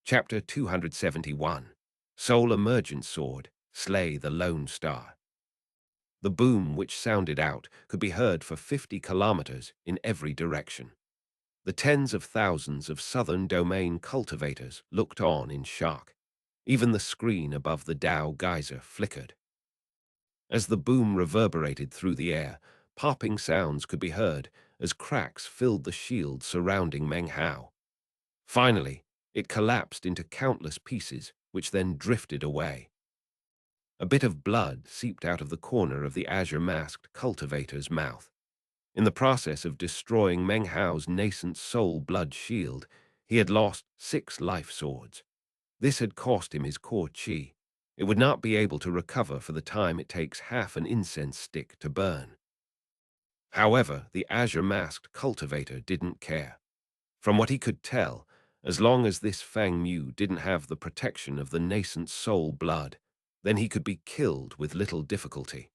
Chapter 271. Soul Emergence Sword, Slay the Lone Star. The boom which sounded out could be heard for 50 kilometers in every direction. The tens of thousands of southern domain cultivators looked on in shock. Even the screen above the Tao geyser flickered. As the boom reverberated through the air, popping sounds could be heard as cracks filled the shield surrounding Meng Hao. Finally, it collapsed into countless pieces, which then drifted away. A bit of blood seeped out of the corner of the azure-masked cultivator's mouth. In the process of destroying Meng Hao's nascent soul blood shield, he had lost 6 life swords. This had cost him his core chi. It would not be able to recover for the time it takes half an incense stick to burn. However, the azure-masked cultivator didn't care. From what he could tell, as long as this Fang Mu didn't have the protection of the nascent soul blood, then he could be killed with little difficulty.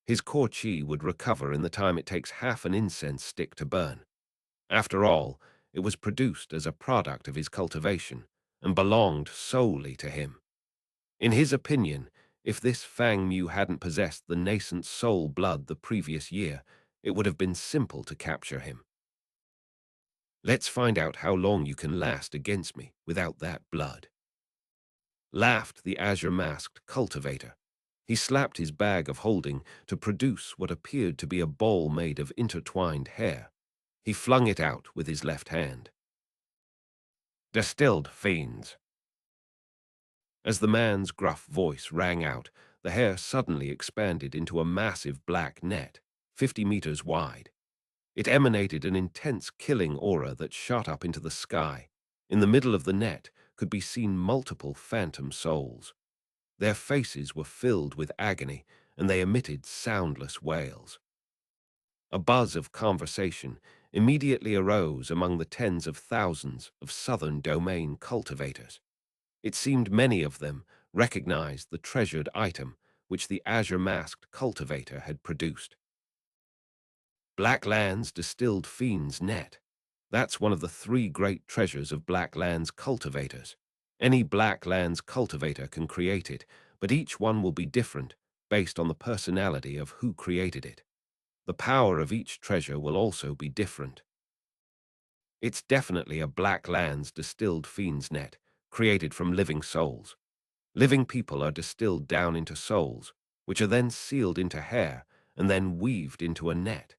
His core chi would recover in the time it takes half an incense stick to burn. After all, it was produced as a product of his cultivation and belonged solely to him. In his opinion, if this Fang Mu hadn't possessed the nascent soul blood the previous year, it would have been simple to capture him. Let's find out how long you can last against me without that blood. Laughed the azure-masked cultivator. He slapped his bag of holding to produce what appeared to be a ball made of intertwined hair. He flung it out with his left hand. Distilled fiends. As the man's gruff voice rang out, the hair suddenly expanded into a massive black net, 50 meters wide. It emanated an intense killing aura that shot up into the sky. In the middle of the net could be seen multiple phantom souls. Their faces were filled with agony, and they emitted soundless wails. A buzz of conversation immediately arose among the tens of thousands of southern domain cultivators. It seemed many of them recognized the treasured item which the azure-masked cultivator had produced. Blackland's distilled fiend's net. That's one of the 3 great treasures of Blackland's cultivators. Any Blackland's cultivator can create it, but each one will be different based on the personality of who created it. The power of each treasure will also be different. It's definitely a Blackland's distilled fiend's net, created from living souls. Living people are distilled down into souls, which are then sealed into hair and then weaved into a net.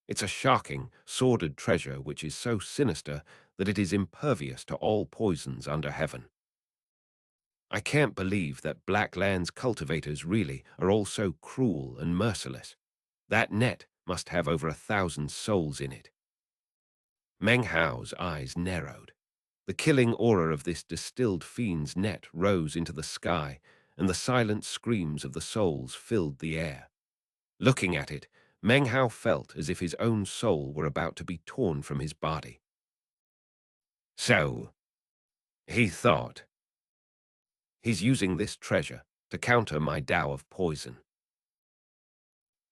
It's a shocking, sordid treasure which is so sinister that it is impervious to all poisons under heaven. I can't believe that Blackland's cultivators really are all so cruel and merciless. That net must have over 1,000 souls in it. Meng Hao's eyes narrowed. The killing aura of this distilled fiend's net rose into the sky, and the silent screams of the souls filled the air. Looking at it, Meng Hao felt as if his own soul were about to be torn from his body. So, he thought, he's using this treasure to counter my Tao of poison.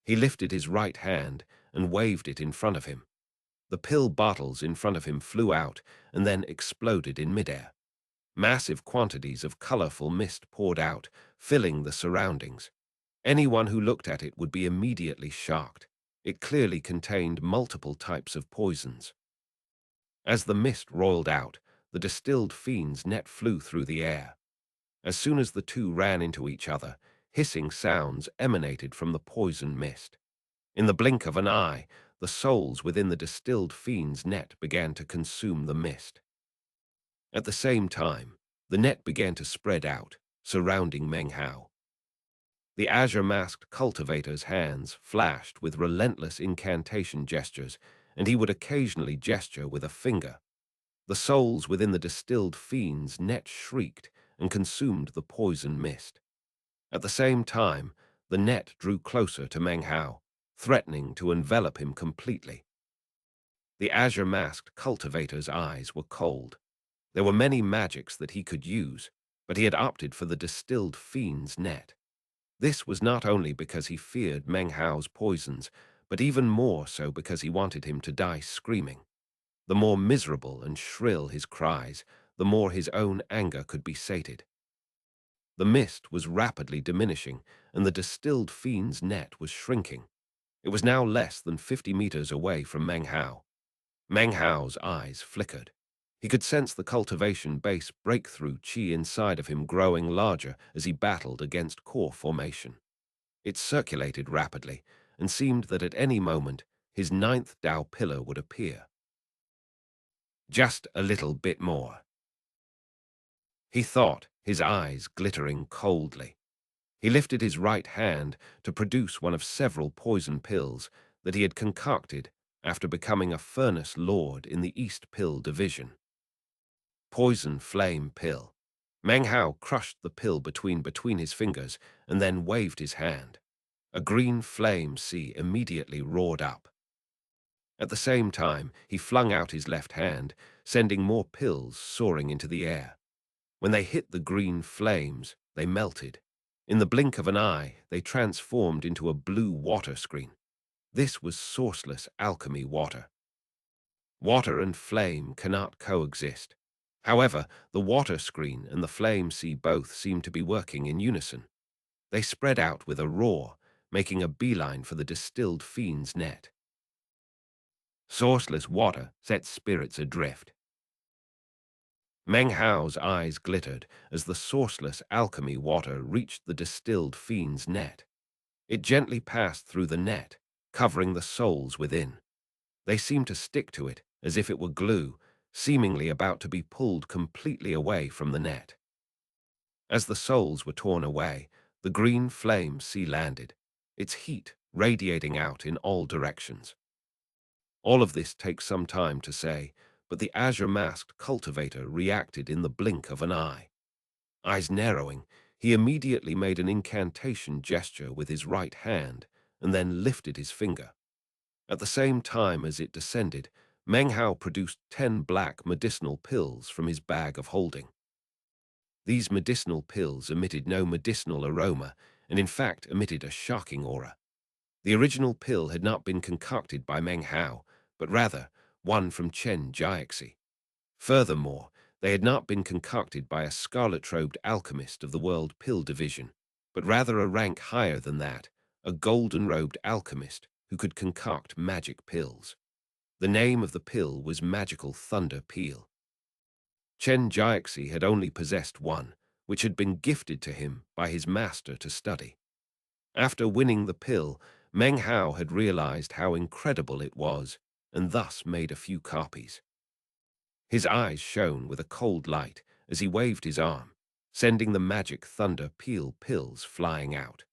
He lifted his right hand and waved it in front of him. The pill bottles in front of him flew out and then exploded in midair. Massive quantities of colorful mist poured out, filling the surroundings. Anyone who looked at it would be immediately shocked. It clearly contained multiple types of poisons. As the mist roiled out, the distilled fiend's net flew through the air. As soon as the two ran into each other, hissing sounds emanated from the poison mist. In the blink of an eye, the souls within the distilled fiend's net began to consume the mist. At the same time, the net began to spread out, surrounding Meng Hao. The azure-masked cultivator's hands flashed with relentless incantation gestures, and he would occasionally gesture with a finger. The souls within the distilled fiend's net shrieked and consumed the poison mist. At the same time, the net drew closer to Meng Hao, threatening to envelop him completely. The azure-masked cultivator's eyes were cold. There were many magics that he could use, but he had opted for the distilled fiend's net. This was not only because he feared Meng Hao's poisons, but even more so because he wanted him to die screaming. The more miserable and shrill his cries, the more his own anger could be sated. The mist was rapidly diminishing, and the distilled fiend's net was shrinking. It was now less than 50 meters away from Meng Hao. Meng Hao's eyes flickered. He could sense the cultivation base breakthrough chi inside of him growing larger as he battled against core formation. It circulated rapidly, and seemed that at any moment his ninth Tao pillar would appear. Just a little bit more, he thought, his eyes glittering coldly. He lifted his right hand to produce one of several poison pills that he had concocted after becoming a furnace lord in the East Pill Division. Poison Flame Pill. Meng Hao crushed the pill between his fingers and then waved his hand. A green flame sea immediately roared up. At the same time, he flung out his left hand, sending more pills soaring into the air. When they hit the green flames, they melted. In the blink of an eye, they transformed into a blue water screen. This was sourceless alchemy water. Water and flame cannot coexist. However, the water screen and the flame sea both seemed to be working in unison. They spread out with a roar, making a beeline for the distilled fiend's net. Sourceless water sets spirits adrift. Meng Hao's eyes glittered as the sourceless alchemy water reached the distilled fiend's net. It gently passed through the net, covering the souls within. They seemed to stick to it as if it were glue, seemingly about to be pulled completely away from the net. As the souls were torn away, the green flame sea landed, its heat radiating out in all directions. All of this takes some time to say, but the azure-masked cultivator reacted in the blink of an eye. Eyes narrowing, he immediately made an incantation gesture with his right hand and then lifted his finger. At the same time as it descended, Meng Hao produced 10 black medicinal pills from his bag of holding. These medicinal pills emitted no medicinal aroma and in fact emitted a shocking aura. The original pill had not been concocted by Meng Hao, but rather one from xianxia. Furthermore, they had not been concocted by a scarlet-robed alchemist of the World Pill Division, but rather a rank higher than that, a golden-robed alchemist who could concoct magic pills. The name of the pill was Magical Thunder Peel. Xianxia had only possessed one, which had been gifted to him by his master to study. After winning the pill, Meng Hao had realized how incredible it was, and thus made a few copies. His eyes shone with a cold light as he waved his arm, sending the magic thunder peel pills flying out.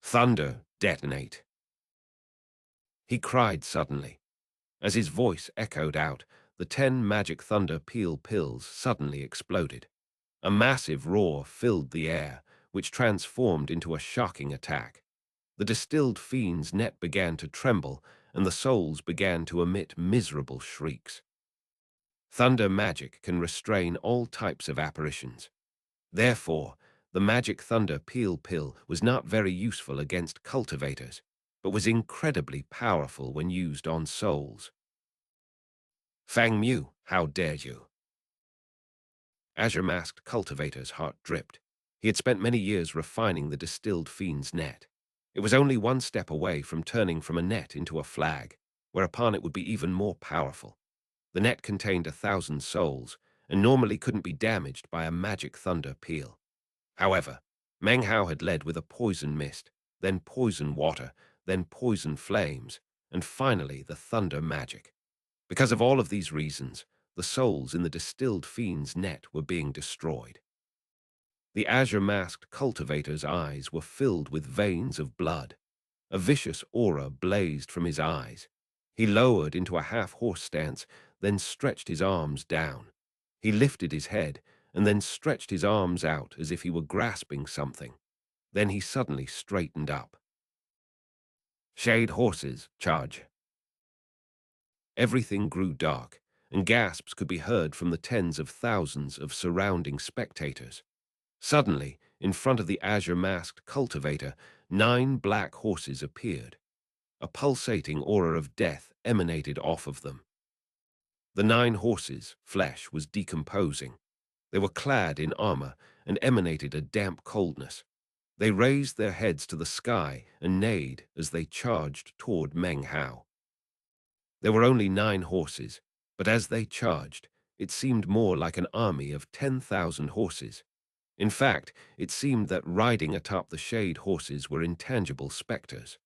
Thunder, detonate! He cried suddenly. As his voice echoed out, the 10 magic thunder peel pills suddenly exploded. A massive roar filled the air, which transformed into a shocking attack. The distilled fiend's net began to tremble, and the souls began to emit miserable shrieks. Thunder magic can restrain all types of apparitions. Therefore, the magic thunder peel pill was not very useful against cultivators, but was incredibly powerful when used on souls. Fang Mu, how dare you? Azure-masked cultivator's heart dripped. He had spent many years refining the distilled fiend's net. It was only one step away from turning from a net into a flag, whereupon it would be even more powerful. The net contained 1,000 souls, and normally couldn't be damaged by a magic thunder peel. However, Meng Hao had led with a poison mist, then poison water, then poison flames, and finally the thunder magic. Because of all of these reasons, the souls in the distilled fiend's net were being destroyed. The azure-masked cultivator's eyes were filled with veins of blood. A vicious aura blazed from his eyes. He lowered into a half-horse stance, then stretched his arms down. He lifted his head, and then stretched his arms out as if he were grasping something. Then he suddenly straightened up. Shade horses, charge. Everything grew dark, and gasps could be heard from the tens of thousands of surrounding spectators. Suddenly, in front of the azure-masked cultivator, 9 black horses appeared. A pulsating aura of death emanated off of them. The 9 horses' flesh was decomposing. They were clad in armor and emanated a damp coldness. They raised their heads to the sky and neighed as they charged toward Meng Hao. There were only 9 horses, but as they charged, it seemed more like an army of 10,000 horses. In fact, it seemed that riding atop the shade horses were intangible specters.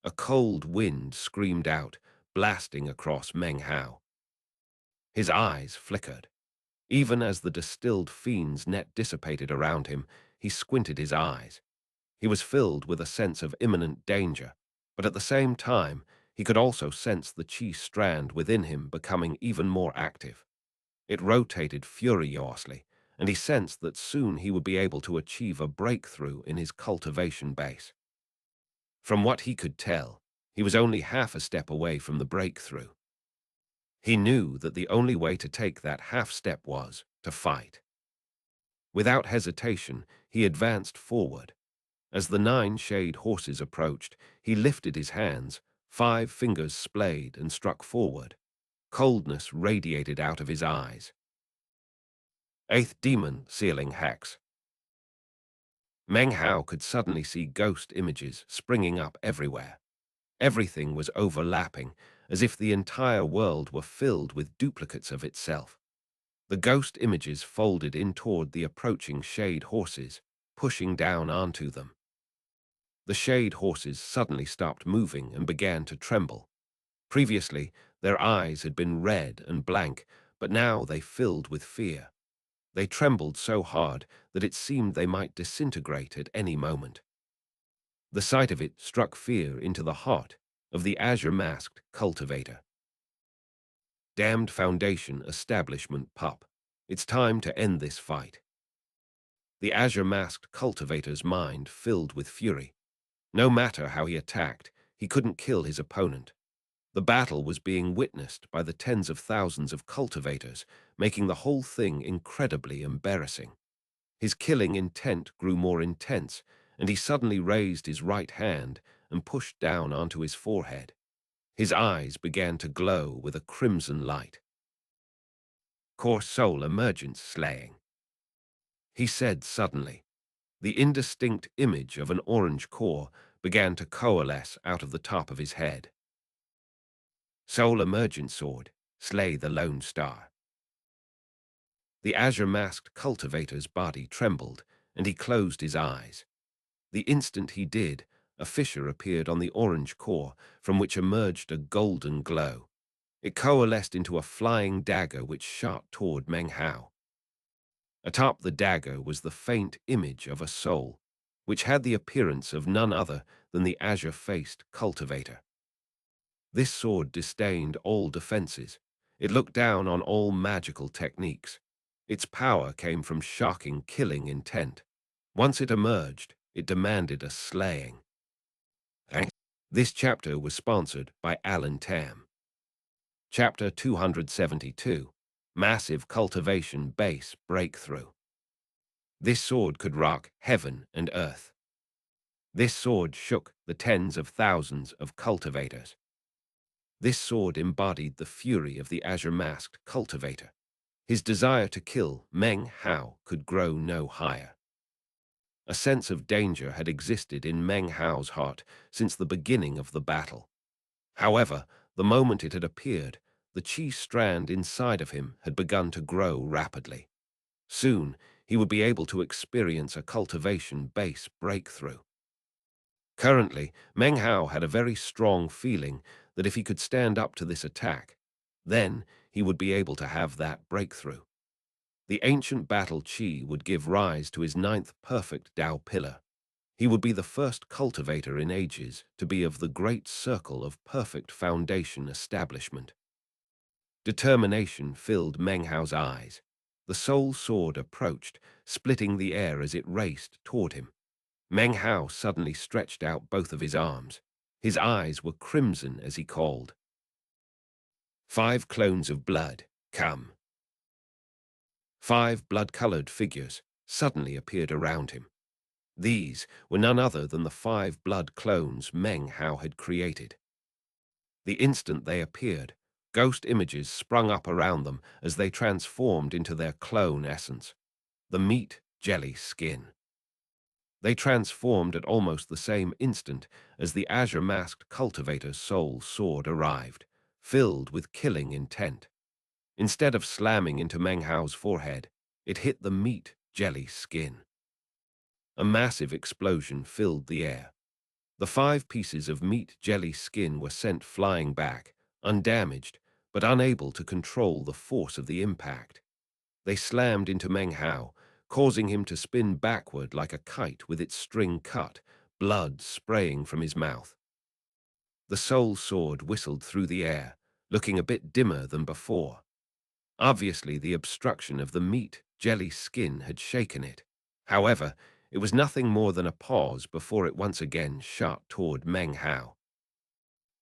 A cold wind screamed out, blasting across Meng Hao. His eyes flickered. Even as the distilled fiend's net dissipated around him, he squinted his eyes. He was filled with a sense of imminent danger, but at the same time, he could also sense the chi strand within him becoming even more active. It rotated furiously, and he sensed that soon he would be able to achieve a breakthrough in his cultivation base. From what he could tell, he was only half a step away from the breakthrough. He knew that the only way to take that half step was to fight. Without hesitation, he advanced forward. As the 9 shade horses approached, he lifted his hands, 5 fingers splayed and struck forward. Coldness radiated out of his eyes. 8th Demon Sealing Hex. Meng Hao could suddenly see ghost images springing up everywhere. Everything was overlapping, as if the entire world were filled with duplicates of itself. The ghost images folded in toward the approaching shade horses, pushing down onto them. The shade horses suddenly stopped moving and began to tremble. Previously, their eyes had been red and blank, but now they filled with fear. They trembled so hard that it seemed they might disintegrate at any moment. The sight of it struck fear into the heart of the azure-masked cultivator. Damned Foundation establishment pup. It's time to end this fight. The azure-masked cultivator's mind filled with fury. No matter how he attacked, he couldn't kill his opponent. The battle was being witnessed by the tens of thousands of cultivators, making the whole thing incredibly embarrassing. His killing intent grew more intense, and he suddenly raised his right hand and pushed down onto his forehead. His eyes began to glow with a crimson light. Core soul emergence slaying, he said suddenly. The indistinct image of an orange core began to coalesce out of the top of his head. Soul emergent sword, slay the lone star. The azure-masked cultivator's body trembled, and he closed his eyes. The instant he did, a fissure appeared on the orange core, from which emerged a golden glow. It coalesced into a flying dagger which shot toward Meng Hao. Atop the dagger was the faint image of a soul, which had the appearance of none other than the azure-faced cultivator. This sword disdained all defenses. It looked down on all magical techniques. Its power came from shocking killing intent. Once it emerged, it demanded a slaying. This chapter was sponsored by Alan Tam. Chapter 272, Massive Cultivation Base Breakthrough. This sword could rock heaven and earth. This sword shook the tens of thousands of cultivators. This sword embodied the fury of the azure-masked cultivator. His desire to kill Meng Hao could grow no higher. A sense of danger had existed in Meng Hao's heart since the beginning of the battle. However, the moment it had appeared, the chi strand inside of him had begun to grow rapidly. Soon, he would be able to experience a cultivation base breakthrough. Currently, Meng Hao had a very strong feeling that if he could stand up to this attack, then he would be able to have that breakthrough. The ancient battle chi would give rise to his 9th perfect Tao pillar. He would be the first cultivator in ages to be of the great circle of perfect foundation establishment. Determination filled Meng Hao's eyes. The soul sword approached, splitting the air as it raced toward him. Meng Hao suddenly stretched out both of his arms. His eyes were crimson as he called. 5 clones of blood, come. 5 blood-colored figures suddenly appeared around him. These were none other than the 5 blood clones Meng Hao had created. The instant they appeared, Ghost images sprung up around them as they transformed into their clone essence, the meat jelly skin. They transformed at almost the same instant as the azure-masked cultivator's soul sword arrived, filled with killing intent. Instead of slamming into Meng Hao's forehead, it hit the meat jelly skin. A massive explosion filled the air. The 5 pieces of meat jelly skin were sent flying back, undamaged, but unable to control the force of the impact. They slammed into Meng Hao, causing him to spin backward like a kite with its string cut, blood spraying from his mouth. The soul sword whistled through the air, looking a bit dimmer than before. Obviously, the obstruction of the meat jelly skin had shaken it. However, it was nothing more than a pause before it once again shot toward Meng Hao.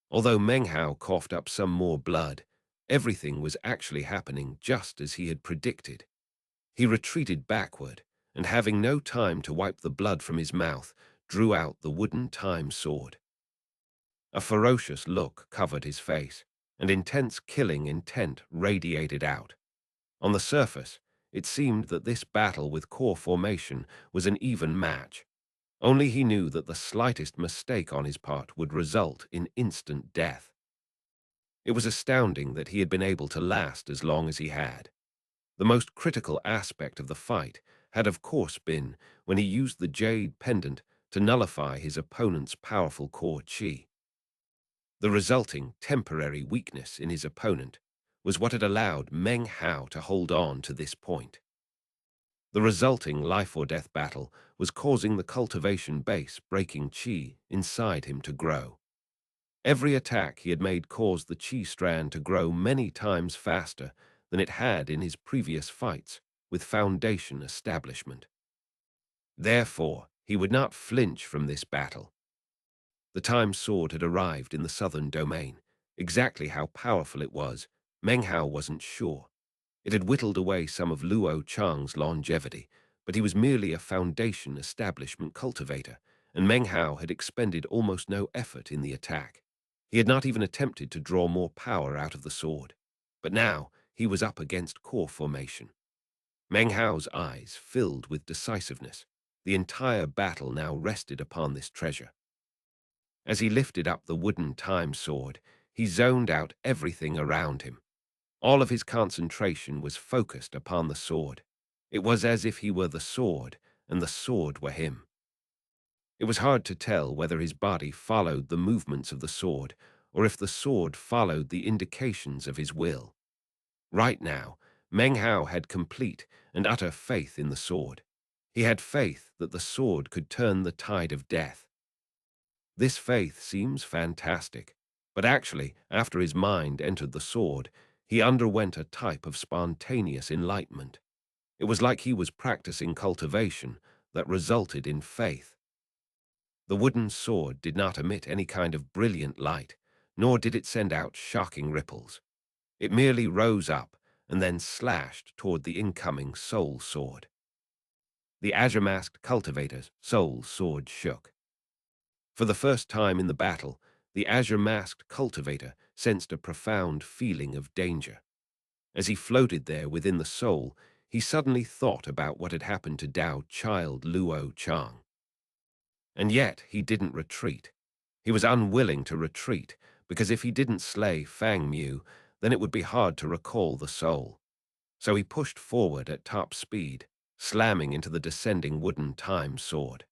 Although Meng Hao coughed up some more blood, everything was actually happening just as he had predicted. He retreated backward, and having no time to wipe the blood from his mouth, drew out the wooden time sword. A ferocious look covered his face, and intense killing intent radiated out. On the surface, it seemed that this battle with core formation was an even match. Only he knew that the slightest mistake on his part would result in instant death. It was astounding that he had been able to last as long as he had. The most critical aspect of the fight had of course been when he used the jade pendant to nullify his opponent's powerful core chi. The resulting temporary weakness in his opponent was what had allowed Meng Hao to hold on to this point. The resulting life-or-death battle was causing the cultivation base breaking chi inside him to grow. Every attack he had made caused the chi strand to grow many times faster than it had in his previous fights with Foundation establishment. Therefore, he would not flinch from this battle. The time sword had arrived in the southern domain. Exactly how powerful it was, Meng Hao wasn't sure. It had whittled away some of Luo Chang's longevity, but he was merely a Foundation establishment cultivator, and Meng Hao had expended almost no effort in the attack. He had not even attempted to draw more power out of the sword. But now he was up against core formation. Meng Hao's eyes filled with decisiveness. The entire battle now rested upon this treasure. As he lifted up the wooden time sword, he zoned out everything around him. All of his concentration was focused upon the sword. It was as if he were the sword, and the sword were him. It was hard to tell whether his body followed the movements of the sword, or if the sword followed the indications of his will. Right now, Meng Hao had complete and utter faith in the sword. He had faith that the sword could turn the tide of death. This faith seems fantastic, but actually, after his mind entered the sword, he underwent a type of spontaneous enlightenment. It was like he was practicing cultivation that resulted in faith. The wooden sword did not emit any kind of brilliant light, nor did it send out shocking ripples. It merely rose up and then slashed toward the incoming soul sword. The azure-masked cultivator's soul sword shook. For the first time in the battle, the azure-masked cultivator sensed a profound feeling of danger. As he floated there within the soul, he suddenly thought about what had happened to Dao Child Luo Chang. And yet he didn't retreat. He was unwilling to retreat, because if he didn't slay Fang Mu, then it would be hard to recall the soul. So he pushed forward at top speed, slamming into the descending wooden time sword.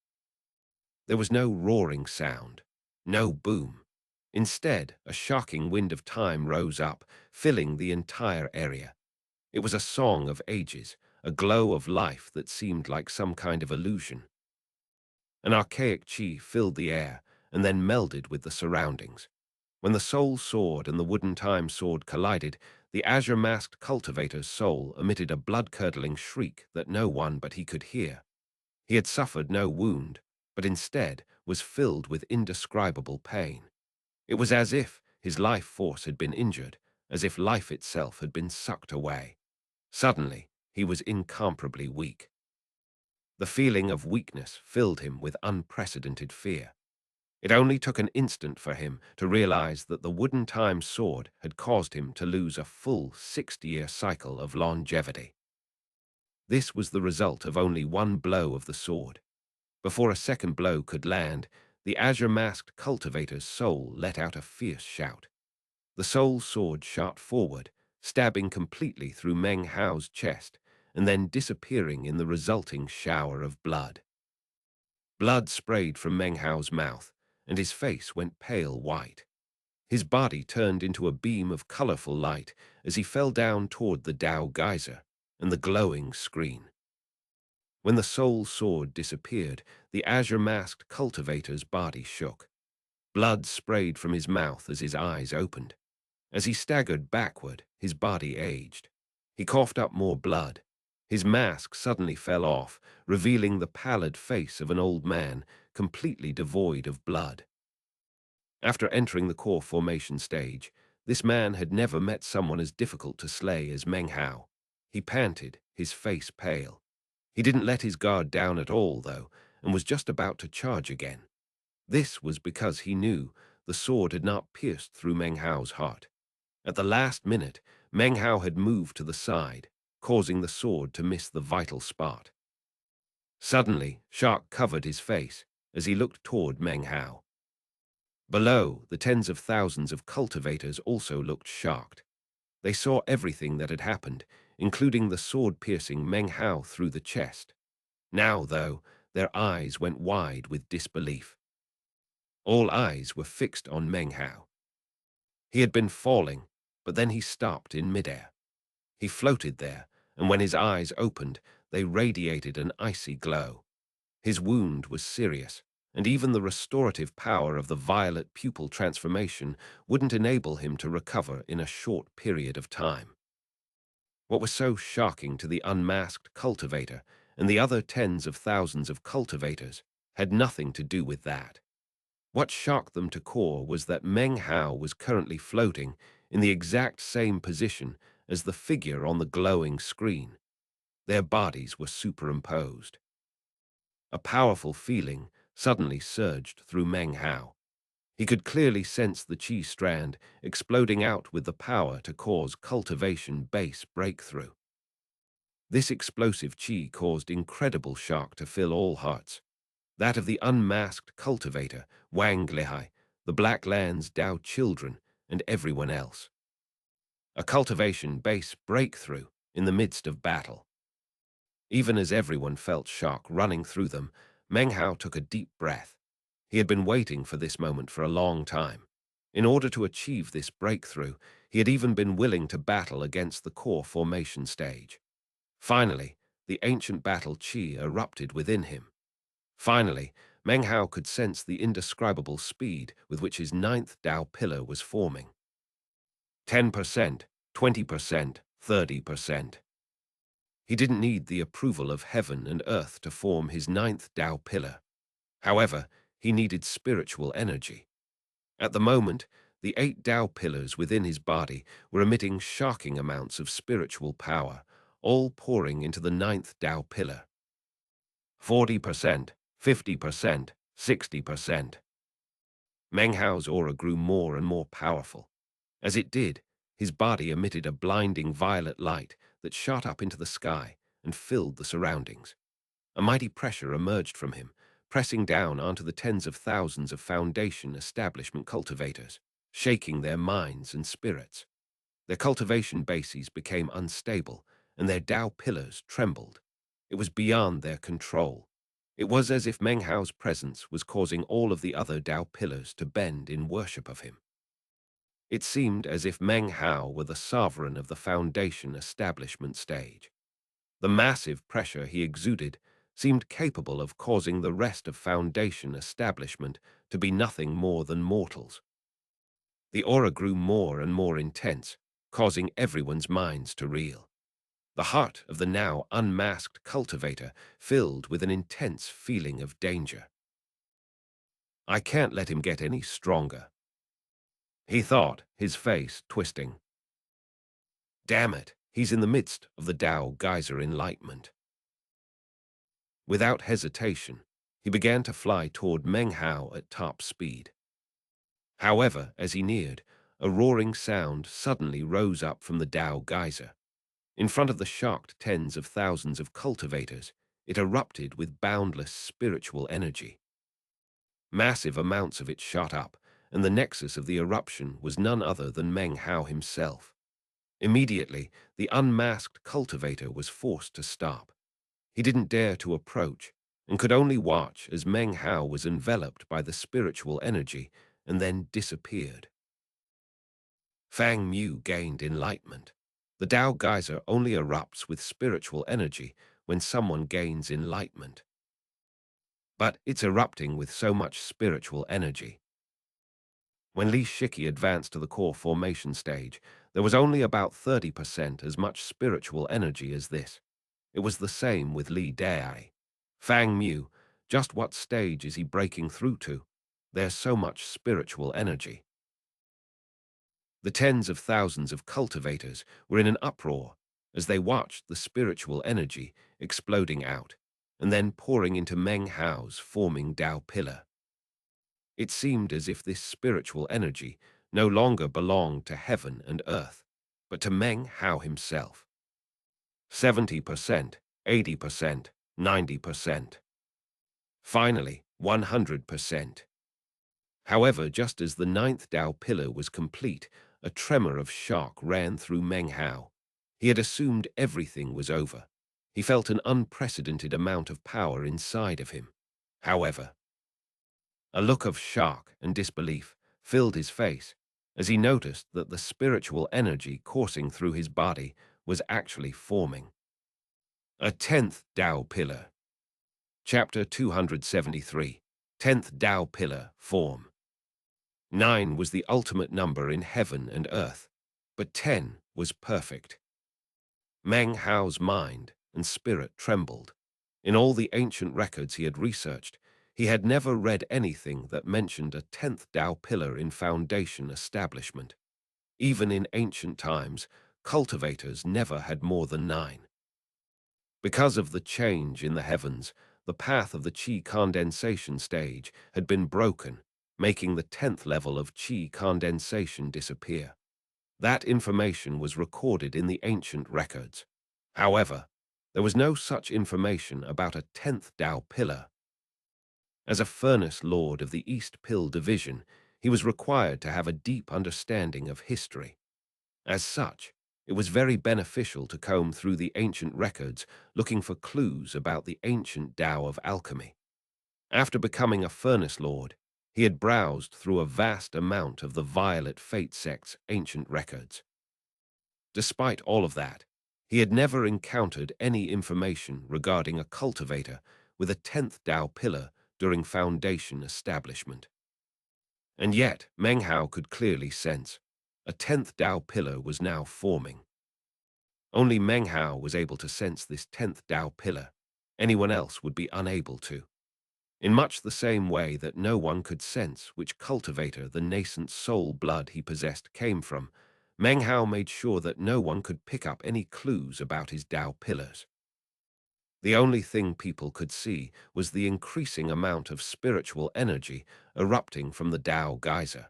There was no roaring sound, no boom. Instead, a shocking wind of time rose up, filling the entire area. It was a song of ages, a glow of life that seemed like some kind of illusion. An archaic chi filled the air and then melded with the surroundings. When the soul sword and the wooden time sword collided, the azure-masked cultivator's soul emitted a blood-curdling shriek that no one but he could hear. He had suffered no wound, but instead was filled with indescribable pain. It was as if his life force had been injured, as if life itself had been sucked away. Suddenly, he was incomparably weak. The feeling of weakness filled him with unprecedented fear. It only took an instant for him to realize that the wooden time sword had caused him to lose a full 60-year cycle of longevity. This was the result of only one blow of the sword. Before a second blow could land, the azure-masked cultivator's soul let out a fierce shout. The soul sword shot forward, stabbing completely through Meng Hao's chest, and then disappearing in the resulting shower of blood. Blood sprayed from Meng Hao's mouth, and his face went pale white. His body turned into a beam of colorful light as he fell down toward the Dao geyser and the glowing screen. When the soul sword disappeared, the azure-masked cultivator's body shook. Blood sprayed from his mouth as his eyes opened. As he staggered backward, his body aged. He coughed up more blood. His mask suddenly fell off, revealing the pallid face of an old man, completely devoid of blood. After entering the core formation stage, this man had never met someone as difficult to slay as Meng Hao. He panted, his face pale. He didn't let his guard down at all, though, and was just about to charge again. This was because he knew the sword had not pierced through Meng Hao's heart. At the last minute, Meng Hao had moved to the side, causing the sword to miss the vital spot. Suddenly, shock covered his face as he looked toward Meng Hao. Below, the tens of thousands of cultivators also looked shocked. They saw everything that had happened, including the sword piercing Meng Hao through the chest. Now, though, their eyes went wide with disbelief. All eyes were fixed on Meng Hao. He had been falling, but then he stopped in midair. He floated there, and when his eyes opened, they radiated an icy glow. His wound was serious, and even the restorative power of the violet pupil transformation wouldn't enable him to recover in a short period of time. What was so shocking to the unmasked cultivator and the other tens of thousands of cultivators had nothing to do with that. What shocked them to core was that Meng Hao was currently floating in the exact same position as the figure on the glowing screen. Their bodies were superimposed. A powerful feeling suddenly surged through Meng Hao. He could clearly sense the chi strand exploding out with the power to cause cultivation base breakthrough. This explosive chi caused incredible shock to fill all hearts. That of the unmasked cultivator, Wang Lihai, the Black Land's Dao children, and everyone else. A cultivation base breakthrough in the midst of battle. Even as everyone felt shock running through them, Meng Hao took a deep breath. He had been waiting for this moment for a long time. In order to achieve this breakthrough, he had even been willing to battle against the core formation stage. Finally, the ancient battle chi erupted within him. Finally, Meng Hao could sense the indescribable speed with which his ninth Dao pillar was forming. 10%, 20%, 30%. He didn't need the approval of heaven and earth to form his ninth Dao pillar. However, he needed spiritual energy. At the moment, the 8 Dao pillars within his body were emitting shocking amounts of spiritual power, all pouring into the ninth Dao pillar. 40%, 50%, 60%. Meng Hao's aura grew more and more powerful. As it did, his body emitted a blinding violet light that shot up into the sky and filled the surroundings. A mighty pressure emerged from him, pressing down onto the tens of thousands of foundation establishment cultivators, shaking their minds and spirits. Their cultivation bases became unstable, and their Dao pillars trembled. It was beyond their control. It was as if Meng Hao's presence was causing all of the other Dao pillars to bend in worship of him. It seemed as if Meng Hao were the sovereign of the foundation establishment stage. The massive pressure he exuded seemed capable of causing the rest of foundation establishment to be nothing more than mortals. The aura grew more and more intense, causing everyone's minds to reel. The heart of the now unmasked cultivator filled with an intense feeling of danger. I can't let him get any stronger, he thought, his face twisting. Damn it, he's in the midst of the Dao geyser enlightenment. Without hesitation, He began to fly toward Meng Hao at top speed. However, as he neared, a roaring sound suddenly rose up from the Dao geyser. In front of the shocked tens of thousands of cultivators, it erupted with boundless spiritual energy. Massive amounts of it shot up, and the nexus of the eruption was none other than Meng Hao himself. Immediately, the unmasked cultivator was forced to stop. He didn't dare to approach, and could only watch as Meng Hao was enveloped by the spiritual energy and then disappeared. Fang Mu gained enlightenment. The Dao geyser only erupts with spiritual energy when someone gains enlightenment. But it's erupting with so much spiritual energy. When Li Shiki advanced to the core formation stage, there was only about 30% as much spiritual energy as this. It was the same with Li Dai. Fang Mu, just what stage is he breaking through to? There's so much spiritual energy. The tens of thousands of cultivators were in an uproar as they watched the spiritual energy exploding out and then pouring into Meng Hao's forming Dao pillar. It seemed as if this spiritual energy no longer belonged to heaven and earth, but to Meng Hao himself. 70%, 80%, 90%. Finally, 100%. However, just as the ninth Dao pillar was complete, a tremor of shock ran through Meng Hao. He had assumed everything was over. He felt an unprecedented amount of power inside of him. However, a look of shock and disbelief filled his face as he noticed that the spiritual energy coursing through his body was actually forming. A 10th Dao pillar. Chapter 273. 10th Dao pillar, form. 9 was the ultimate number in heaven and earth, but 10 was perfect. Meng Hao's mind and spirit trembled. In all the ancient records he had researched, he had never read anything that mentioned a 10th Dao pillar in foundation establishment. Even in ancient times, cultivators never had more than 9. Because of the change in the heavens, the path of the qi condensation stage had been broken, making the 10th level of qi condensation disappear. That information was recorded in the ancient records. However, there was no such information about a 10th Dao pillar. As a furnace lord of the East Pill Division, he was required to have a deep understanding of history. As such, it was very beneficial to comb through the ancient records looking for clues about the ancient Tao of alchemy. After becoming a furnace lord, he had browsed through a vast amount of the Violet Fate sect's ancient records. Despite all of that, he had never encountered any information regarding a cultivator with a 10th Dao pillar during foundation establishment. And yet, Meng Hao could clearly sense a 10th Dao pillar was now forming. Only Meng Hao was able to sense this 10th Dao pillar. Anyone else would be unable to. In much the same way that no one could sense which cultivator the nascent soul blood he possessed came from, Meng Hao made sure that no one could pick up any clues about his Dao pillars. The only thing people could see was the increasing amount of spiritual energy erupting from the Dao geyser.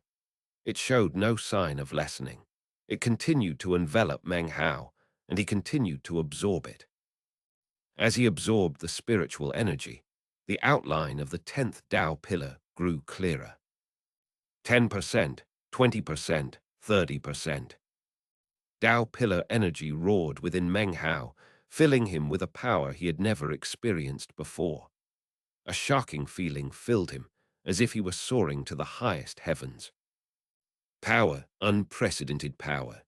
It showed no sign of lessening. It continued to envelop Meng Hao, and he continued to absorb it. As he absorbed the spiritual energy, the outline of the 10th Dao pillar grew clearer. 10%, 20%, 30%. Dao pillar energy roared within Meng Hao, filling him with a power he had never experienced before. A shocking feeling filled him, as if he were soaring to the highest heavens. Power, unprecedented power.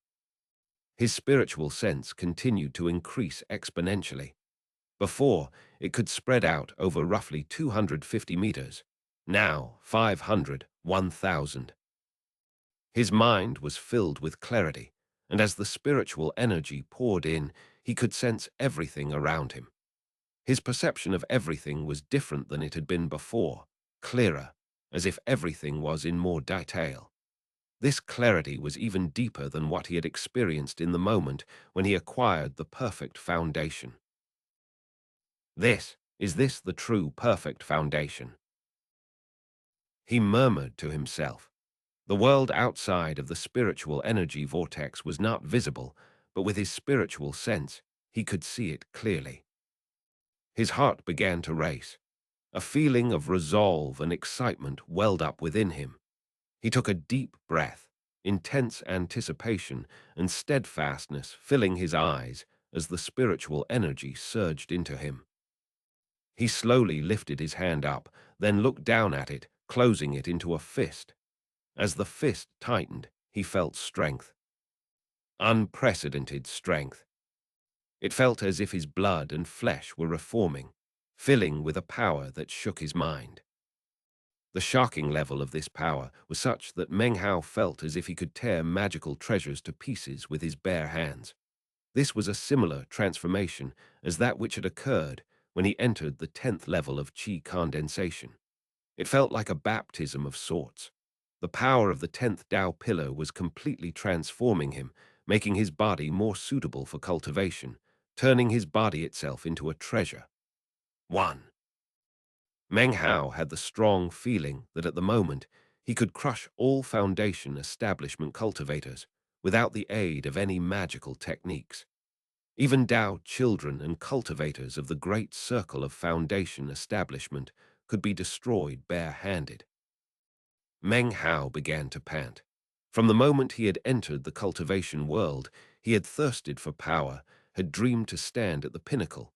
His spiritual sense continued to increase exponentially. Before, it could spread out over roughly 250 meters. Now, 500, 1,000. His mind was filled with clarity, and as the spiritual energy poured in, he could sense everything around him. His perception of everything was different than it had been before, clearer, as if everything was in more detail. This clarity was even deeper than what he had experienced in the moment when he acquired the perfect foundation. This Is this the true perfect foundation? He murmured to himself. The world outside of the spiritual energy vortex was not visible, but with his spiritual sense, he could see it clearly. His heart began to race. A feeling of resolve and excitement welled up within him. He took a deep breath, intense anticipation and steadfastness filling his eyes as the spiritual energy surged into him. He slowly lifted his hand up, then looked down at it, closing it into a fist. As the fist tightened, he felt strength. Unprecedented strength. It felt as if his blood and flesh were reforming, filling with a power that shook his mind. The shocking level of this power was such that Meng Hao felt as if he could tear magical treasures to pieces with his bare hands. This was a similar transformation as that which had occurred when he entered the 10th level of qi condensation. It felt like a baptism of sorts. The power of the 10th Tao pillar was completely transforming him, making his body more suitable for cultivation, turning his body itself into a treasure. 1. Meng Hao had the strong feeling that at the moment he could crush all foundation establishment cultivators without the aid of any magical techniques. Even Tao children and cultivators of the great circle of foundation establishment could be destroyed bare-handed. Meng Hao began to pant. From the moment he had entered the cultivation world, he had thirsted for power, had dreamed to stand at the pinnacle.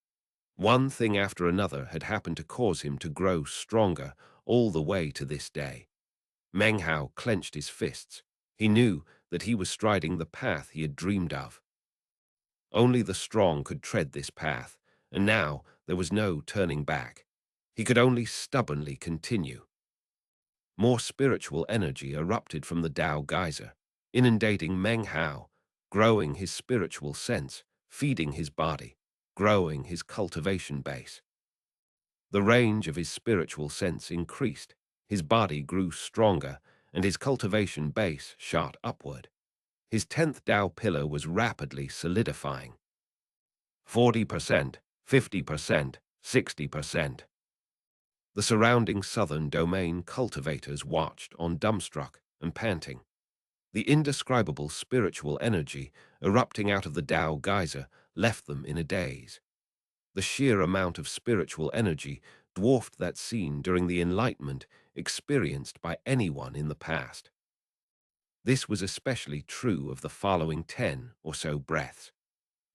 One thing after another had happened to cause him to grow stronger all the way to this day. Meng Hao clenched his fists. He knew that he was striding the path he had dreamed of. Only the strong could tread this path, and now there was no turning back. He could only stubbornly continue. More spiritual energy erupted from the Tao geyser, inundating Meng Hao, growing his spiritual sense, feeding his body, growing his cultivation base. The range of his spiritual sense increased, his body grew stronger, and his cultivation base shot upward. His 10th Tao pillar was rapidly solidifying. 40%, 50%, 60%. The surrounding southern domain cultivators watched on dumbstruck and panting. The indescribable spiritual energy erupting out of the Tao geyser left them in a daze. The sheer amount of spiritual energy dwarfed that seen during the enlightenment experienced by anyone in the past. This was especially true of the following 10 or so breaths.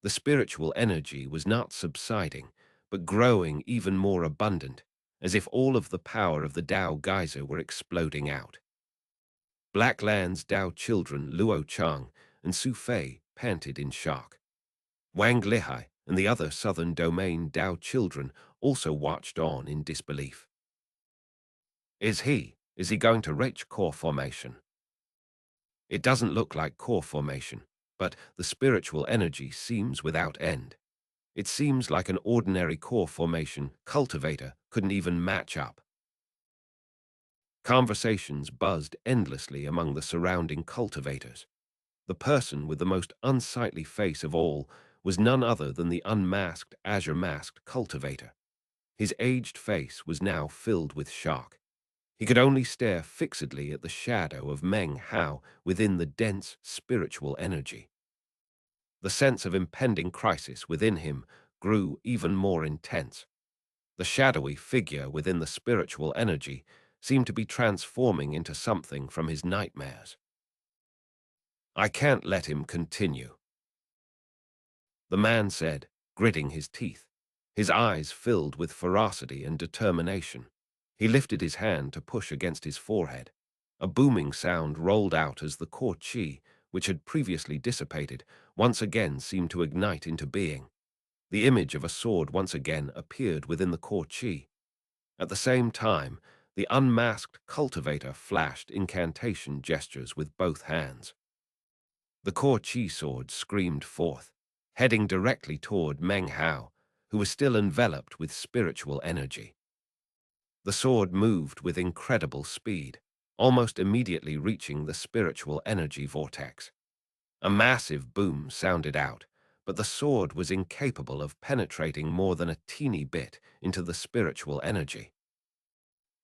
The spiritual energy was not subsiding, but growing even more abundant, as if all of the power of the Tao geyser were exploding out. Blackland's Tao children Luo Chang and Su Fei panted in shock. Wang Lihai and the other southern domain Tao children also watched on in disbelief. Is he going to reach core formation? It doesn't look like core formation, but the spiritual energy seems without end. It seems like an ordinary core formation cultivator couldn't even match up. Conversations buzzed endlessly among the surrounding cultivators. The person with the most unsightly face of all was none other than the unmasked, azure-masked cultivator. His aged face was now filled with shock. He could only stare fixedly at the shadow of Meng Hao within the dense spiritual energy. The sense of impending crisis within him grew even more intense. The shadowy figure within the spiritual energy seemed to be transforming into something from his nightmares. I can't let him continue, the man said, gritting his teeth. His eyes filled with ferocity and determination. He lifted his hand to push against his forehead. A booming sound rolled out as the core qi, which had previously dissipated, once again seemed to ignite into being. The image of a sword once again appeared within the core qi. At the same time, the unmasked cultivator flashed incantation gestures with both hands. The core qi sword screamed forth, heading directly toward Meng Hao, who was still enveloped with spiritual energy. The sword moved with incredible speed, almost immediately reaching the spiritual energy vortex. A massive boom sounded out, but the sword was incapable of penetrating more than a teeny bit into the spiritual energy.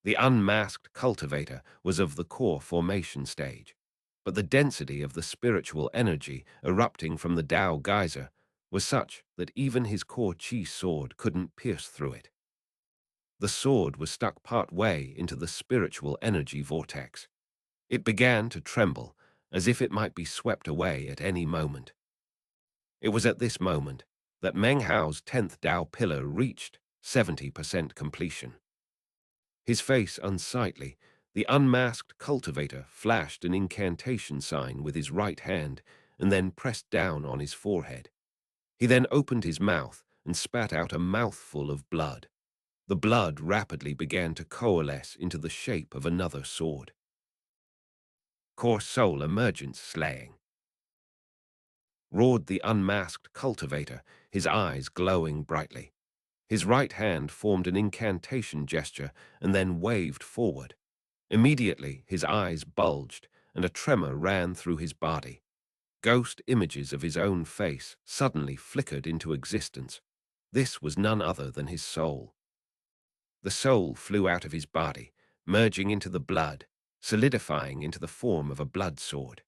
The unmasked cultivator was of the core formation stage, but the density of the spiritual energy erupting from the Tao geyser was such that even his core chi sword couldn't pierce through it. The sword was stuck part way into the spiritual energy vortex. It began to tremble, as if it might be swept away at any moment. It was at this moment that Meng Hao's 10th Tao pillar reached 70% completion. His face unsightly, the unmasked cultivator flashed an incantation sign with his right hand and then pressed down on his forehead. He then opened his mouth and spat out a mouthful of blood. The blood rapidly began to coalesce into the shape of another sword. Core soul emergence slaying, roared the unmasked cultivator, his eyes glowing brightly. His right hand formed an incantation gesture and then waved forward. Immediately, his eyes bulged and a tremor ran through his body. Ghost images of his own face suddenly flickered into existence. This was none other than his soul. The soul flew out of his body, merging into the blood, solidifying into the form of a blood sword.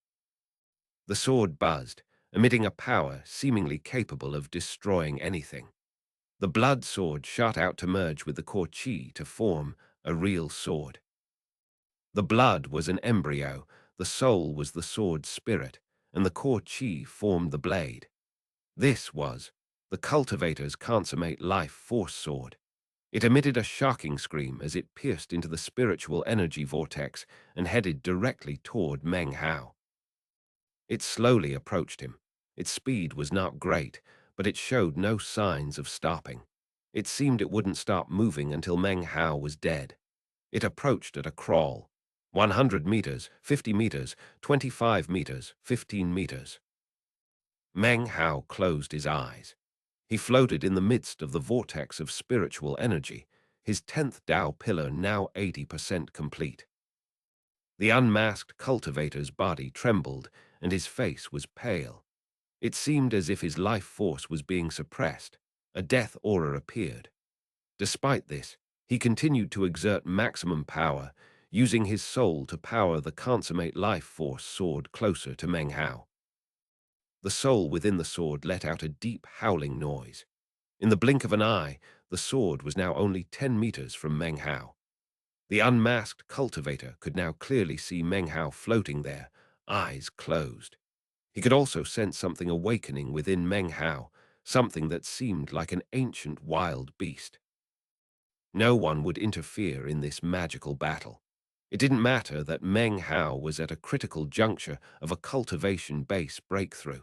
The sword buzzed, emitting a power seemingly capable of destroying anything. The blood sword shot out to merge with the core chi to form a real sword. The blood was an embryo, the soul was the sword's spirit, and the core chi formed the blade. This was the cultivator's consummate life force sword. It emitted a shocking scream as it pierced into the spiritual energy vortex and headed directly toward Meng Hao. It slowly approached him. Its speed was not great, but it showed no signs of stopping. It seemed it wouldn't stop moving until Meng Hao was dead. It approached at a crawl. 100 meters, 50 meters, 25 meters, 15 meters. Meng Hao closed his eyes. He floated in the midst of the vortex of spiritual energy, his 10th Tao pillar now 80% complete. The unmasked cultivator's body trembled and his face was pale. It seemed as if his life force was being suppressed. A death aura appeared. Despite this, he continued to exert maximum power, using his soul to power the consummate life force sword closer to Meng Hao. The soul within the sword let out a deep howling noise. In the blink of an eye, the sword was now only 10 meters from Meng Hao. The unmasked cultivator could now clearly see Meng Hao floating there, eyes closed. He could also sense something awakening within Meng Hao, something that seemed like an ancient wild beast. No one would interfere in this magical battle. It didn't matter that Meng Hao was at a critical juncture of a cultivation base breakthrough.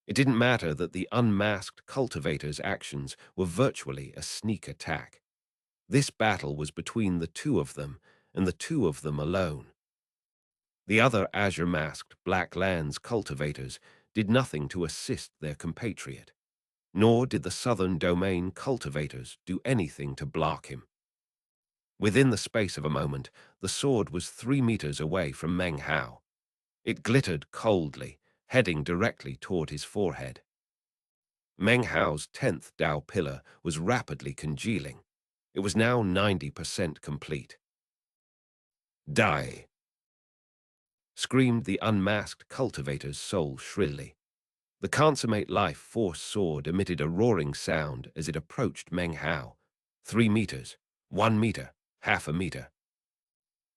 It didn't matter that the unmasked cultivator's actions were virtually a sneak attack. This battle was between the two of them, and the two of them alone. The other azure-masked Black Lands cultivators did nothing to assist their compatriot, nor did the Southern Domain cultivators do anything to block him. Within the space of a moment, the sword was 3 meters away from Meng Hao. It glittered coldly, heading directly toward his forehead. Meng Hao's 10th Tao pillar was rapidly congealing. It was now 90% complete. Die! Screamed the unmasked cultivator's soul shrilly. The consummate life force sword emitted a roaring sound as it approached Meng Hao. 3 meters, 1 meter, half a meter.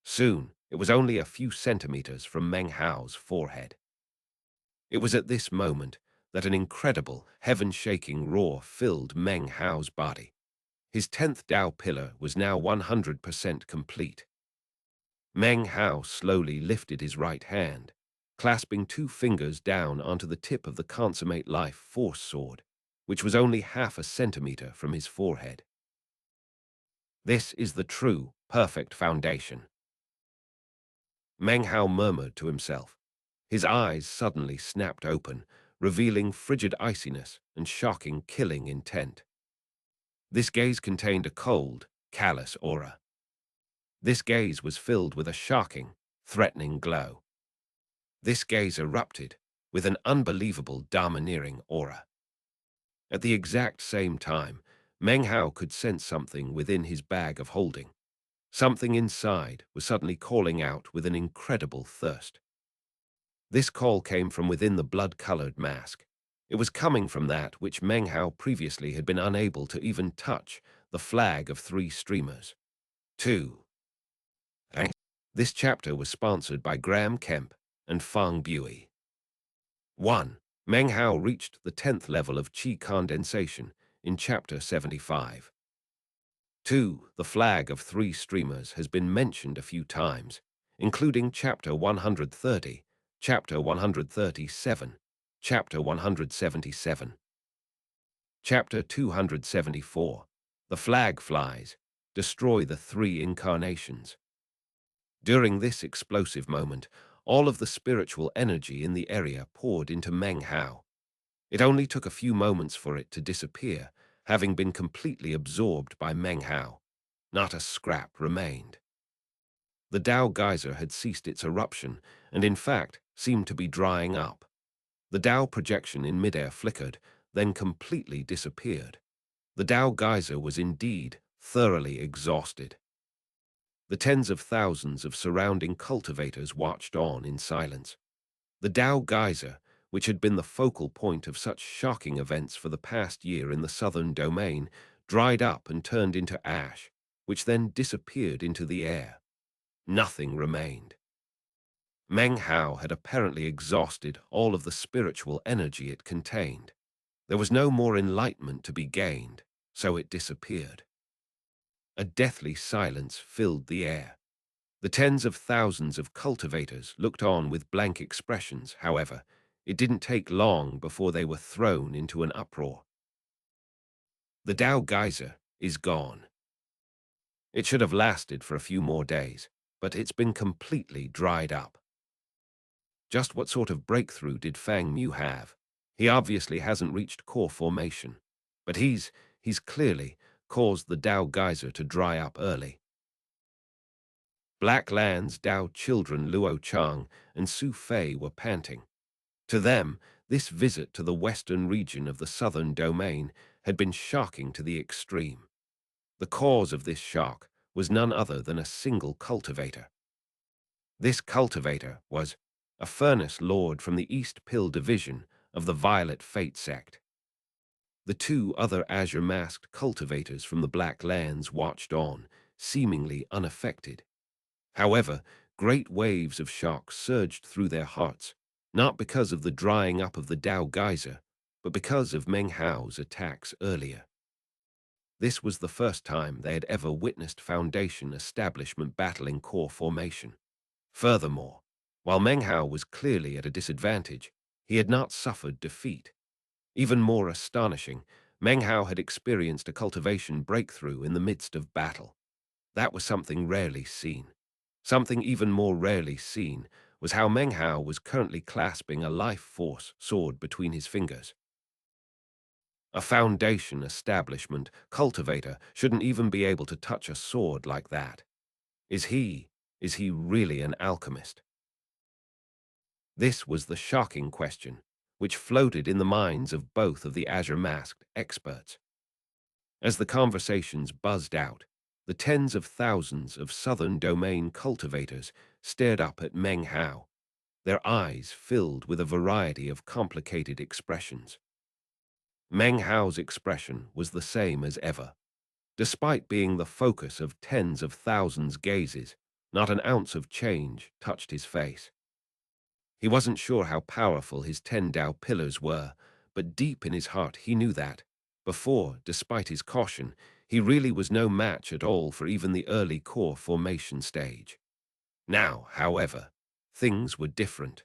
Soon, it was only a few centimeters from Meng Hao's forehead. It was at this moment that an incredible, heaven-shaking roar filled Meng Hao's body. His 10th Tao pillar was now 100% complete. Meng Hao slowly lifted his right hand, clasping 2 fingers down onto the tip of the consummate life force sword, which was only half a centimeter from his forehead. This is the true, perfect foundation. Meng Hao murmured to himself. His eyes suddenly snapped open, revealing frigid iciness and shocking, killing intent. This gaze contained a cold, callous aura. This gaze was filled with a shocking, threatening glow. This gaze erupted with an unbelievable, domineering aura. At the exact same time, Meng Hao could sense something within his bag of holding. Something inside was suddenly calling out with an incredible thirst. This call came from within the blood-colored mask. It was coming from that which Meng Hao previously had been unable to even touch, the flag of 3 streamers. 2. This chapter was sponsored by Graham Kemp and Fang Bui. 1. Meng Hao reached the 10th level of qi condensation in Chapter 75. 2. The flag of 3 streamers has been mentioned a few times, including Chapter 130, Chapter 137, Chapter 177. Chapter 274. The flag flies, destroy the 3 incarnations. During this explosive moment, all of the spiritual energy in the area poured into Meng Hao. It only took a few moments for it to disappear, having been completely absorbed by Meng Hao. Not a scrap remained. The Dao geyser had ceased its eruption and, in fact, seemed to be drying up. The Dao projection in midair flickered, then completely disappeared. The Dao geyser was indeed thoroughly exhausted. The tens of thousands of surrounding cultivators watched on in silence. The Dao geyser, which had been the focal point of such shocking events for the past year in the southern domain, dried up and turned into ash, which then disappeared into the air. Nothing remained. Meng Hao had apparently exhausted all of the spiritual energy it contained. There was no more enlightenment to be gained, so it disappeared. A deathly silence filled the air. The tens of thousands of cultivators looked on with blank expressions. However, it didn't take long before they were thrown into an uproar. The Dao geyser is gone. It should have lasted for a few more days, but it's been completely dried up. Just what sort of breakthrough did Fang Mu have? He obviously hasn't reached core formation, but he's clearly caused the Dao geyser to dry up early. Black Land's Dao children Luo Chang and Su Fei were panting. To them, this visit to the western region of the southern domain had been shocking to the extreme. The cause of this shock was none other than a single cultivator. This cultivator was a furnace lord from the East Pill division of the Violet Fate sect. The 2 other azure-masked cultivators from the Black Lands watched on, seemingly unaffected. However, great waves of shock surged through their hearts, not because of the drying up of the Dao geyser, but because of Meng Hao's attacks earlier. This was the first time they had ever witnessed Foundation establishment battling core formation. Furthermore, while Meng Hao was clearly at a disadvantage, he had not suffered defeat. Even more astonishing, Meng Hao had experienced a cultivation breakthrough in the midst of battle. That was something rarely seen. Something even more rarely seen was how Meng Hao was currently clasping a life force sword between his fingers. A Foundation establishment cultivator shouldn't even be able to touch a sword like that. Is he really an alchemist? This was the shocking question, which floated in the minds of both of the azure-masked experts. As the conversations buzzed out, the tens of thousands of southern domain cultivators stared up at Meng Hao, their eyes filled with a variety of complicated expressions. Meng Hao's expression was the same as ever. Despite being the focus of tens of thousands' gazes, not an ounce of change touched his face. He wasn't sure how powerful his 10 Dao pillars were, but deep in his heart he knew that, before, despite his caution, he really was no match at all for even the early core formation stage. Now, however, things were different.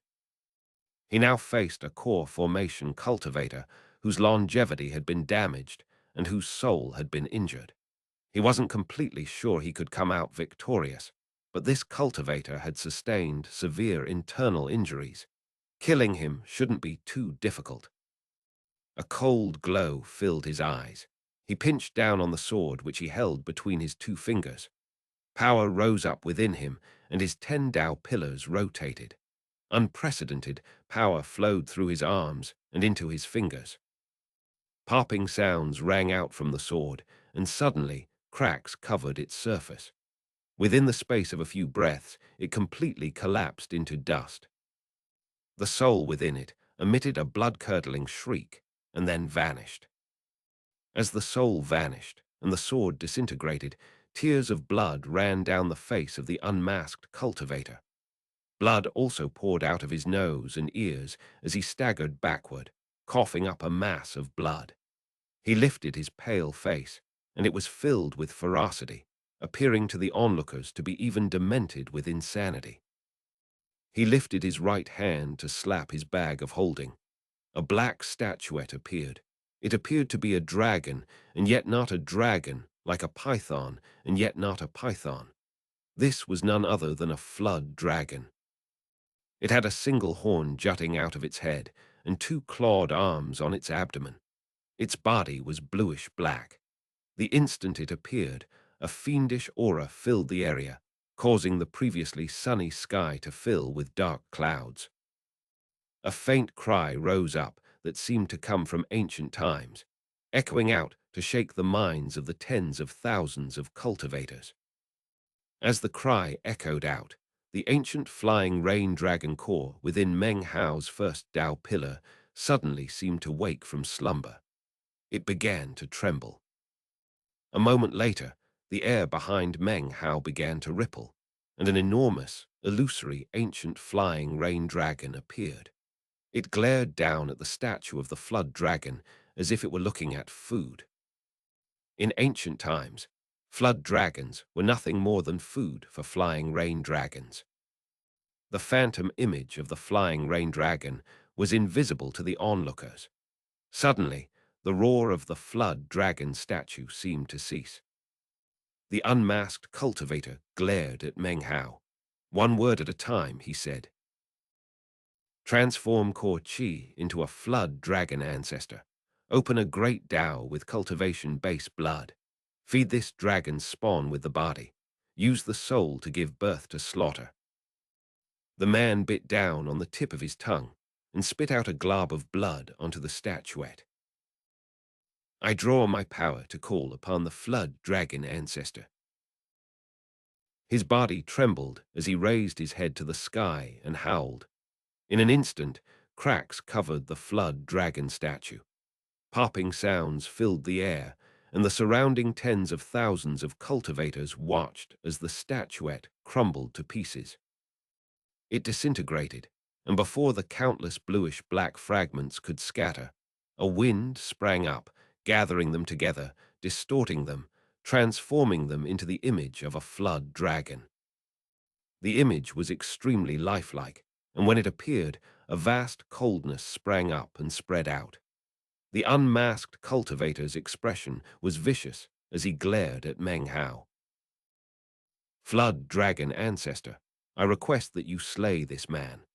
He now faced a core formation cultivator whose longevity had been damaged and whose soul had been injured. He wasn't completely sure he could come out victorious, but this cultivator had sustained severe internal injuries. Killing him shouldn't be too difficult. A cold glow filled his eyes. He pinched down on the sword which he held between his 2 fingers. Power rose up within him, and his 10 Dao pillars rotated. Unprecedented power flowed through his arms and into his fingers. Popping sounds rang out from the sword, and suddenly cracks covered its surface. Within the space of a few breaths, it completely collapsed into dust. The soul within it emitted a blood-curdling shriek and then vanished. As the soul vanished and the sword disintegrated, tears of blood ran down the face of the unmasked cultivator. Blood also poured out of his nose and ears as he staggered backward, coughing up a mass of blood. He lifted his pale face, and it was filled with ferocity, appearing to the onlookers to be even demented with insanity. He lifted his right hand to slap his bag of holding. A black statuette appeared. It appeared to be a dragon, and yet not a dragon, like a python, and yet not a python. This was none other than a flood dragon. It had a single horn jutting out of its head, and two clawed arms on its abdomen. Its body was bluish-black. The instant it appeared, a fiendish aura filled the area, causing the previously sunny sky to fill with dark clouds. A faint cry rose up that seemed to come from ancient times, echoing out to shake the minds of the tens of thousands of cultivators. As the cry echoed out, the ancient flying rain dragon core within Meng Hao's first Dao pillar suddenly seemed to wake from slumber. It began to tremble. A moment later, the air behind Meng Hao began to ripple, and an enormous, illusory, ancient flying rain dragon appeared. It glared down at the statue of the flood dragon as if it were looking at food. In ancient times, flood dragons were nothing more than food for flying rain dragons. The phantom image of the flying rain dragon was invisible to the onlookers. Suddenly, the roar of the flood dragon statue seemed to cease. The unmasked cultivator glared at Meng Hao. "One word at a time," he said. "Transform core qi into a flood dragon ancestor. Open a great Dao with cultivation base blood. Feed this dragon's spawn with the body. Use the soul to give birth to slaughter." The man bit down on the tip of his tongue and spit out a glob of blood onto the statuette. "I draw my power to call upon the flood dragon ancestor." His body trembled as he raised his head to the sky and howled. In an instant, cracks covered the flood dragon statue. Popping sounds filled the air, and the surrounding tens of thousands of cultivators watched as the statuette crumbled to pieces. It disintegrated, and before the countless bluish-black fragments could scatter, a wind sprang up, gathering them together, distorting them, transforming them into the image of a flood dragon. The image was extremely lifelike, and when it appeared, a vast coldness sprang up and spread out. The unmasked cultivator's expression was vicious as he glared at Meng Hao. "Flood dragon ancestor, I request that you slay this man."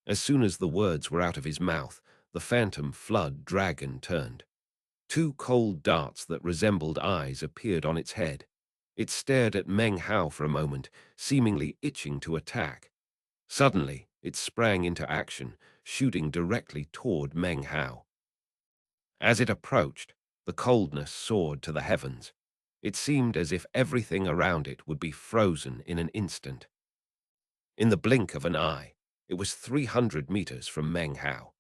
As soon as the words were out of his mouth, the phantom flood dragon turned. Two cold darts that resembled eyes appeared on its head. It stared at Meng Hao for a moment, seemingly itching to attack. Suddenly, it sprang into action, shooting directly toward Meng Hao. As it approached, the coldness soared to the heavens. It seemed as if everything around it would be frozen in an instant. In the blink of an eye, it was 300 meters from Meng Hao.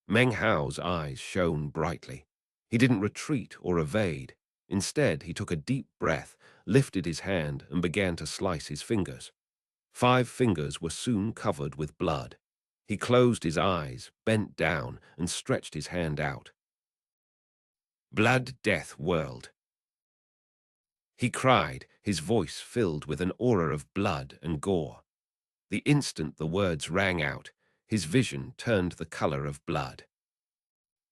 Meng Hao's eyes shone brightly. He didn't retreat or evade. Instead, he took a deep breath, lifted his hand, and began to slice his fingers. 5 fingers were soon covered with blood. He closed his eyes, bent down, and stretched his hand out. "Blood, death, world," he cried, his voice filled with an aura of blood and gore. The instant the words rang out, his vision turned the color of blood.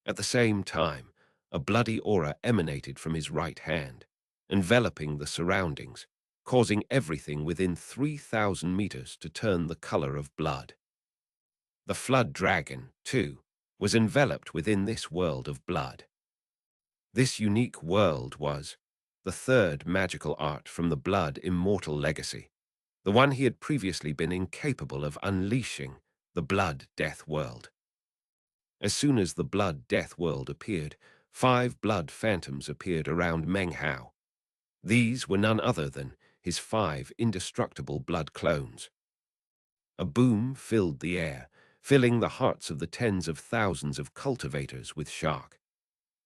At the same time, a bloody aura emanated from his right hand, enveloping the surroundings, causing everything within 3,000 meters to turn the color of blood. The flood dragon, too, was enveloped within this world of blood. This unique world was the third magical art from the blood immortal legacy, the one he had previously been incapable of unleashing, the blood death world. As soon as the blood death world appeared, 5 blood phantoms appeared around Meng Hao. These were none other than his 5 indestructible blood clones. A boom filled the air, filling the hearts of the tens of thousands of cultivators with shock.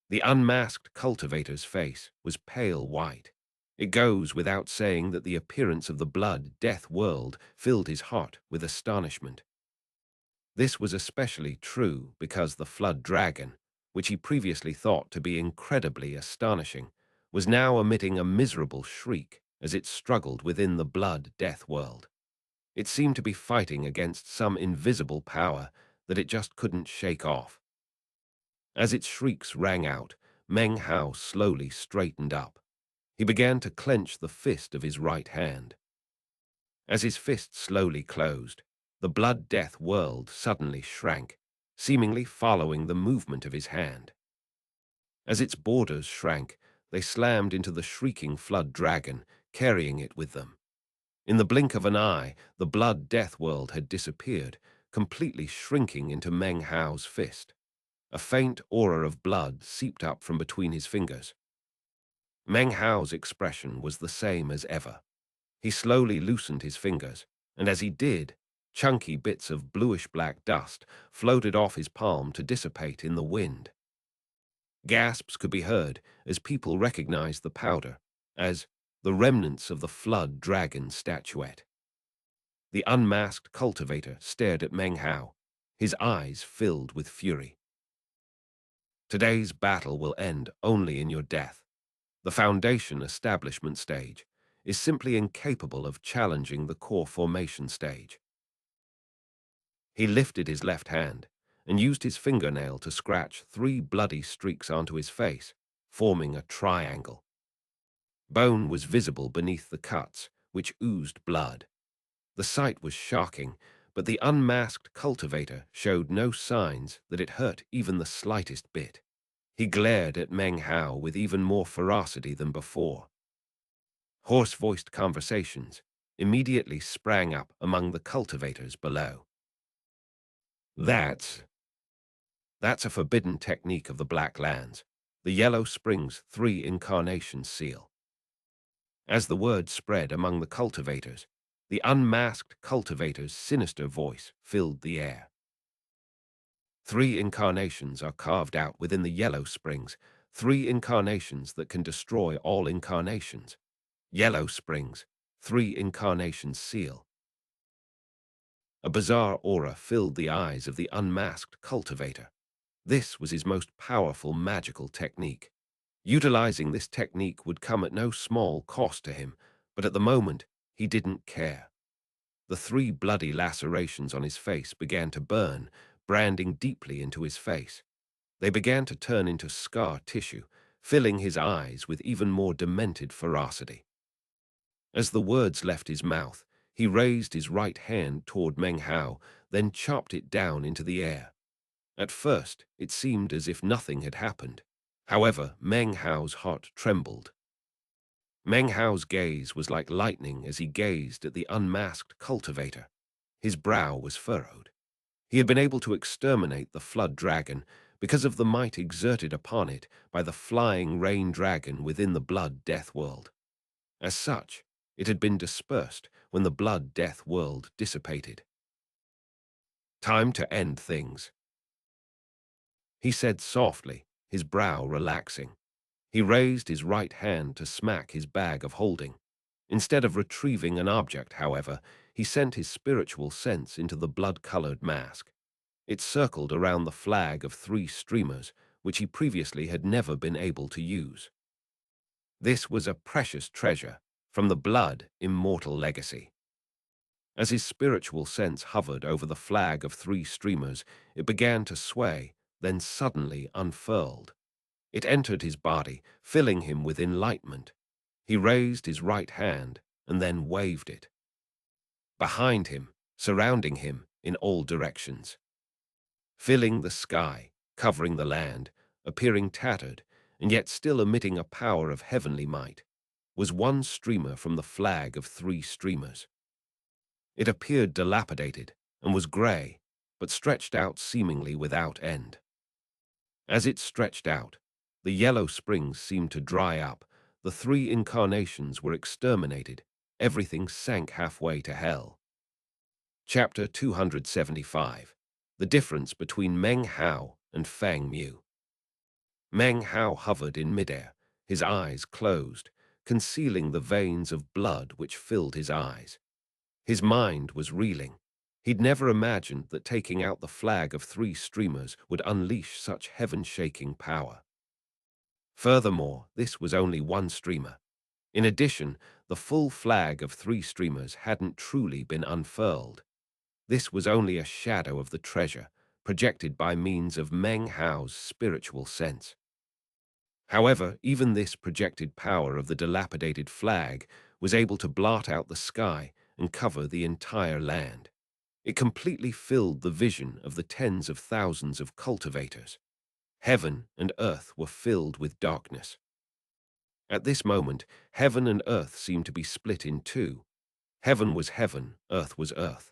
The unmasked cultivator's face was pale white. It goes without saying that the appearance of the blood death world filled his heart with astonishment. This was especially true because the flood dragon, which he previously thought to be incredibly astonishing, was now emitting a miserable shriek as it struggled within the blood death world. It seemed to be fighting against some invisible power that it just couldn't shake off. As its shrieks rang out, Meng Hao slowly straightened up. He began to clench the fist of his right hand. As his fist slowly closed, the blood death world suddenly shrank, seemingly following the movement of his hand. As its borders shrank, they slammed into the shrieking flood dragon, carrying it with them. In the blink of an eye, the blood death world had disappeared, completely shrinking into Meng Hao's fist. A faint aura of blood seeped up from between his fingers. Meng Hao's expression was the same as ever. He slowly loosened his fingers, and as he did, chunky bits of bluish-black dust floated off his palm to dissipate in the wind. Gasps could be heard as people recognized the powder as the remnants of the flood dragon statuette. The unmasked cultivator stared at Meng Hao, his eyes filled with fury. Today's battle will end only in your death. The Foundation establishment stage is simply incapable of challenging the core formation stage. He lifted his left hand and used his fingernail to scratch 3 bloody streaks onto his face, forming a triangle. Bone was visible beneath the cuts, which oozed blood. The sight was shocking, but the unmasked cultivator showed no signs that it hurt even the slightest bit. He glared at Meng Hao with even more ferocity than before. Hoarse-voiced conversations immediately sprang up among the cultivators below. That's a forbidden technique of the Black Lands, the Yellow Springs 3 Incarnation seal. As the word spread among the cultivators, the unmasked cultivator's sinister voice filled the air. 3 incarnations are carved out within the Yellow Springs, 3 incarnations that can destroy all incarnations. Yellow Springs, 3 incarnations seal. A bizarre aura filled the eyes of the unmasked cultivator. This was his most powerful magical technique. Utilizing this technique would come at no small cost to him, but at the moment, he didn't care. The 3 bloody lacerations on his face began to burn, branding deeply into his face. They began to turn into scar tissue, filling his eyes with even more demented ferocity. As the words left his mouth, he raised his right hand toward Meng Hao, then chopped it down into the air. At first, it seemed as if nothing had happened. However, Meng Hao's heart trembled. Meng Hao's gaze was like lightning as he gazed at the unmasked cultivator. His brow was furrowed. He had been able to exterminate the flood dragon because of the might exerted upon it by the flying rain dragon within the blood death world. As such, it had been dispersed when the blood death world dissipated. Time to end things, he said softly, his brow relaxing. He raised his right hand to smack his bag of holding. Instead of retrieving an object, however, he sent his spiritual sense into the blood-colored mask. It circled around the flag of 3 streamers, which he previously had never been able to use. This was a precious treasure from the blood immortal legacy. As his spiritual sense hovered over the flag of 3 streamers, it began to sway, then suddenly unfurled. It entered his body, filling him with enlightenment. He raised his right hand and then waved it. Behind him, surrounding him in all directions, filling the sky, covering the land, appearing tattered, and yet still emitting a power of heavenly might, was 1 streamer from the flag of 3 streamers. It appeared dilapidated and was gray, but stretched out seemingly without end. As it stretched out, the yellow springs seemed to dry up, the three incarnations were exterminated, everything sank halfway to hell. Chapter 275. The Difference Between Meng Hao and Fang Mu. Meng Hao hovered in midair, his eyes closed, concealing the veins of blood which filled his eyes. His mind was reeling. He'd never imagined that taking out the flag of three streamers would unleash such heaven-shaking power. Furthermore, this was only one streamer. In addition, the full flag of three streamers hadn't truly been unfurled. This was only a shadow of the treasure, projected by means of Meng Hao's spiritual sense. However, even this projected power of the dilapidated flag was able to blot out the sky and cover the entire land. It completely filled the vision of the tens of thousands of cultivators. Heaven and earth were filled with darkness. At this moment, heaven and earth seemed to be split in two. Heaven was heaven, earth was earth.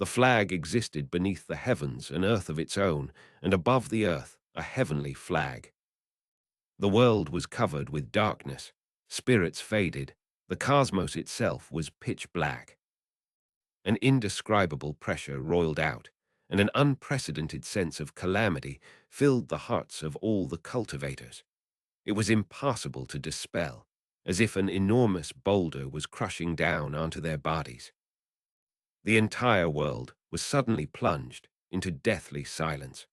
The flag existed beneath the heavens, an earth of its own, and above the earth, a heavenly flag. The world was covered with darkness. Spirits faded. The cosmos itself was pitch black. An indescribable pressure roiled out, and an unprecedented sense of calamity filled the hearts of all the cultivators. It was impossible to dispel, as if an enormous boulder was crushing down onto their bodies. The entire world was suddenly plunged into deathly silence.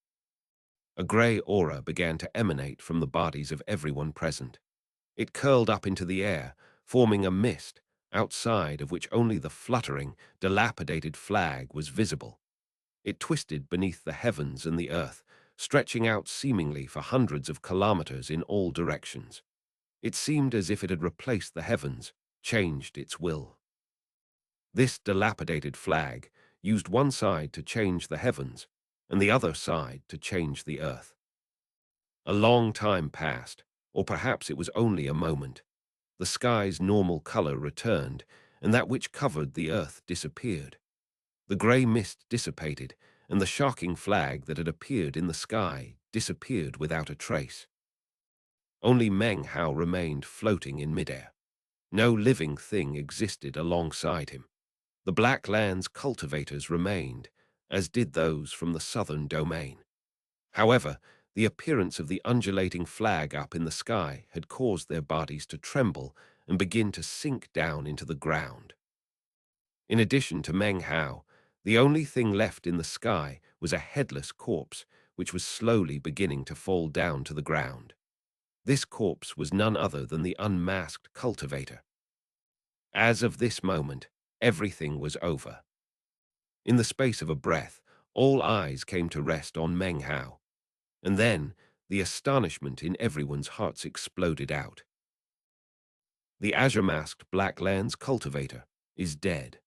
A grey aura began to emanate from the bodies of everyone present. It curled up into the air, forming a mist, outside of which only the fluttering, dilapidated flag was visible. It twisted beneath the heavens and the earth, stretching out seemingly for hundreds of kilometers in all directions. It seemed as if it had replaced the heavens, changed its will. This dilapidated flag used one side to change the heavens, and the other side to change the earth. A long time passed, or perhaps it was only a moment. The sky's normal color returned, and that which covered the earth disappeared. The grey mist dissipated, and the shocking flag that had appeared in the sky disappeared without a trace. Only Meng Hao remained floating in midair. No living thing existed alongside him. The Black Land's cultivators remained, as did those from the southern domain. However, the appearance of the undulating flag up in the sky had caused their bodies to tremble and begin to sink down into the ground. In addition to Meng Hao, the only thing left in the sky was a headless corpse, which was slowly beginning to fall down to the ground. This corpse was none other than the unmasked cultivator. As of this moment, everything was over. In the space of a breath, all eyes came to rest on Meng Hao. And then, the astonishment in everyone's hearts exploded out. The azure-masked Black Land's cultivator is dead.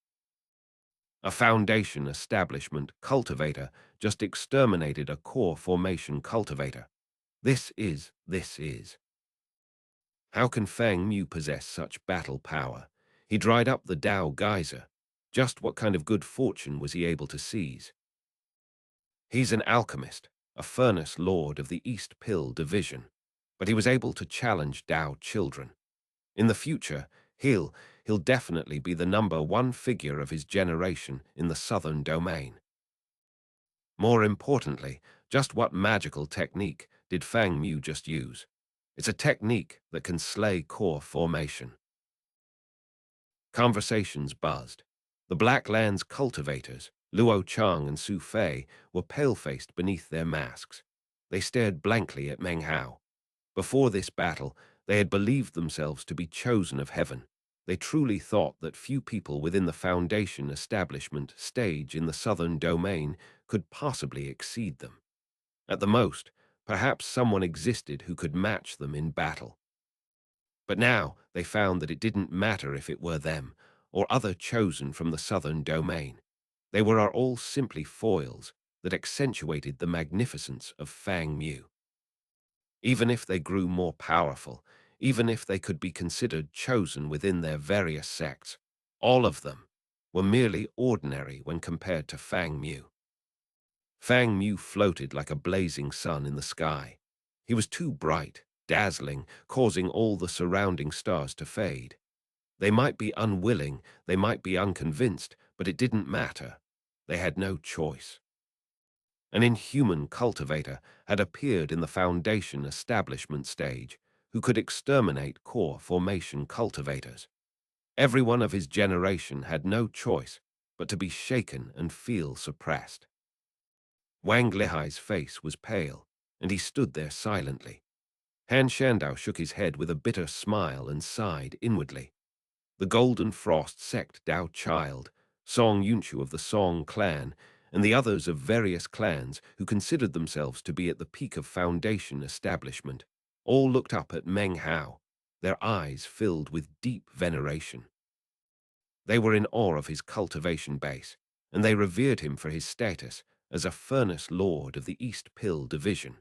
A Foundation establishment cultivator just exterminated a core formation cultivator. This is. How can Fang Mu possess such battle power? He dried up the Dao geyser. Just what kind of good fortune was he able to seize? He's an alchemist, a furnace lord of the East Pill division, but he was able to challenge Dao children. In the future, he'll definitely be the #1 figure of his generation in the southern domain. More importantly, just what magical technique did Fang Mu just use? It's a technique that can slay core formation. Conversations buzzed. The Black Land's cultivators, Luo Chang and Su Fei, were pale-faced beneath their masks. They stared blankly at Meng Hao. Before this battle, they had believed themselves to be chosen of heaven. They truly thought that few people within the Foundation establishment stage in the southern domain could possibly exceed them. At the most, perhaps someone existed who could match them in battle. But now they found that it didn't matter if it were them, or other chosen from the southern domain. They were all simply foils that accentuated the magnificence of Fang Mu. Even if they grew more powerful, even if they could be considered chosen within their various sects, all of them were merely ordinary when compared to Fang Mu. Fang Mu floated like a blazing sun in the sky. He was too bright, dazzling, causing all the surrounding stars to fade. They might be unwilling, they might be unconvinced, but it didn't matter. They had no choice. An inhuman cultivator had appeared in the Foundation establishment stage who could exterminate core formation cultivators. Everyone of his generation had no choice but to be shaken and feel suppressed. Wang Lihai's face was pale, and he stood there silently. Han Shandao shook his head with a bitter smile and sighed inwardly. The Golden Frost sect Dao Child, Song Yunchu of the Song clan, and the others of various clans who considered themselves to be at the peak of Foundation establishment, all looked up at Meng Hao, their eyes filled with deep veneration. They were in awe of his cultivation base, and they revered him for his status as a furnace lord of the East Pill Division.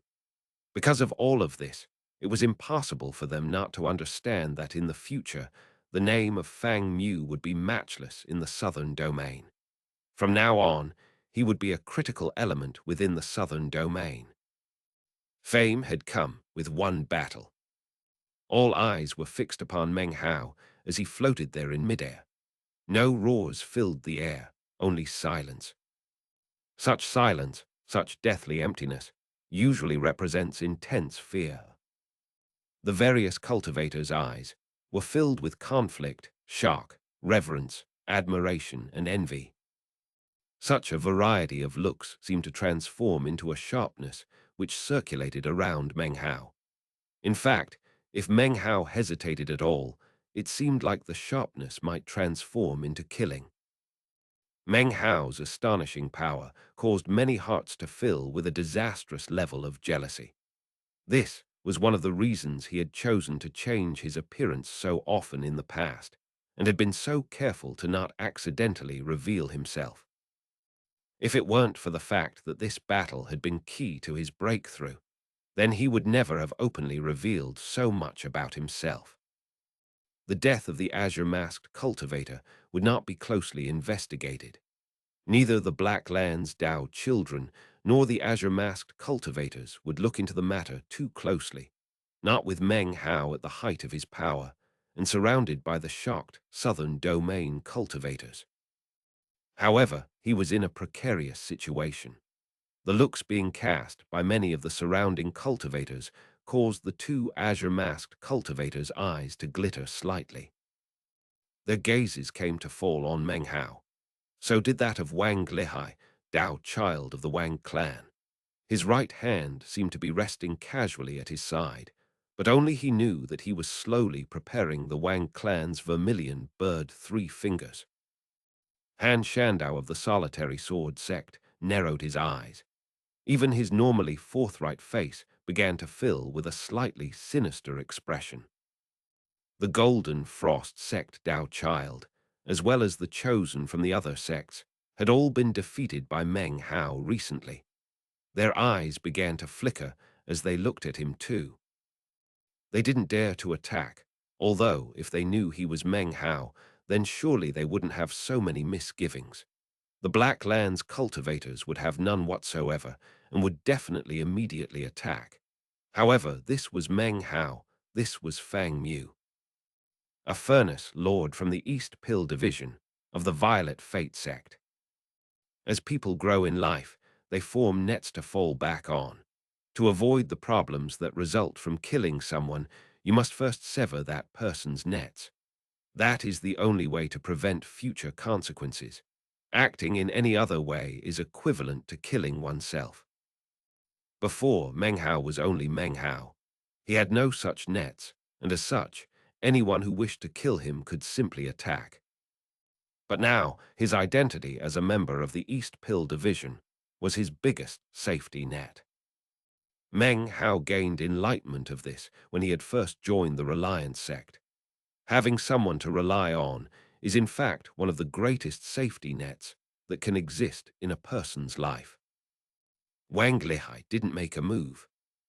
Because of all of this, it was impossible for them not to understand that in the future, the name of Fang Mu would be matchless in the Southern Domain. From now on, he would be a critical element within the Southern Domain. Fame had come with one battle. All eyes were fixed upon Meng Hao as he floated there in midair. No roars filled the air, only silence. Such silence, such deathly emptiness, usually represents intense fear. The various cultivators' eyes were filled with conflict, shock, reverence, admiration, and envy. Such a variety of looks seemed to transform into a sharpness which circulated around Meng Hao. In fact, if Meng Hao hesitated at all, it seemed like the sharpness might transform into killing. Meng Hao's astonishing power caused many hearts to fill with a disastrous level of jealousy. This was one of the reasons he had chosen to change his appearance so often in the past, and had been so careful to not accidentally reveal himself. If it weren't for the fact that this battle had been key to his breakthrough, then he would never have openly revealed so much about himself. The death of the azure-masked cultivator would not be closely investigated. Neither the Black Land's Dao children nor the azure-masked cultivators would look into the matter too closely, not with Meng Hao at the height of his power and surrounded by the shocked Southern Domain cultivators. However, he was in a precarious situation. The looks being cast by many of the surrounding cultivators caused the two azure-masked cultivators' eyes to glitter slightly. Their gazes came to fall on Meng Hao. So did that of Wang Lihai, Dao Child of the Wang clan. His right hand seemed to be resting casually at his side, but only he knew that he was slowly preparing the Wang clan's vermilion bird 3 fingers. Han Shandao of the Solitary Sword sect narrowed his eyes. Even his normally forthright face began to fill with a slightly sinister expression. The Golden Frost sect Dao Child, as well as the chosen from the other sects, had all been defeated by Meng Hao recently. Their eyes began to flicker as they looked at him too. They didn't dare to attack, although if they knew he was Meng Hao, then surely they wouldn't have so many misgivings. The Black Land's cultivators would have none whatsoever and would definitely immediately attack. However, this was Meng Hao, this was Fang Mu, a furnace lord from the East Pill Division of the Violet Fate sect. As people grow in life, they form nets to fall back on. To avoid the problems that result from killing someone, you must first sever that person's nets. That is the only way to prevent future consequences. Acting in any other way is equivalent to killing oneself. Before, Meng Hao was only Meng Hao. He had no such nets, and as such, anyone who wished to kill him could simply attack. But now, his identity as a member of the East Pill Division was his biggest safety net. Meng Hao gained enlightenment of this when he had first joined the Reliance sect. Having someone to rely on is in fact one of the greatest safety nets that can exist in a person's life. Wang Lihai didn't make a move.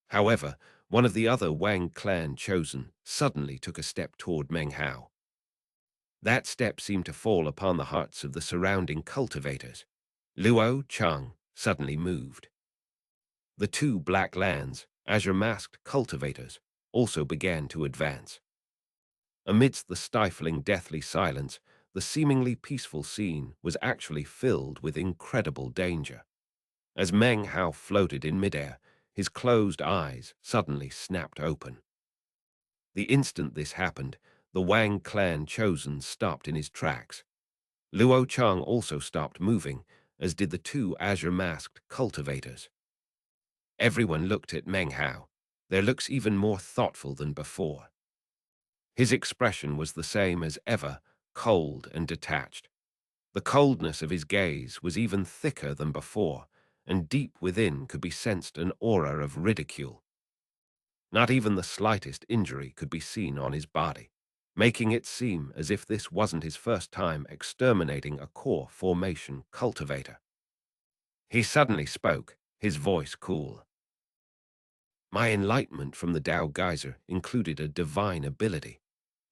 However, one of the other Wang clan chosen suddenly took a step toward Meng Hao. That step seemed to fall upon the hearts of the surrounding cultivators. Luo Cheng suddenly moved. The two Black Lands, azure-masked cultivators also began to advance. Amidst the stifling, deathly silence, the seemingly peaceful scene was actually filled with incredible danger. As Meng Hao floated in midair, his closed eyes suddenly snapped open. The instant this happened, the Wang clan chosen stopped in his tracks. Luo Chang also stopped moving, as did the two azure-masked cultivators. Everyone looked at Meng Hao, their looks even more thoughtful than before. His expression was the same as ever, cold and detached. The coldness of his gaze was even thicker than before, and deep within could be sensed an aura of ridicule. Not even the slightest injury could be seen on his body, making it seem as if this wasn't his first time exterminating a core formation cultivator. He suddenly spoke, his voice cool. My enlightenment from the Tao Geyser included a divine ability.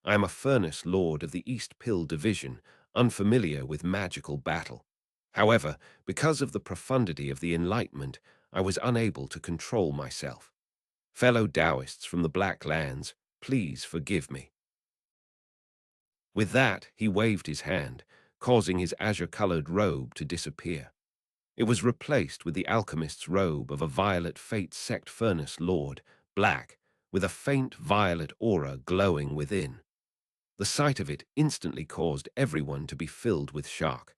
I am a furnace lord of the East Pill Division, unfamiliar with magical battle. However, because of the profundity of the enlightenment, I was unable to control myself. Fellow Taoists from the Black Lands, please forgive me. With that, he waved his hand, causing his azure-colored robe to disappear. It was replaced with the alchemist's robe of a violet fate sect furnace lord, black, with a faint violet aura glowing within. The sight of it instantly caused everyone to be filled with shock.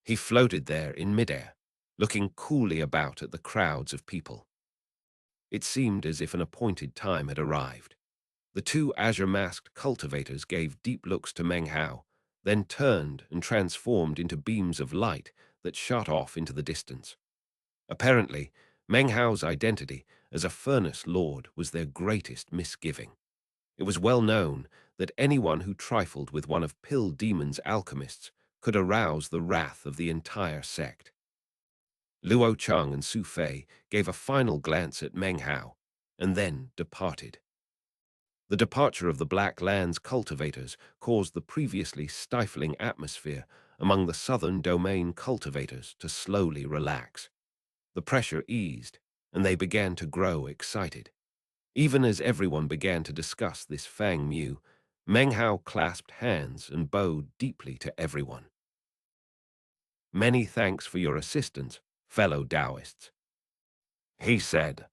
He floated there in midair, looking coolly about at the crowds of people. It seemed as if an appointed time had arrived. The two azure-masked cultivators gave deep looks to Meng Hao, then turned and transformed into beams of light that shot off into the distance. Apparently, Meng Hao's identity as a furnace lord was their greatest misgiving. It was well known that anyone who trifled with one of Pill Demon's alchemists could arouse the wrath of the entire sect. Luo Chang and Su Fei gave a final glance at Meng Hao, and then departed. The departure of the Black Lands cultivators caused the previously stifling atmosphere among the southern domain cultivators to slowly relax. The pressure eased, and they began to grow excited. Even as everyone began to discuss this Fang Mu, Meng Hao clasped hands and bowed deeply to everyone. Many thanks for your assistance, fellow Taoists. He said,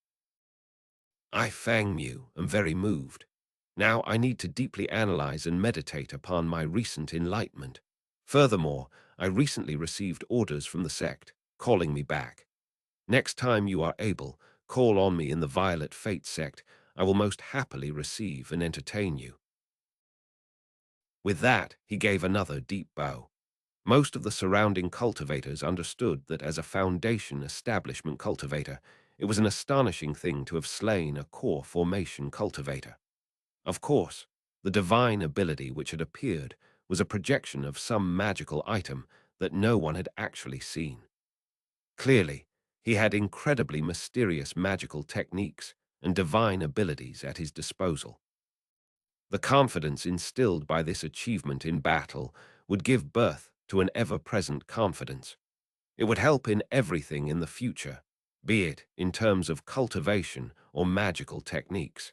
I, Fang Mu, am very moved. Now I need to deeply analyze and meditate upon my recent enlightenment. Furthermore, I recently received orders from the sect, calling me back. Next time you are able, call on me in the Violet Fate sect. I will most happily receive and entertain you. With that, he gave another deep bow. Most of the surrounding cultivators understood that as a foundation establishment cultivator, it was an astonishing thing to have slain a core formation cultivator. Of course, the divine ability which had appeared was a projection of some magical item that no one had actually seen. Clearly, he had incredibly mysterious magical techniques and divine abilities at his disposal. The confidence instilled by this achievement in battle would give birth to an ever-present confidence. It would help in everything in the future, be it in terms of cultivation or magical techniques.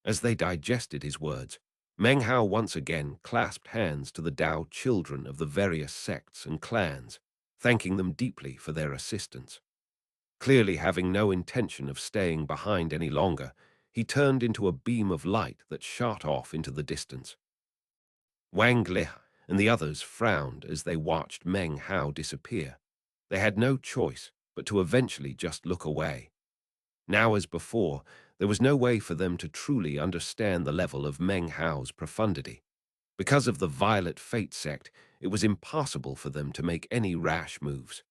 As they digested his words, Meng Hao once again clasped hands to the Tao children of the various sects and clans, thanking them deeply for their assistance. Clearly having no intention of staying behind any longer, he turned into a beam of light that shot off into the distance. Wang Li and the others frowned as they watched Meng Hao disappear. They had no choice but to eventually just look away. Now as before, there was no way for them to truly understand the level of Meng Hao's profundity. Because of the Violet Fate sect, it was impossible for them to make any rash moves.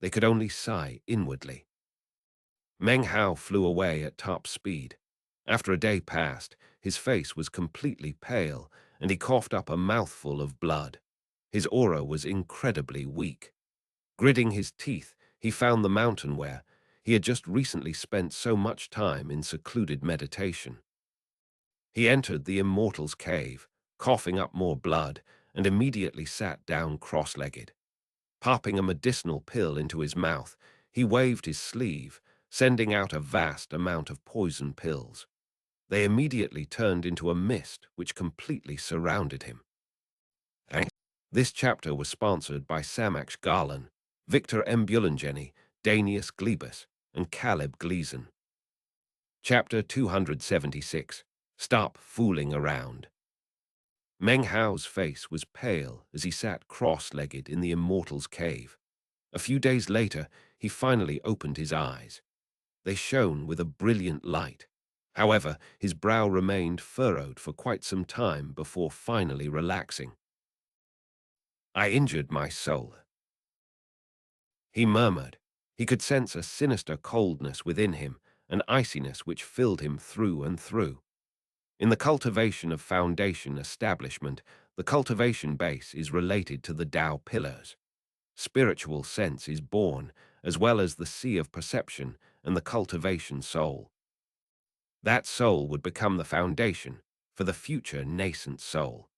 They could only sigh inwardly. Meng Hao flew away at top speed. After a day passed, his face was completely pale, and he coughed up a mouthful of blood. His aura was incredibly weak. Gritting his teeth, he found the mountain where he had just recently spent so much time in secluded meditation. He entered the Immortal's cave, coughing up more blood, and immediately sat down cross-legged. Popping a medicinal pill into his mouth, he waved his sleeve, sending out a vast amount of poison pills. They immediately turned into a mist which completely surrounded him. This chapter was sponsored by Samach Garland, Victor M. Bulangeni, Danius Glebus, and Caleb Gleason. Chapter 276. Stop Fooling Around. Meng Hao's face was pale as he sat cross-legged in the Immortal's cave. A few days later, he finally opened his eyes. They shone with a brilliant light. However, his brow remained furrowed for quite some time before finally relaxing. "I injured my soul," he murmured. He could sense a sinister coldness within him, an iciness which filled him through and through. In the cultivation of foundation establishment, the cultivation base is related to the Tao pillars. Spiritual sense is born, as well as the sea of perception and the cultivation soul. That soul would become the foundation for the future nascent soul.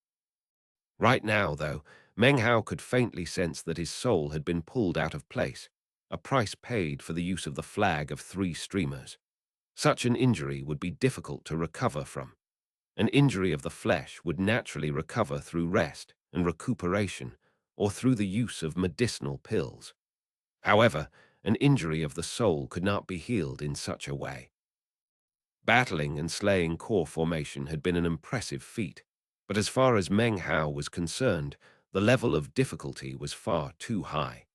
Right now, though, Meng Hao could faintly sense that his soul had been pulled out of place, a price paid for the use of the flag of 3 streamers. Such an injury would be difficult to recover from. An injury of the flesh would naturally recover through rest and recuperation, or through the use of medicinal pills. However, an injury of the soul could not be healed in such a way. Battling and slaying core formation had been an impressive feat, but as far as Meng Hao was concerned, the level of difficulty was far too high.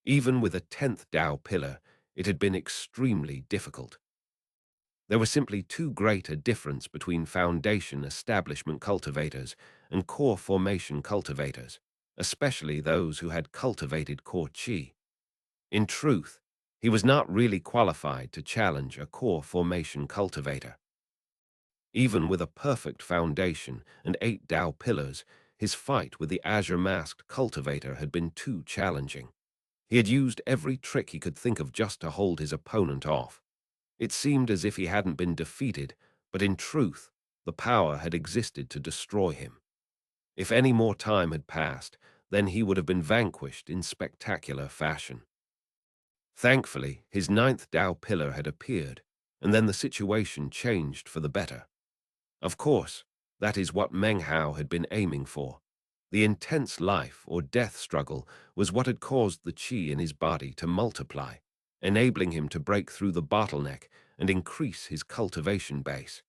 Even with a 10th Tao pillar, it had been extremely difficult. There was simply too great a difference between foundation establishment cultivators and core formation cultivators, especially those who had cultivated core qi. In truth, he was not really qualified to challenge a core formation cultivator. Even with a perfect foundation and 8 Tao pillars, his fight with the azure-masked cultivator had been too challenging. He had used every trick he could think of just to hold his opponent off. It seemed as if he hadn't been defeated, but in truth, the power had existed to destroy him. If any more time had passed, then he would have been vanquished in spectacular fashion. Thankfully, his 9th Tao pillar had appeared, and then the situation changed for the better. Of course, that is what Meng Hao had been aiming for. The intense life or death struggle was what had caused the qi in his body to multiply, enabling him to break through the bottleneck and increase his cultivation base.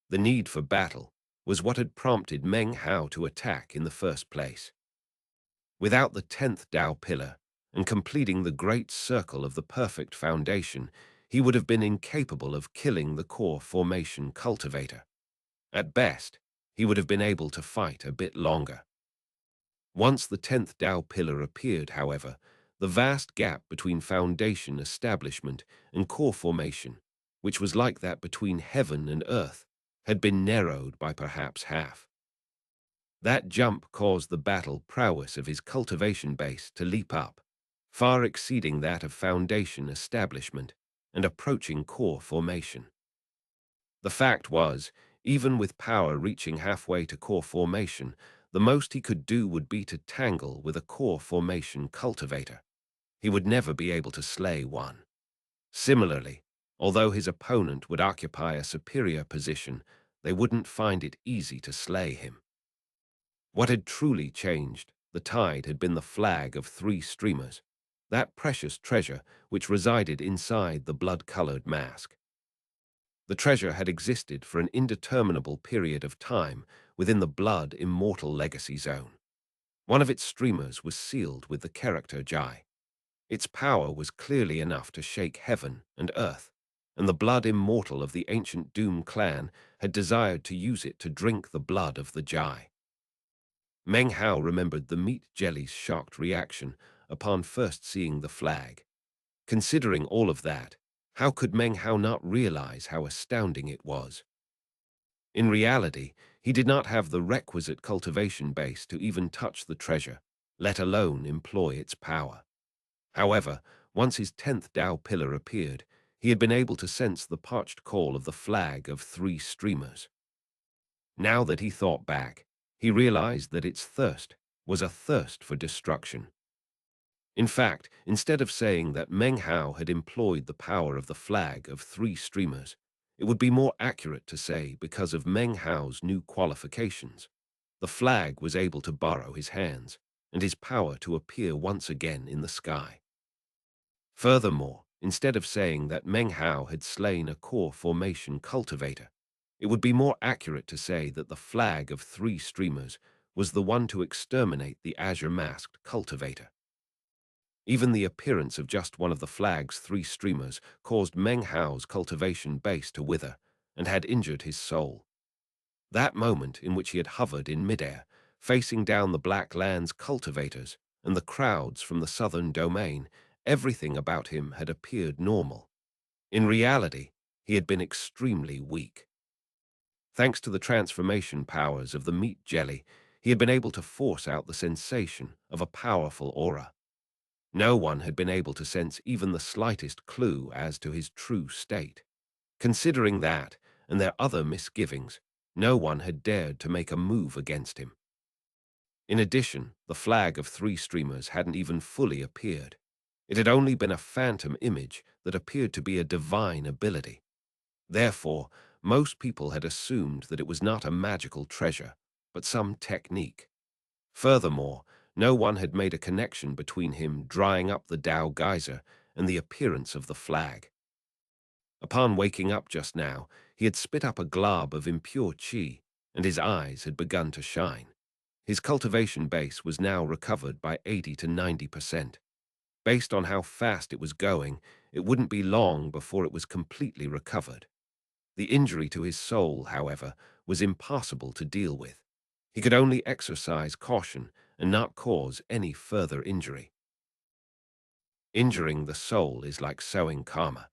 The need for battle was what had prompted Meng Hao to attack in the first place. Without the 10th Tao pillar and completing the great circle of the perfect foundation, he would have been incapable of killing the core formation cultivator. At best, he would have been able to fight a bit longer. Once the 10th Tao pillar appeared, however, the vast gap between foundation establishment and core formation, which was like that between heaven and earth, had been narrowed by perhaps half. That jump caused the battle prowess of his cultivation base to leap up, far exceeding that of foundation establishment and approaching core formation. The fact was, even with power reaching halfway to core formation, the most he could do would be to tangle with a core formation cultivator. He would never be able to slay one. Similarly, although his opponent would occupy a superior position, they wouldn't find it easy to slay him. What had truly changed the tide had been the flag of 3 streamers, that precious treasure which resided inside the blood-colored mask. The treasure had existed for an indeterminable period of time within the blood immortal legacy zone. One of its streamers was sealed with the character Jai. Its power was clearly enough to shake heaven and earth, and the blood immortal of the ancient Doom clan had desired to use it to drink the blood of the Jai. Meng Hao remembered the meat jelly's shocked reaction upon first seeing the flag. Considering all of that, how could Meng Hao not realize how astounding it was? In reality, he did not have the requisite cultivation base to even touch the treasure, let alone employ its power. However, once his 10th Tao pillar appeared, he had been able to sense the parched call of the flag of 3 streamers. Now that he thought back, he realized that its thirst was a thirst for destruction. In fact, instead of saying that Meng Hao had employed the power of the flag of three streamers, it would be more accurate to say because of Meng Hao's new qualifications, the flag was able to borrow his hands and his power to appear once again in the sky. Furthermore, instead of saying that Meng Hao had slain a core formation cultivator, it would be more accurate to say that the flag of three streamers was the one to exterminate the azure-masked cultivator. Even the appearance of just one of the flag's three streamers caused Meng Hao's cultivation base to wither and had injured his soul. That moment in which he had hovered in midair, facing down the Black Land's cultivators and the crowds from the southern domain, everything about him had appeared normal. In reality, he had been extremely weak. Thanks to the transformation powers of the meat jelly, he had been able to force out the sensation of a powerful aura. No one had been able to sense even the slightest clue as to his true state. Considering that, and their other misgivings, no one had dared to make a move against him. In addition, the flag of three streamers hadn't even fully appeared. It had only been a phantom image that appeared to be a divine ability. Therefore, most people had assumed that it was not a magical treasure, but some technique. Furthermore, no one had made a connection between him drying up the Tao geyser and the appearance of the flag. Upon waking up just now, he had spit up a glob of impure qi, and his eyes had begun to shine. His cultivation base was now recovered by 80 to 90%. Based on how fast it was going, it wouldn't be long before it was completely recovered. The injury to his soul, however, was impossible to deal with. He could only exercise caution and not cause any further injury. Injuring the soul is like sowing karma.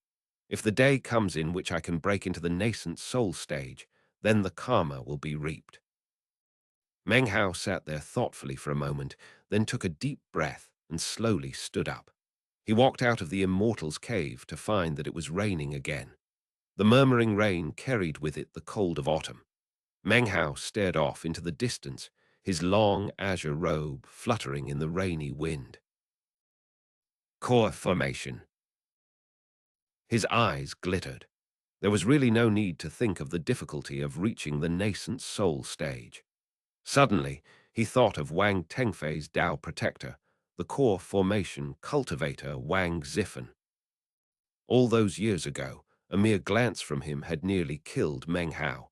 If the day comes in which I can break into the nascent soul stage, then the karma will be reaped. Meng Hao sat there thoughtfully for a moment, then took a deep breath and slowly stood up. He walked out of the immortal's cave to find that it was raining again. The murmuring rain carried with it the cold of autumn. Meng Hao stared off into the distance, his long azure robe fluttering in the rainy wind. Core formation. His eyes glittered. There was really no need to think of the difficulty of reaching the nascent soul stage. Suddenly, he thought of Wang Tengfei's Tao protector, the core formation cultivator Wang Zifen. All those years ago, a mere glance from him had nearly killed Meng Hao.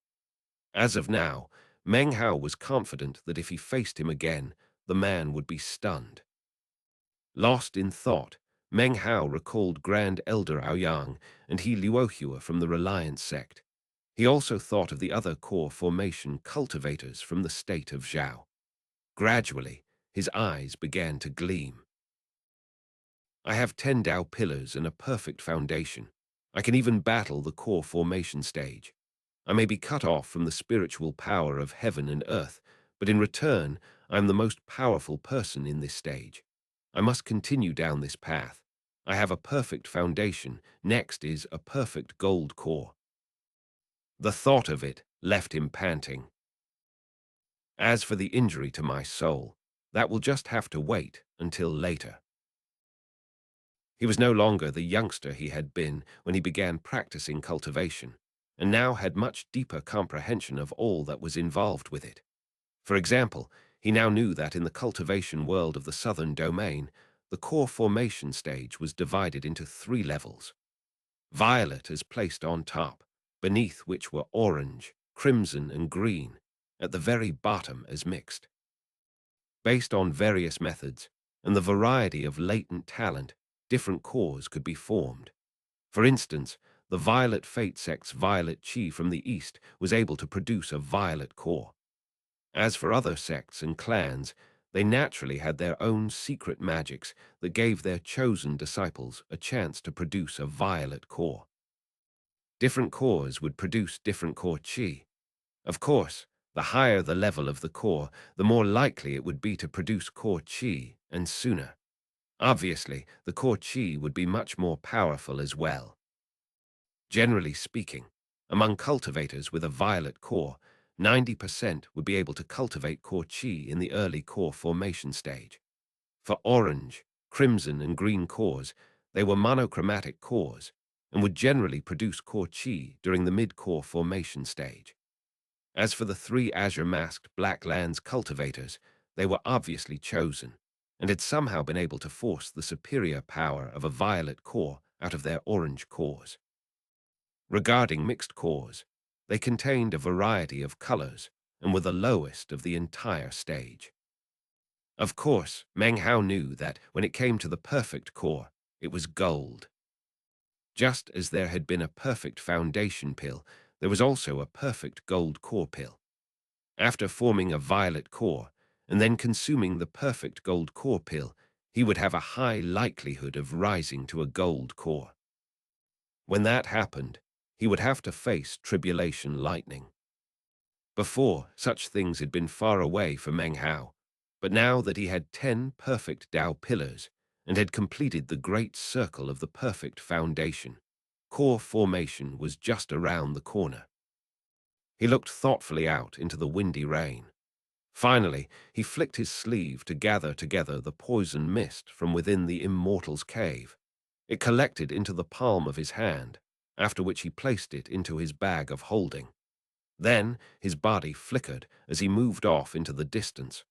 As of now, Meng Hao was confident that if he faced him again, the man would be stunned. Lost in thought, Meng Hao recalled Grand Elder Aoyang and He Luohua from the Reliance sect. He also thought of the other core formation cultivators from the state of Zhao. Gradually, his eyes began to gleam. I have 10 Tao pillars and a perfect foundation. I can even battle the core formation stage. I may be cut off from the spiritual power of heaven and earth, but in return, I am the most powerful person in this stage. I must continue down this path. I have a perfect foundation. Next is a perfect gold core. The thought of it left him panting. As for the injury to my soul, that will just have to wait until later. He was no longer the youngster he had been when he began practicing cultivation, and now had much deeper comprehension of all that was involved with it. For example, he now knew that in the cultivation world of the southern domain, the core formation stage was divided into 3 levels. Violet is placed on top, beneath which were orange, crimson, and green, at the very bottom as mixed. Based on various methods and the variety of latent talent, different cores could be formed. For instance, the Violet Fate sect's Violet Chi from the east was able to produce a violet core. As for other sects and clans, they naturally had their own secret magics that gave their chosen disciples a chance to produce a violet core. Different cores would produce different core chi. Of course, the higher the level of the core, the more likely it would be to produce core chi, and sooner. Obviously, the core chi would be much more powerful as well. Generally speaking, among cultivators with a violet core, 90% would be able to cultivate core chi in the early core formation stage. For orange, crimson and green cores, they were monochromatic cores and would generally produce core chi during the mid-core formation stage. As for the three azure-masked black lands cultivators, they were obviously chosen and had somehow been able to force the superior power of a violet core out of their orange cores. Regarding mixed cores, they contained a variety of colors and were the lowest of the entire stage. Of course, Meng Hao knew that when it came to the perfect core, it was gold. Just as there had been a perfect foundation pill, there was also a perfect gold core pill. After forming a violet core and then consuming the perfect gold core pill, he would have a high likelihood of rising to a gold core. When that happened, he would have to face tribulation lightning. Before, such things had been far away for Meng Hao, but now that he had 10 perfect Tao pillars and had completed the great circle of the perfect foundation, core formation was just around the corner. He looked thoughtfully out into the windy rain. Finally, he flicked his sleeve to gather together the poison mist from within the immortal's cave. It collected into the palm of his hand, after which he placed it into his bag of holding. Then his body flickered as he moved off into the distance.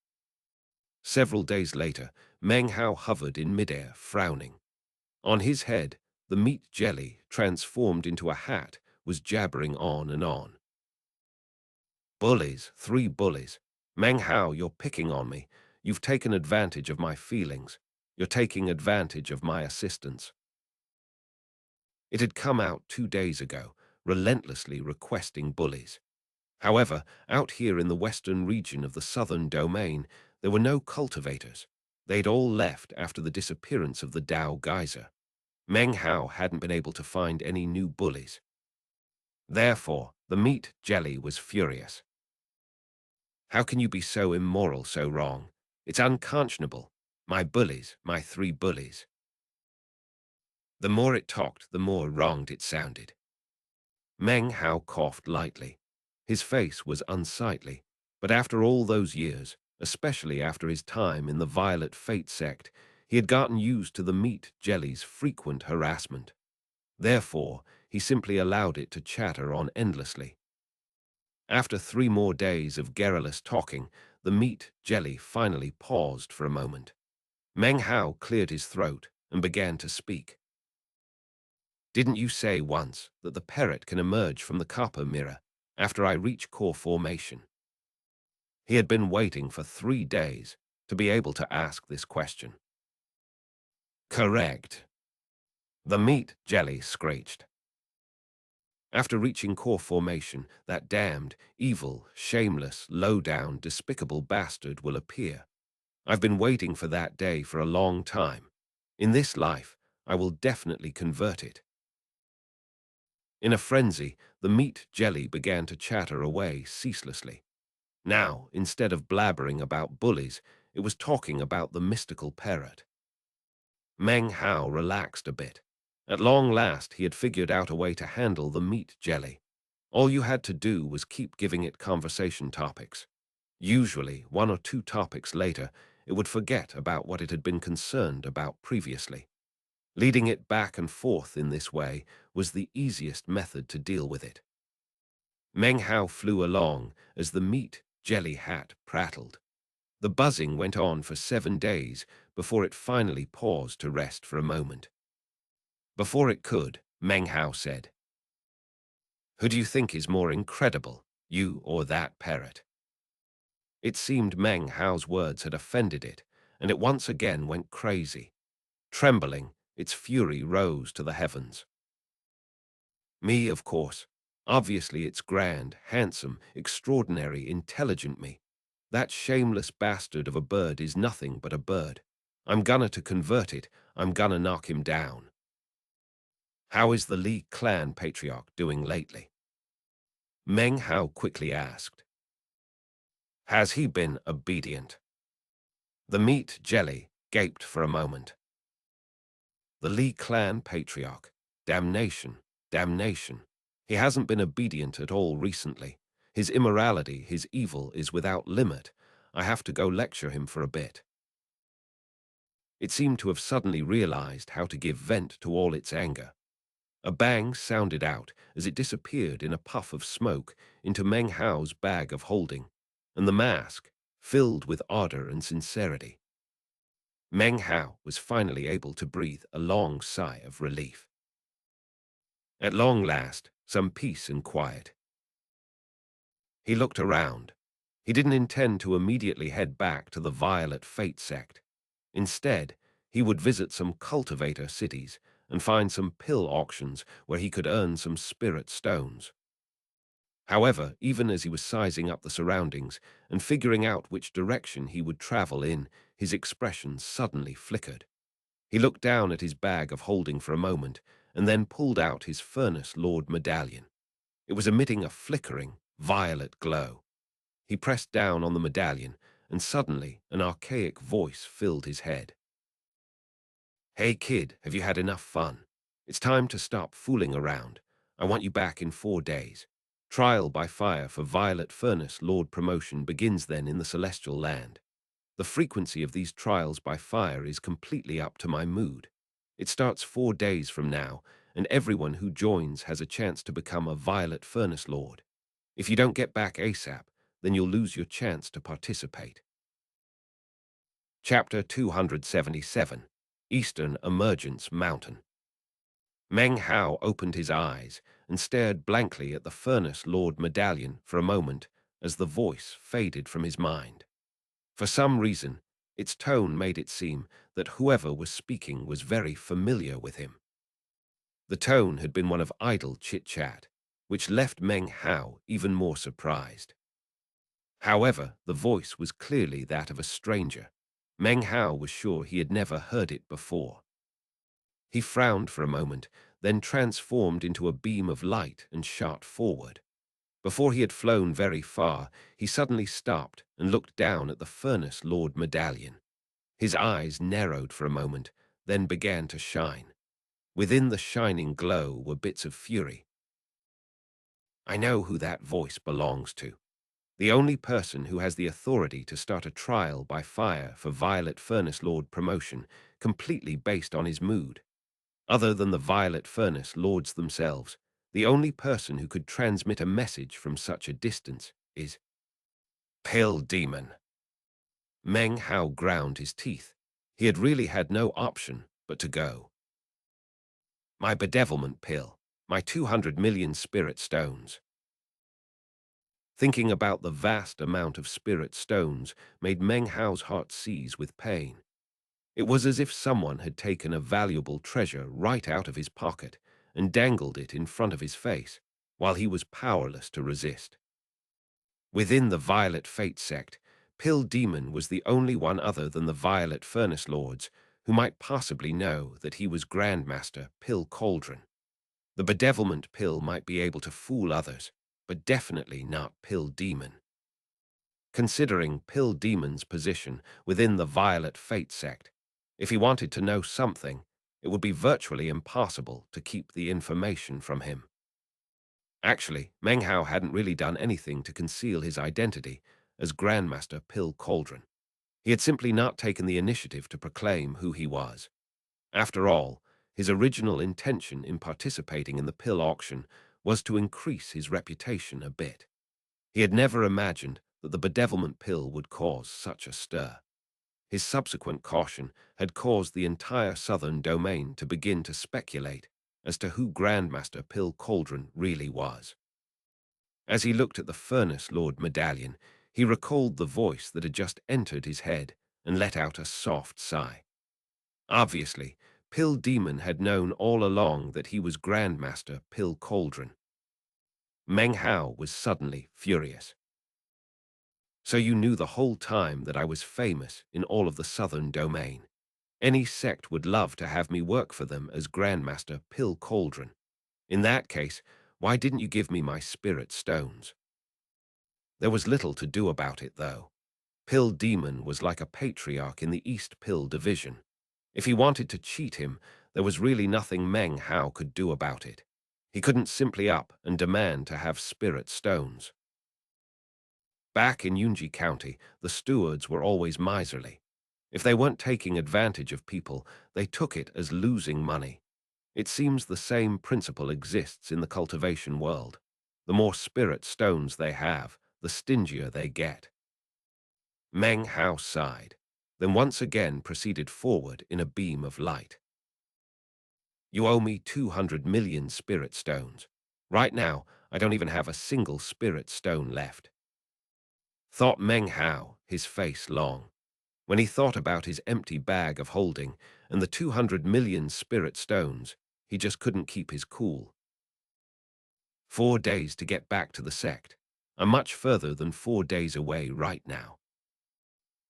Several days later, Meng Hao hovered in midair, frowning. On his head, the meat jelly, transformed into a hat, was jabbering on and on. Bullies, 3 bullies. Meng Hao, you're picking on me. You've taken advantage of my feelings. You're taking advantage of my assistance. It had come out 2 days ago, relentlessly requesting bullies. However, out here in the western region of the southern domain, there were no cultivators. They'd all left after the disappearance of the Dao geyser. Meng Hao hadn't been able to find any new bullies. Therefore, the meat jelly was furious. How can you be so immoral, so wrong? It's unconscionable. My bullies, my 3 bullies. The more it talked, the more wronged it sounded. Meng Hao coughed lightly. His face was unsightly, but after all those years, especially after his time in the Violet Fate sect, he had gotten used to the meat jelly's frequent harassment. Therefore, he simply allowed it to chatter on endlessly. After 3 more days of garrulous talking, the meat jelly finally paused for a moment. Meng Hao cleared his throat and began to speak. Didn't you say once that the parrot can emerge from the copper mirror after I reach core formation? He had been waiting for 3 days to be able to ask this question. Correct. The meat jelly screeched. After reaching core formation, that damned, evil, shameless, low-down, despicable bastard will appear. I've been waiting for that day for a long time. In this life, I will definitely convert it. In a frenzy, the meat jelly began to chatter away ceaselessly. Now, instead of blabbering about bullies, it was talking about the mystical parrot. Meng Hao relaxed a bit. At long last, he had figured out a way to handle the meat jelly. All you had to do was keep giving it conversation topics. Usually, 1 or 2 topics later, it would forget about what it had been concerned about previously. Leading it back and forth in this way was the easiest method to deal with it. Meng Hao flew along as the meat jelly hat prattled. The buzzing went on for 7 days before it finally paused to rest for a moment. Before it could, Meng Hao said, "Who do you think is more incredible, you or that parrot?" It seemed Meng Hao's words had offended it, and it once again went crazy. Trembling, its fury rose to the heavens. Me, of course. Obviously it's grand, handsome, extraordinary, intelligent me. That shameless bastard of a bird is nothing but a bird. I'm gonna to convert it. I'm gonna knock him down. How is the Li clan patriarch doing lately? Meng Hao quickly asked. Has he been obedient? The meat jelly gaped for a moment. The Li clan patriarch. Damnation, damnation. He hasn't been obedient at all recently. His immorality, his evil is without limit. I have to go lecture him for a bit. It seemed to have suddenly realized how to give vent to all its anger. A bang sounded out as it disappeared in a puff of smoke into Meng Hao's bag of holding, and the mask filled with ardor and sincerity. Meng Hao was finally able to breathe a long sigh of relief. At long last, some peace and quiet. He looked around. He didn't intend to immediately head back to the Violet Fate sect. Instead, he would visit some cultivator cities and find some pill auctions where he could earn some spirit stones. However, even as he was sizing up the surroundings and figuring out which direction he would travel in, his expression suddenly flickered. He looked down at his bag of holding for a moment and then pulled out his Furnace Lord medallion. It was emitting a flickering, violet glow. He pressed down on the medallion, and suddenly an archaic voice filled his head. "Hey kid, have you had enough fun? It's time to stop fooling around. I want you back in 4 days. Trial by fire for Violet Furnace Lord promotion begins then in the Celestial Land. The frequency of these trials by fire is completely up to my mood. It starts 4 days from now, and everyone who joins has a chance to become a Violet Furnace Lord. If you don't get back ASAP, then you'll lose your chance to participate." Chapter 277, Eastern Emergence Mountain. Meng Hao opened his eyes and stared blankly at the Furnace Lord medallion for a moment as the voice faded from his mind. For some reason, its tone made it seem that whoever was speaking was very familiar with him. The tone had been one of idle chit-chat, which left Meng Hao even more surprised. However, the voice was clearly that of a stranger. Meng Hao was sure he had never heard it before. He frowned for a moment, then transformed into a beam of light and shot forward. Before he had flown very far, he suddenly stopped and looked down at the Furnace Lord medallion. His eyes narrowed for a moment, then began to shine. Within the shining glow were bits of fury. "I know who that voice belongs to. The only person who has the authority to start a trial by fire for Violet Furnace Lord promotion, completely based on his mood. Other than the Violet Furnace Lords themselves, the only person who could transmit a message from such a distance is Pill Demon." Meng Hao ground his teeth. He had really had no option but to go. "My bedevilment pill, my 200 million spirit stones." Thinking about the vast amount of spirit stones made Meng Hao's heart seize with pain. It was as if someone had taken a valuable treasure right out of his pocket and dangled it in front of his face, while he was powerless to resist. Within the Violet Fate sect, Pill Demon was the only one other than the Violet Furnace Lords who might possibly know that he was Grandmaster Pill Cauldron. The bedevilment pill might be able to fool others, but definitely not Pill Demon. Considering Pill Demon's position within the Violet Fate sect, if he wanted to know something, it would be virtually impossible to keep the information from him. Actually, Meng Hao hadn't really done anything to conceal his identity as Grandmaster Pill Cauldron. He had simply not taken the initiative to proclaim who he was. After all, his original intention in participating in the pill auction was to increase his reputation a bit. He had never imagined that the bedevilment pill would cause such a stir. His subsequent caution had caused the entire southern domain to begin to speculate as to who Grandmaster Pill Cauldron really was. As he looked at the Furnace Lord medallion, he recalled the voice that had just entered his head and let out a soft sigh. Obviously, Pill Demon had known all along that he was Grandmaster Pill Cauldron. Meng Hao was suddenly furious. "So you knew the whole time that I was famous in all of the southern domain. Any sect would love to have me work for them as Grandmaster Pill Cauldron. In that case, why didn't you give me my spirit stones?" There was little to do about it, though. Pill Demon was like a patriarch in the East Pill Division. If he wanted to cheat him, there was really nothing Meng Hao could do about it. He couldn't simply up and demand to have spirit stones. Back in Yunji County, the stewards were always miserly. If they weren't taking advantage of people, they took it as losing money. It seems the same principle exists in the cultivation world. The more spirit stones they have, the stingier they get. Meng Hao sighed, then once again proceeded forward in a beam of light. You owe me 200 million spirit stones. Right now, I don't even have a single spirit stone left. Thought Meng Hao, his face long. When he thought about his empty bag of holding and the 200 million spirit stones, he just couldn't keep his cool. 4 days to get back to the sect. I'm much further than 4 days away right now.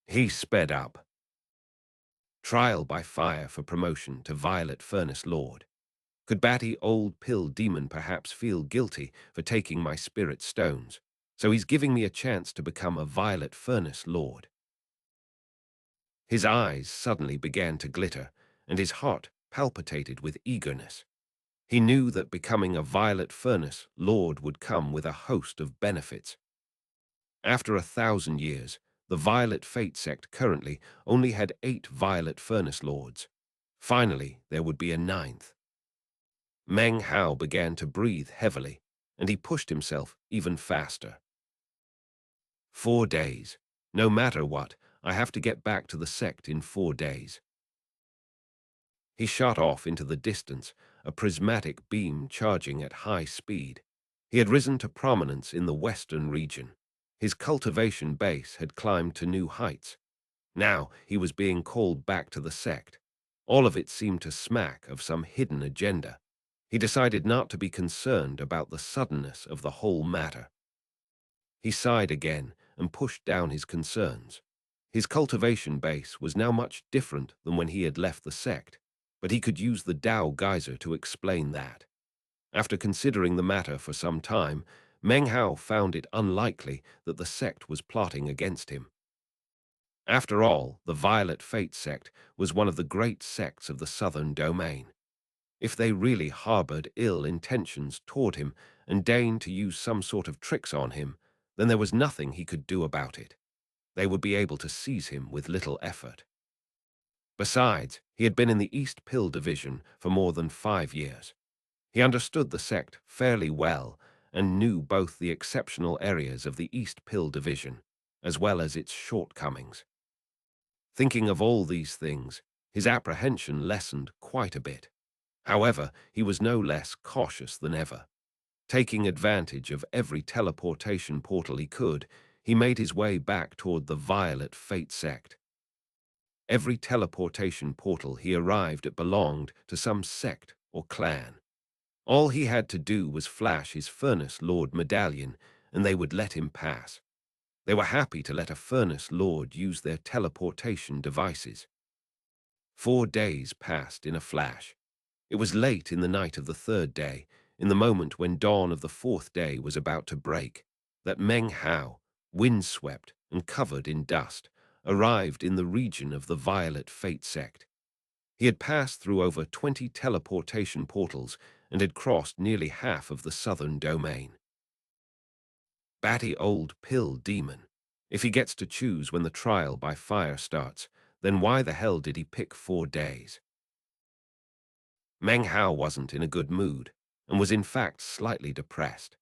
He sped up. Trial by fire for promotion to Violet Furnace Lord. Could batty old pill demon perhaps feel guilty for taking my spirit stones, so he's giving me a chance to become a Violet Furnace Lord. His eyes suddenly began to glitter, and his heart palpitated with eagerness. He knew that becoming a Violet Furnace Lord would come with a host of benefits. After 1,000 years, the Violet Fate sect currently only had 8 Violet Furnace Lords. Finally, there would be a 9th. Meng Hao began to breathe heavily, and he pushed himself even faster. 4 days. No matter what, I have to get back to the sect in 4 days. He shot off into the distance, a prismatic beam charging at high speed. He had risen to prominence in the western region. His cultivation base had climbed to new heights. Now he was being called back to the sect. All of it seemed to smack of some hidden agenda. He decided not to be concerned about the suddenness of the whole matter. He sighed again and pushed down his concerns. His cultivation base was now much different than when he had left the sect, but he could use the Tao geyser to explain that. After considering the matter for some time, Meng Hao found it unlikely that the sect was plotting against him. After all, the Violet Fate sect was one of the great sects of the southern domain. If they really harbored ill intentions toward him and deigned to use some sort of tricks on him, then there was nothing he could do about it. They would be able to seize him with little effort. Besides, he had been in the East Pill Division for more than 5 years. He understood the sect fairly well and knew both the exceptional areas of the East Pill Division, as well as its shortcomings. Thinking of all these things, his apprehension lessened quite a bit. However, he was no less cautious than ever. Taking advantage of every teleportation portal he could, he made his way back toward the Violet Fate sect. Every teleportation portal he arrived at belonged to some sect or clan. All he had to do was flash his Furnace Lord medallion, and they would let him pass. They were happy to let a Furnace Lord use their teleportation devices. 4 days passed in a flash. It was late in the night of the 3rd day, in the moment when dawn of the 4th day was about to break, that Meng Hao, windswept and covered in dust, arrived in the region of the Violet Fate sect. He had passed through over 20 teleportation portals and had crossed nearly half of the southern domain. Batty old pill demon. If he gets to choose when the trial by fire starts, then why the hell did he pick 4 days? Meng Hao wasn't in a good mood, and was in fact slightly depressed.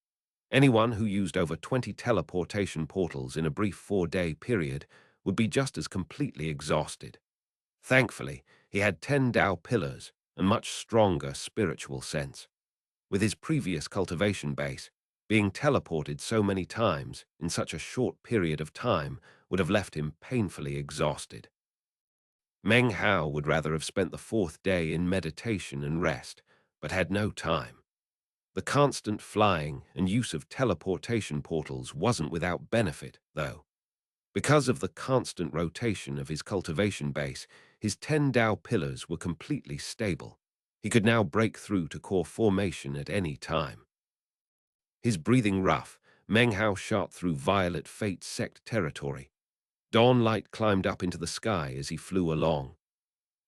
Anyone who used over 20 teleportation portals in a brief 4-day period would be just as completely exhausted. Thankfully, he had 10 Tao pillars and much stronger spiritual sense. With his previous cultivation base, being teleported so many times in such a short period of time would have left him painfully exhausted. Meng Hao would rather have spent the 4th day in meditation and rest, but had no time. The constant flying and use of teleportation portals wasn't without benefit, though. Because of the constant rotation of his cultivation base, his 10 Tao pillars were completely stable. He could now break through to core formation at any time. His breathing rough, Meng Hao shot through Violet Fate sect territory. Dawn light climbed up into the sky as he flew along.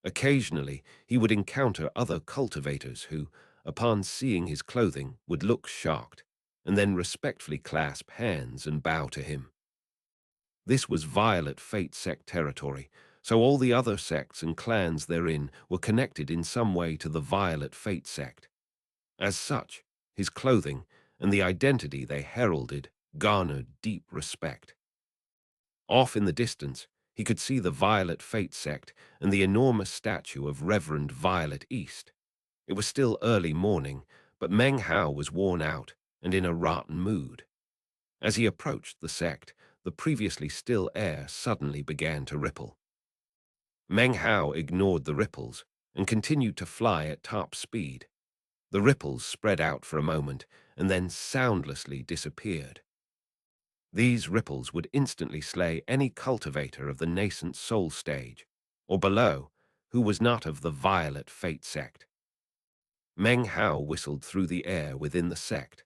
Occasionally, he would encounter other cultivators who, upon seeing his clothing, would look shocked, and then respectfully clasp hands and bow to him. This was Violet Fate sect territory, so all the other sects and clans therein were connected in some way to the Violet Fate sect. As such, his clothing and the identity they heralded garnered deep respect. Off in the distance, he could see the Violet Fate sect and the enormous statue of Reverend Violet East. It was still early morning, but Meng Hao was worn out and in a rotten mood. As he approached the sect, the previously still air suddenly began to ripple. Meng Hao ignored the ripples and continued to fly at top speed. The ripples spread out for a moment and then soundlessly disappeared. These ripples would instantly slay any cultivator of the nascent soul stage, or below, who was not of the Violet Fate sect. Meng Hao whistled through the air within the sect.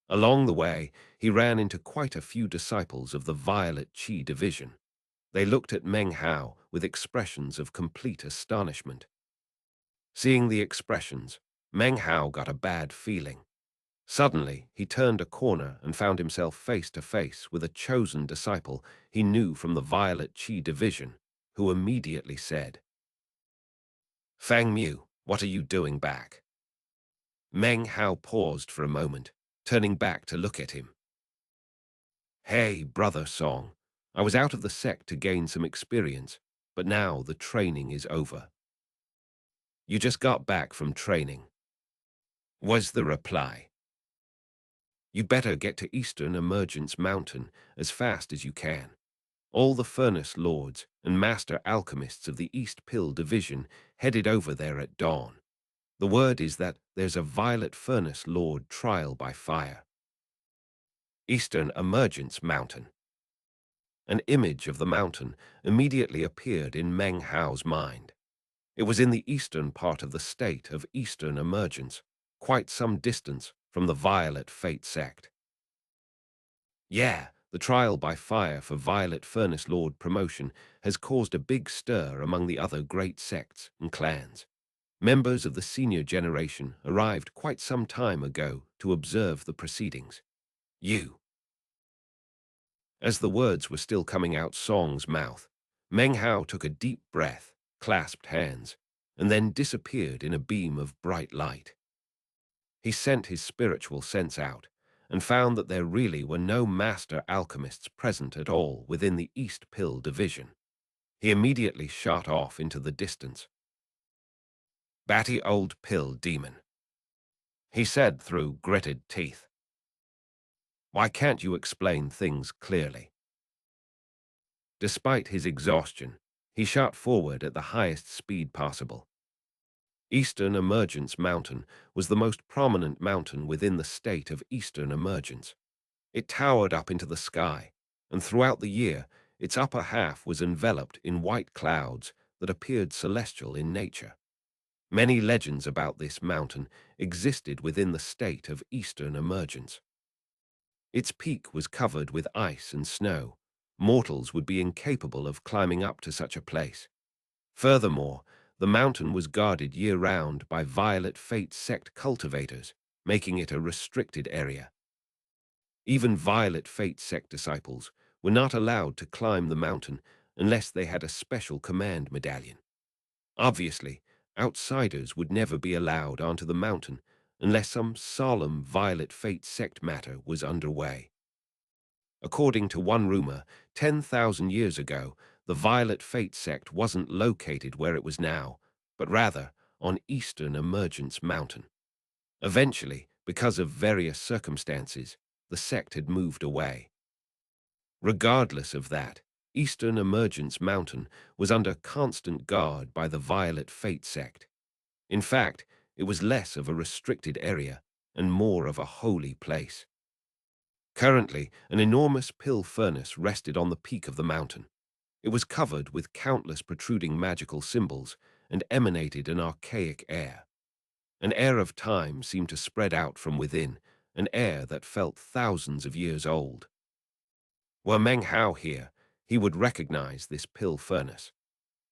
Along the way, he ran into quite a few disciples of the Violet Qi division. They looked at Meng Hao with expressions of complete astonishment. Seeing the expressions, Meng Hao got a bad feeling. Suddenly, he turned a corner and found himself face to face with a chosen disciple he knew from the Violet Qi division, who immediately said, "Fang Mu, what are you doing back?" Meng Hao paused for a moment, turning back to look at him. "Hey, brother Song, I was out of the sect to gain some experience, but now the training is over." "You just got back from training," was the reply. "You'd better get to Eastern Emergence Mountain as fast as you can. All the Furnace Lords and Master Alchemists of the East Pill Division headed over there at dawn. The word is that there's a Violet Furnace Lord trial by fire." Eastern Emergence Mountain. An image of the mountain immediately appeared in Meng Hao's mind. It was in the eastern part of the state of Eastern Emergence, quite some distance from the Violet Fate sect. Yeah, the trial by fire for Violet Furnace Lord promotion has caused a big stir among the other great sects and clans. Members of the senior generation arrived quite some time ago to observe the proceedings. You. As the words were still coming out Song's mouth, Meng Hao took a deep breath, clasped hands, and then disappeared in a beam of bright light. He sent his spiritual sense out and found that there really were no master alchemists present at all within the East Pill division. He immediately shot off into the distance. "Batty old pill demon," he said through gritted teeth. "Why can't you explain things clearly?" Despite his exhaustion, he shot forward at the highest speed possible. Eastern Emergence Mountain was the most prominent mountain within the state of Eastern Emergence. It towered up into the sky, and throughout the year, its upper half was enveloped in white clouds that appeared celestial in nature. Many legends about this mountain existed within the state of Eastern Emergence. Its peak was covered with ice and snow. Mortals would be incapable of climbing up to such a place. Furthermore, the mountain was guarded year-round by Violet Fate sect cultivators, making it a restricted area. Even Violet Fate sect disciples were not allowed to climb the mountain unless they had a special command medallion. Obviously, outsiders would never be allowed onto the mountain unless some solemn Violet Fate sect matter was underway. According to one rumor, 10,000 years ago, the Violet Fate sect wasn't located where it was now, but rather on Eastern Emergence Mountain. Eventually, because of various circumstances, the sect had moved away. Regardless of that, Eastern Emergence Mountain was under constant guard by the Violet Fate sect. In fact, it was less of a restricted area and more of a holy place. Currently, an enormous pill furnace rested on the peak of the mountain. It was covered with countless protruding magical symbols and emanated an archaic air. An air of time seemed to spread out from within, an air that felt thousands of years old. Were Meng Hao here, he would recognize this pill furnace.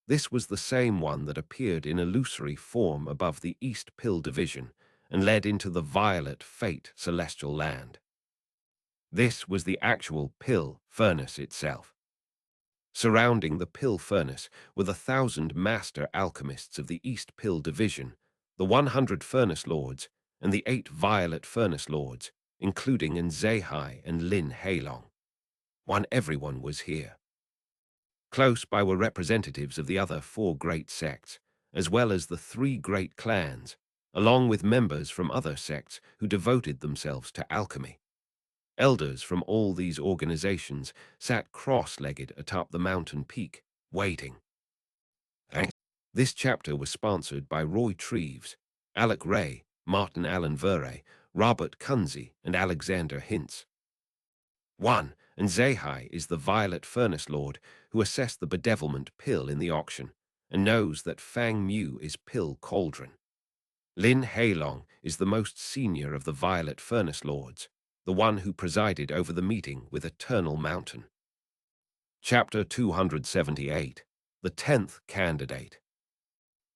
This was the same one that appeared in illusory form above the East Pill Division and led into the Violet Fate Celestial Land. This was the actual pill furnace itself. Surrounding the Pill Furnace were the 1,000 master alchemists of the East Pill Division, the 100 Furnace Lords, and the 8 Violet Furnace Lords, including Nzehai and Lin Heilong. Everyone was here. Close by were representatives of the other 4 great sects, as well as the 3 great clans, along with members from other sects who devoted themselves to alchemy. Elders from all these organizations sat cross-legged atop the mountain peak, waiting. Thanks. This chapter was sponsored by Roy Treves, Alec Ray, Martin Allen Verre, Robert Kunze, and Alexander Hintz. 1. Nzehai is the Violet Furnace Lord who assessed the bedevilment pill in the auction and knows that Fang Mu is Pill Cauldron. Lin Heilong is the most senior of the Violet Furnace Lords, the one who presided over the meeting with Eternal Mountain. Chapter 278. The 10th Candidate.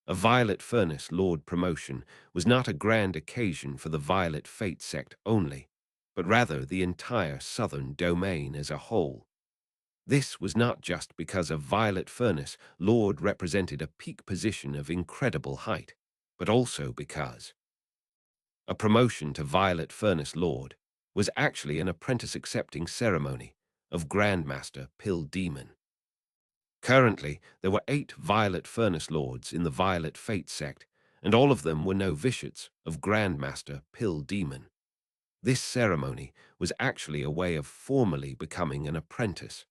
A Violet Furnace Lord promotion was not a grand occasion for the Violet Fate sect only, but rather the entire southern domain as a whole. This was not just because a Violet Furnace Lord represented a peak position of incredible height, but also because a promotion to Violet Furnace Lord was actually an apprentice-accepting ceremony of Grandmaster Pill Demon. Currently, there were 8 Violet Furnace Lords in the Violet Fate sect, and all of them were novitiates of Grandmaster Pill Demon. This ceremony was actually a way of formally becoming an apprentice.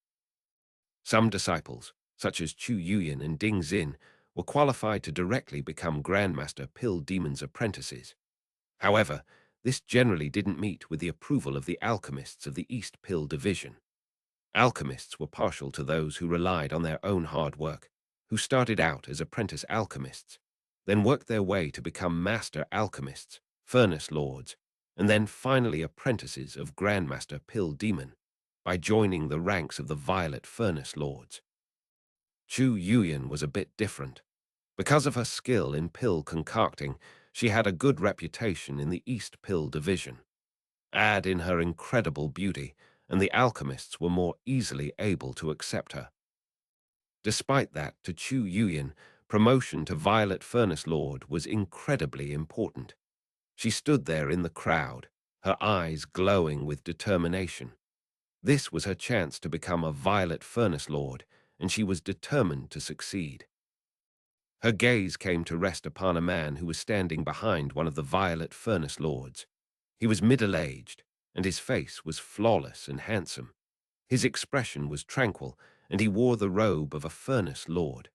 Some disciples, such as Chu Yuyan and Ding Xin, were qualified to directly become Grandmaster Pill Demon's apprentices. However, this generally didn't meet with the approval of the alchemists of the East Pill Division. Alchemists were partial to those who relied on their own hard work, who started out as apprentice alchemists, then worked their way to become master alchemists, furnace lords, and then finally apprentices of Grandmaster Pill Demon by joining the ranks of the Violet Furnace Lords. Chu Yuyan was a bit different. Because of her skill in pill concocting, she had a good reputation in the East Pill Division. Add in her incredible beauty, and the alchemists were more easily able to accept her. Despite that, to Chu Yuyan, promotion to Violet Furnace Lord was incredibly important. She stood there in the crowd, her eyes glowing with determination. This was her chance to become a Violet Furnace Lord, and she was determined to succeed. Her gaze came to rest upon a man who was standing behind one of the Violet Furnace Lords. He was middle-aged, and his face was flawless and handsome. His expression was tranquil, and he wore the robe of a Furnace Lord.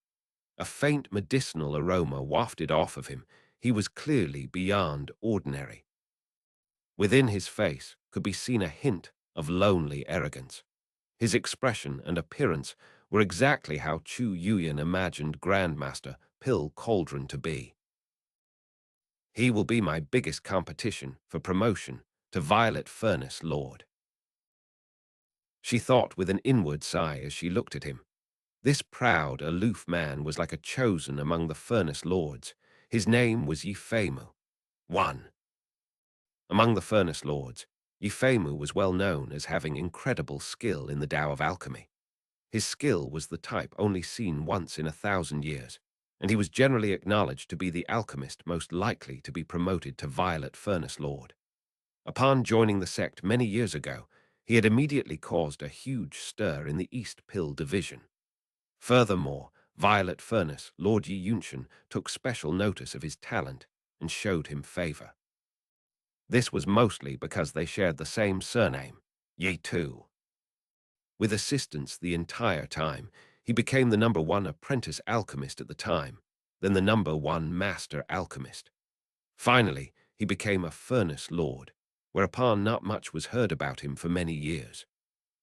A faint medicinal aroma wafted off of him. He was clearly beyond ordinary. Within his face could be seen a hint of lonely arrogance. His expression and appearance were exactly how Chu Yuyan imagined Grandmaster Pill Cauldron to be. He will be my biggest competition for promotion to Violet Furnace Lord. She thought with an inward sigh as she looked at him. This proud, aloof man was like a chosen among the Furnace Lords. His name was Yifeimu. 1. Among the Furnace Lords, Yifeimu was well known as having incredible skill in the Tao of alchemy. His skill was the type only seen once in 1,000 years, and he was generally acknowledged to be the alchemist most likely to be promoted to Violet Furnace Lord. Upon joining the sect many years ago, he had immediately caused a huge stir in the East Pill Division. Furthermore, Violet Furnace Lord Yi Yunshan took special notice of his talent and showed him favor. This was mostly because they shared the same surname, Yi Tu. With assistance the entire time, he became the #1 apprentice alchemist at the time, then the #1 master alchemist. Finally, he became a Furnace Lord, whereupon not much was heard about him for many years.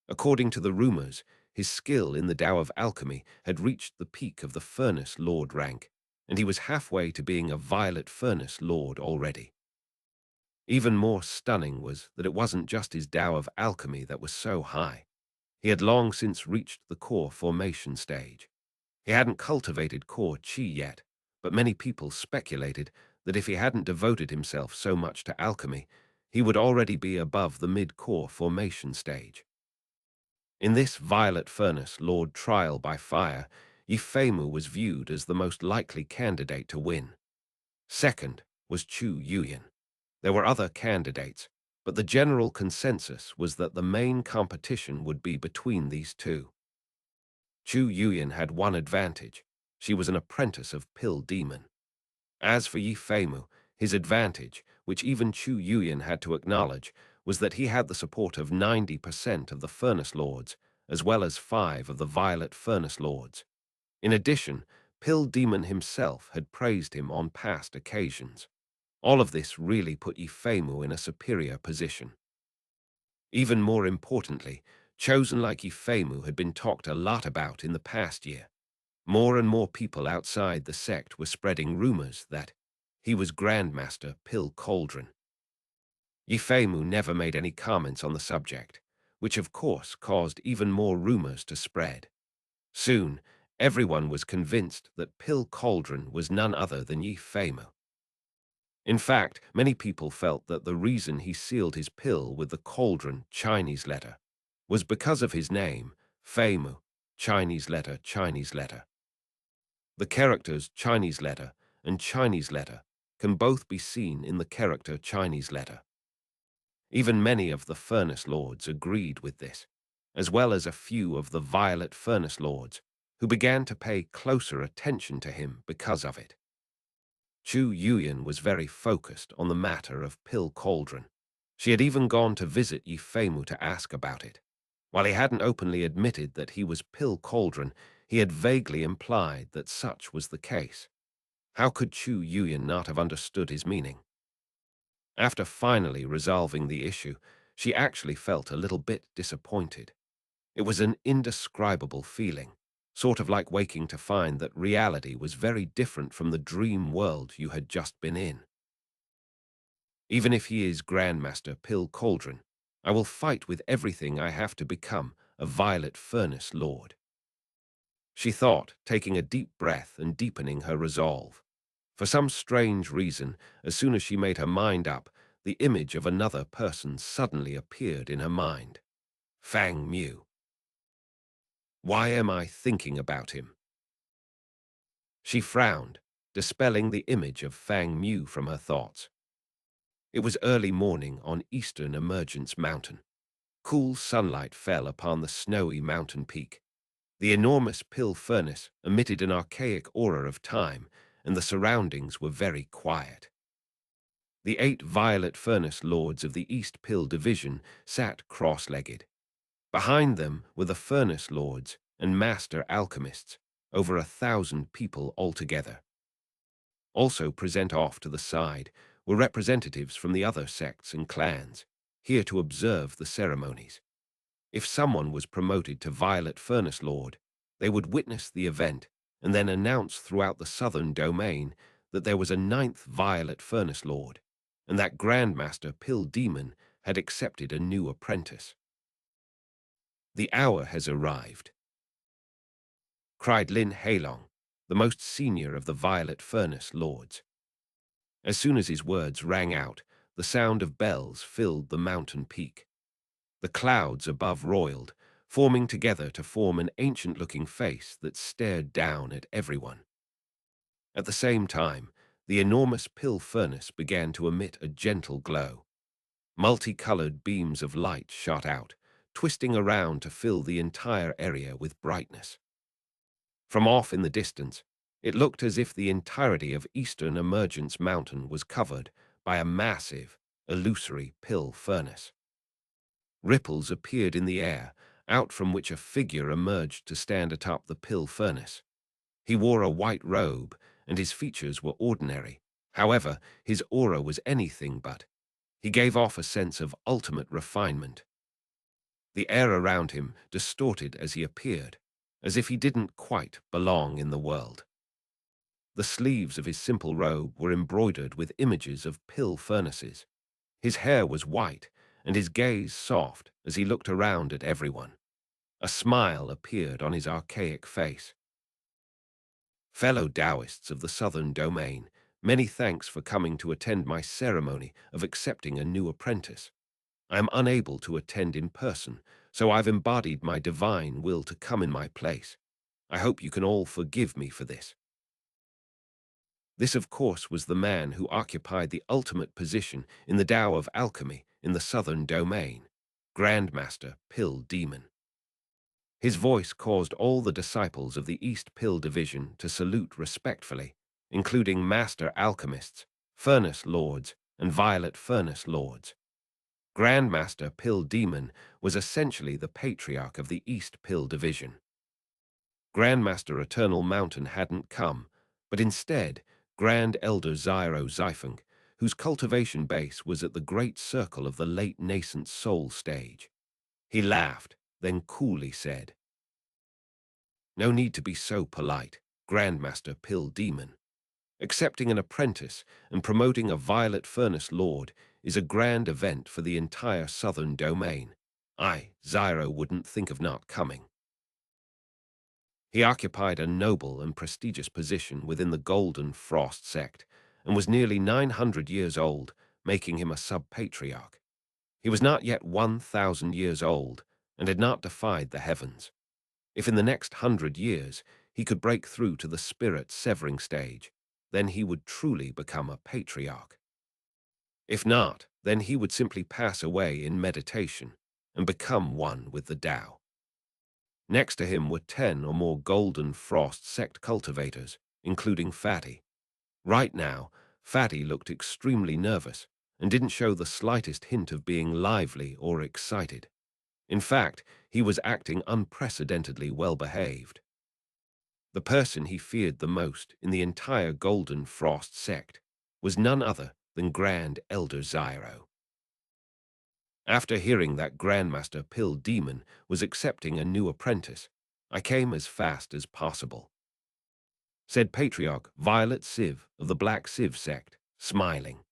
According to the rumors, his skill in the Tao of alchemy had reached the peak of the Furnace Lord rank, and he was halfway to being a Violet Furnace Lord already. Even more stunning was that it wasn't just his Tao of alchemy that was so high. He had long since reached the core formation stage. He hadn't cultivated core chi yet, but many people speculated that if he hadn't devoted himself so much to alchemy, he would already be above the mid-core formation stage. In this violet furnace Lord trial by fire, Yifeimu was viewed as the most likely candidate to win. Second was Chu Yuyan. There were other candidates, but the general consensus was that the main competition would be between these two. Chu Yuyan had one advantage. She was an apprentice of Pill Demon. As for Yifeimu, his advantage, which even Chu Yuyan had to acknowledge, was that he had the support of 90% of the Furnace Lords, as well as 5 of the Violet Furnace Lords. In addition, Pill Demon himself had praised him on past occasions. All of this really put Yifeimu in a superior position. Even more importantly, Chosen like Yifeimu had been talked a lot about in the past year. More and more people outside the sect were spreading rumors that he was Grandmaster Pill Cauldron. Yifeimu never made any comments on the subject, which of course caused even more rumors to spread. Soon, everyone was convinced that Pill Cauldron was none other than Yifeimu. In fact, many people felt that the reason he sealed his pill with the cauldron Chinese letter was because of his name, Feimu, Chinese letter, Chinese letter. The characters Chinese letter and Chinese letter can both be seen in the character Chinese letter. Even many of the Furnace Lords agreed with this, as well as a few of the Violet Furnace Lords, who began to pay closer attention to him because of it. Chu Yuyan was very focused on the matter of Pill Cauldron. She had even gone to visit Yifeimu to ask about it. While he hadn't openly admitted that he was Pill Cauldron, he had vaguely implied that such was the case. How could Chu Yuyan not have understood his meaning? After finally resolving the issue, she actually felt a little bit disappointed. It was an indescribable feeling, sort of like waking to find that reality was very different from the dream world you had just been in. Even if he is Grandmaster Pill Cauldron, I will fight with everything I have to become a Violet Furnace Lord. She thought, taking a deep breath and deepening her resolve. For some strange reason, as soon as she made her mind up, the image of another person suddenly appeared in her mind. Fang Mu. Why am I thinking about him? She frowned, dispelling the image of Fang Mu from her thoughts. It was early morning on eastern Emergence Mountain. Cool sunlight fell upon the snowy mountain peak. The enormous pill furnace emitted an archaic aura of time, and the surroundings were very quiet. The 8 Violet Furnace Lords of the East Pill Division sat cross-legged. Behind them were the Furnace Lords and Master Alchemists, over 1,000 people altogether. Also present off to the side were representatives from the other sects and clans, here to observe the ceremonies. If someone was promoted to Violet Furnace Lord, they would witness the event and then announce throughout the southern domain that there was a 9th Violet Furnace Lord, and that Grandmaster Pill Demon had accepted a new apprentice. The hour has arrived, cried Lin Heilong, the most senior of the Violet Furnace Lords. As soon as his words rang out, the sound of bells filled the mountain peak. The clouds above roiled, forming together to form an ancient-looking face that stared down at everyone. At the same time, the enormous pill furnace began to emit a gentle glow. Multicolored beams of light shot out, twisting around to fill the entire area with brightness. From off in the distance, it looked as if the entirety of Eastern Emergence Mountain was covered by a massive, illusory pill furnace. Ripples appeared in the air, out from which a figure emerged to stand atop the pill furnace. He wore a white robe, and his features were ordinary. However, his aura was anything but. He gave off a sense of ultimate refinement. The air around him distorted as he appeared, as if he didn't quite belong in the world. The sleeves of his simple robe were embroidered with images of pill furnaces. His hair was white, and his gaze soft as he looked around at everyone. A smile appeared on his archaic face. Fellow Taoists of the Southern Domain, many thanks for coming to attend my ceremony of accepting a new apprentice. I am unable to attend in person, so I've embodied my divine will to come in my place. I hope you can all forgive me for this. This, of course, was the man who occupied the ultimate position in the Tao of alchemy in the southern domain, Grandmaster Pill Demon. His voice caused all the disciples of the East Pill Division to salute respectfully, including Master Alchemists, Furnace Lords, and Violet Furnace Lords. Grandmaster Pill Demon was essentially the patriarch of the East Pill Division. Grandmaster Eternal Mountain hadn't come, but instead Grand Elder Zyro Zyfeng, whose cultivation base was at the great circle of the late nascent soul stage. He laughed, then coolly said, "No need to be so polite, Grandmaster Pill Demon. Accepting an apprentice and promoting a Violet Furnace Lord is a grand event for the entire southern domain. Zyro wouldn't think of not coming." He occupied a noble and prestigious position within the Golden Frost sect and was nearly 900 years old, making him a sub-patriarch. He was not yet 1,000 years old and had not defied the heavens. If in the next 100 years he could break through to the spirit severing stage, then he would truly become a patriarch. If not, then he would simply pass away in meditation and become one with the Tao. Next to him were 10 or more Golden Frost sect cultivators, including Fatty. Right now, Fatty looked extremely nervous and didn't show the slightest hint of being lively or excited. In fact, he was acting unprecedentedly well-behaved. The person he feared the most in the entire Golden Frost sect was none other than Grand Elder Zyro. After hearing that Grandmaster Pill Demon was accepting a new apprentice, I came as fast as possible, said Patriarch Violet Civ of the Black Civ sect, smiling.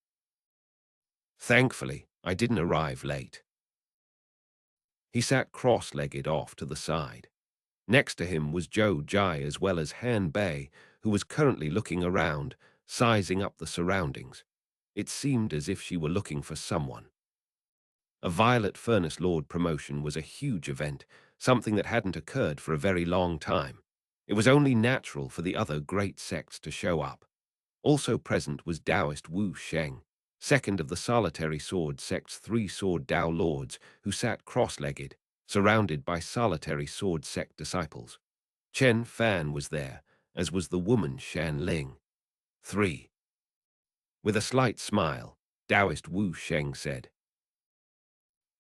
Thankfully, I didn't arrive late. He sat cross-legged off to the side. Next to him was Zhou Jai as well as Han Bei, who was currently looking around, sizing up the surroundings. It seemed as if she were looking for someone. A Violet Furnace Lord promotion was a huge event, something that hadn't occurred for a very long time. It was only natural for the other great sects to show up. Also present was Taoist Wu Sheng, second of the Solitary Sword sect's 3 Sword Tao Lords, who sat cross-legged, surrounded by Solitary Sword sect disciples. Chen Fan was there, as was the woman Shan Ling. 3. With a slight smile, Taoist Wu Sheng said,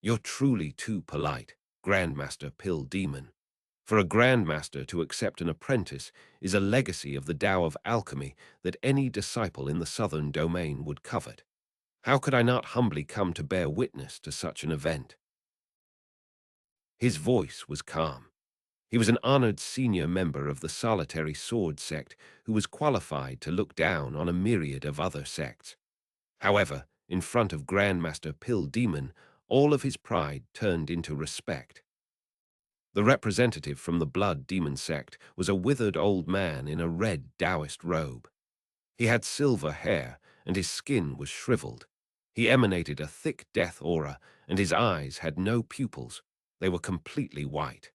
"You're truly too polite, Grandmaster Pill Demon. For a Grandmaster to accept an apprentice is a legacy of the Tao of alchemy that any disciple in the southern domain would covet. How could I not humbly come to bear witness to such an event?" His voice was calm. He was an honored senior member of the Solitary Sword sect who was qualified to look down on a myriad of other sects. However, in front of Grandmaster Pill Demon, all of his pride turned into respect. The representative from the Blood Demon sect was a withered old man in a red Taoist robe. He had silver hair, and his skin was shriveled. He emanated a thick death aura, and his eyes had no pupils. They were completely white.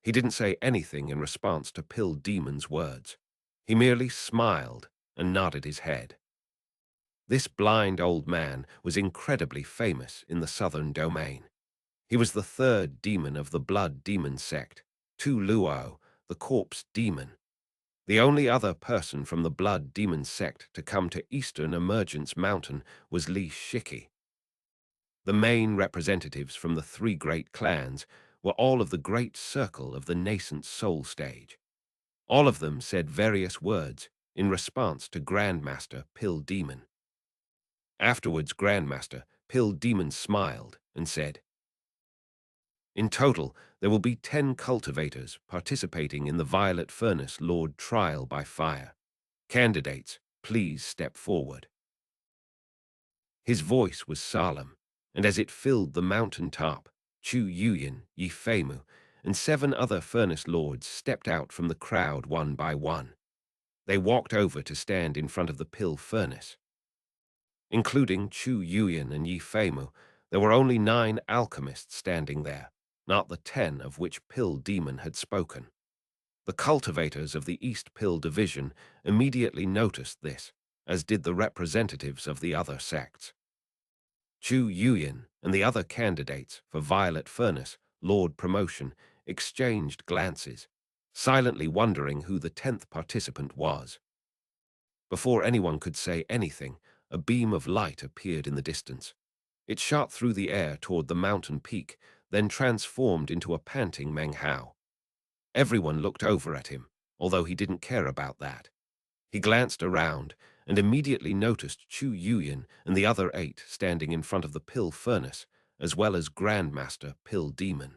He didn't say anything in response to Pill Demon's words. He merely smiled and nodded his head. This blind old man was incredibly famous in the southern domain. He was the 3rd demon of the Blood Demon sect, Tu Luo, the Corpse Demon. The only other person from the Blood Demon sect to come to Eastern Emergence Mountain was Li Shiki. The main representatives from the 3 great clans were all of the great circle of the nascent soul stage. All of them said various words in response to Grandmaster Pill Demon. Afterwards, Grandmaster Pill Demon smiled and said, "In total, there will be 10 cultivators participating in the Violet Furnace Lord Trial by Fire. Candidates, please step forward." His voice was solemn, and as it filled the mountain top, Chu Yuyan, Yifeimu, and 7 other Furnace Lords stepped out from the crowd one by one. They walked over to stand in front of the Pill Furnace. Including Chu Yuyan and Yifeimu, There were only 9 alchemists standing there, not the 10 of which Pill Demon had spoken. The cultivators of the East Pill Division immediately noticed this, as did the representatives of the other sects. Chu Yuyin and the other candidates for Violet Furnace Lord Promotion exchanged glances, silently wondering who the 10th participant was. Before anyone could say anything, a beam of light appeared in the distance. It shot through the air toward the mountain peak, then transformed into a panting Meng Hao. Everyone looked over at him, although he didn't care about that. He glanced around and immediately noticed Chu Yuyin and the other 8 standing in front of the Pill Furnace, as well as Grandmaster Pill Demon.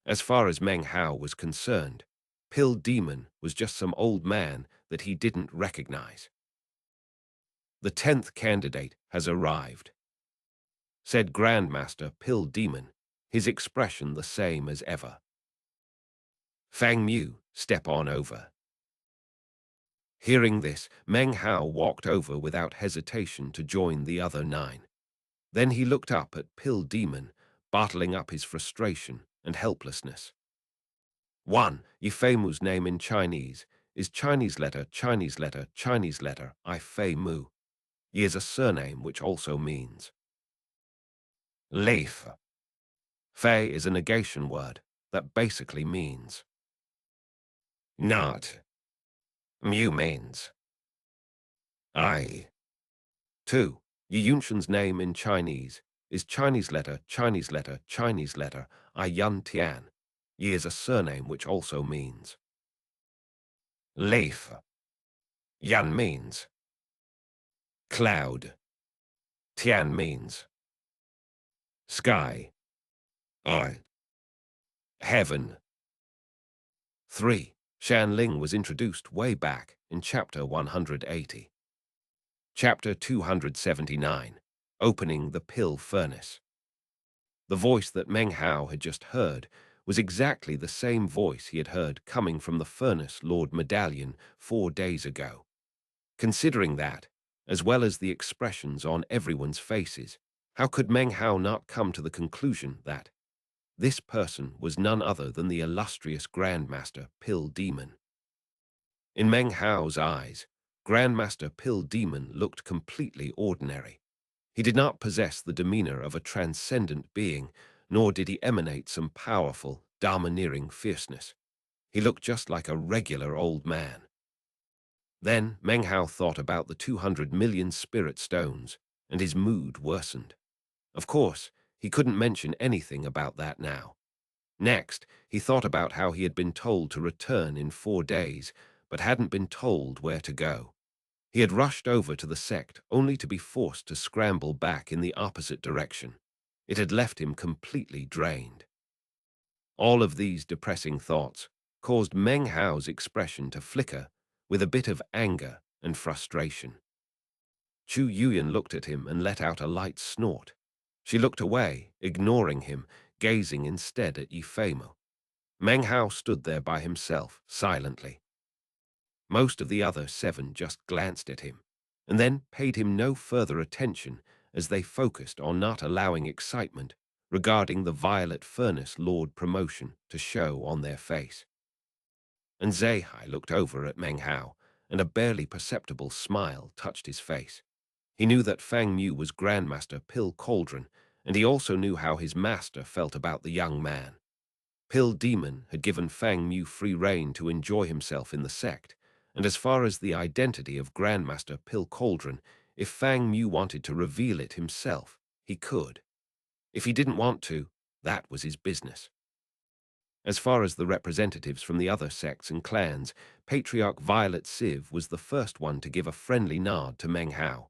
As far as Meng Hao was concerned, Pill Demon was just some old man that he didn't recognize. "The 10th candidate has arrived," said Grandmaster Pill Demon, his expression the same as ever. "Fang Mu, step on over." Hearing this, Meng Hao walked over without hesitation to join the other 9. Then he looked up at Pill Demon, bottling up his frustration and helplessness. 1. Yifeimu's name in Chinese is Chinese letter, Chinese letter, Chinese letter, I Fei Mu. Yi is a surname which also means leaf. Fei is a negation word that basically means not. Mu means I. 2. Yi Yunshan's name in Chinese is Chinese letter, Chinese letter, Chinese letter, I Yun Tian. Yi is a surname which also means leaf. Yan means cloud. Tian means sky. I. Heaven. 3. Shanling was introduced way back in chapter 180. Chapter 279, Opening the Pill Furnace. The voice that Meng Hao had just heard was exactly the same voice he had heard coming from the Furnace Lord Medallion 4 days ago. Considering that, as well as the expressions on everyone's faces, how could Meng Hao not come to the conclusion that this person was none other than the illustrious Grandmaster Pill Demon? In Meng Hao's eyes, Grandmaster Pill Demon looked completely ordinary. He did not possess the demeanor of a transcendent being, nor did he emanate some powerful, domineering fierceness. He looked just like a regular old man. Then Meng Hao thought about the 200 million spirit stones, and his mood worsened. Of course, he couldn't mention anything about that now. Next, he thought about how he had been told to return in 4 days, but hadn't been told where to go. He had rushed over to the sect only to be forced to scramble back in the opposite direction. It had left him completely drained. All of these depressing thoughts caused Meng Hao's expression to flicker with a bit of anger and frustration. Chu Yuyan looked at him and let out a light snort. She looked away, ignoring him, gazing instead at Yifeimu. Meng Hao stood there by himself, silently. Most of the other 7 just glanced at him, and then paid him no further attention as they focused on not allowing excitement regarding the Violet Furnace Lord promotion to show on their face. And Zeihai looked over at Meng Hao, and a barely perceptible smile touched his face. He knew that Fang Mu was Grandmaster Pill Cauldron, and he also knew how his master felt about the young man. Pill Demon had given Fang Mu free rein to enjoy himself in the sect, and as far as the identity of Grandmaster Pill Cauldron, if Fang Mu wanted to reveal it himself, he could. If he didn't want to, that was his business. As far as the representatives from the other sects and clans, Patriarch Violet Civ was the first one to give a friendly nod to Meng Hao.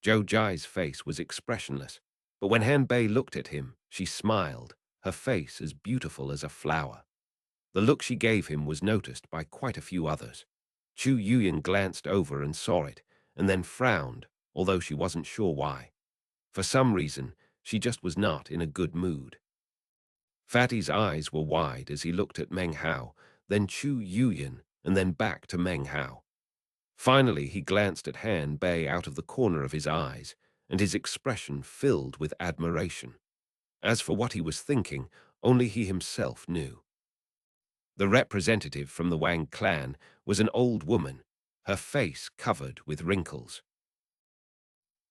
Zhou Jai's face was expressionless, but when Han Bei looked at him, she smiled, her face as beautiful as a flower. The look she gave him was noticed by quite a few others. Chu Yuyan glanced over and saw it, and then frowned, although she wasn't sure why. For some reason, she just was not in a good mood. Fatty's eyes were wide as he looked at Meng Hao, then Chu Yuyan, and then back to Meng Hao. Finally, he glanced at Han Bei out of the corner of his eyes, and his expression filled with admiration. As for what he was thinking, only he himself knew. The representative from the Wang clan was an old woman, her face covered with wrinkles.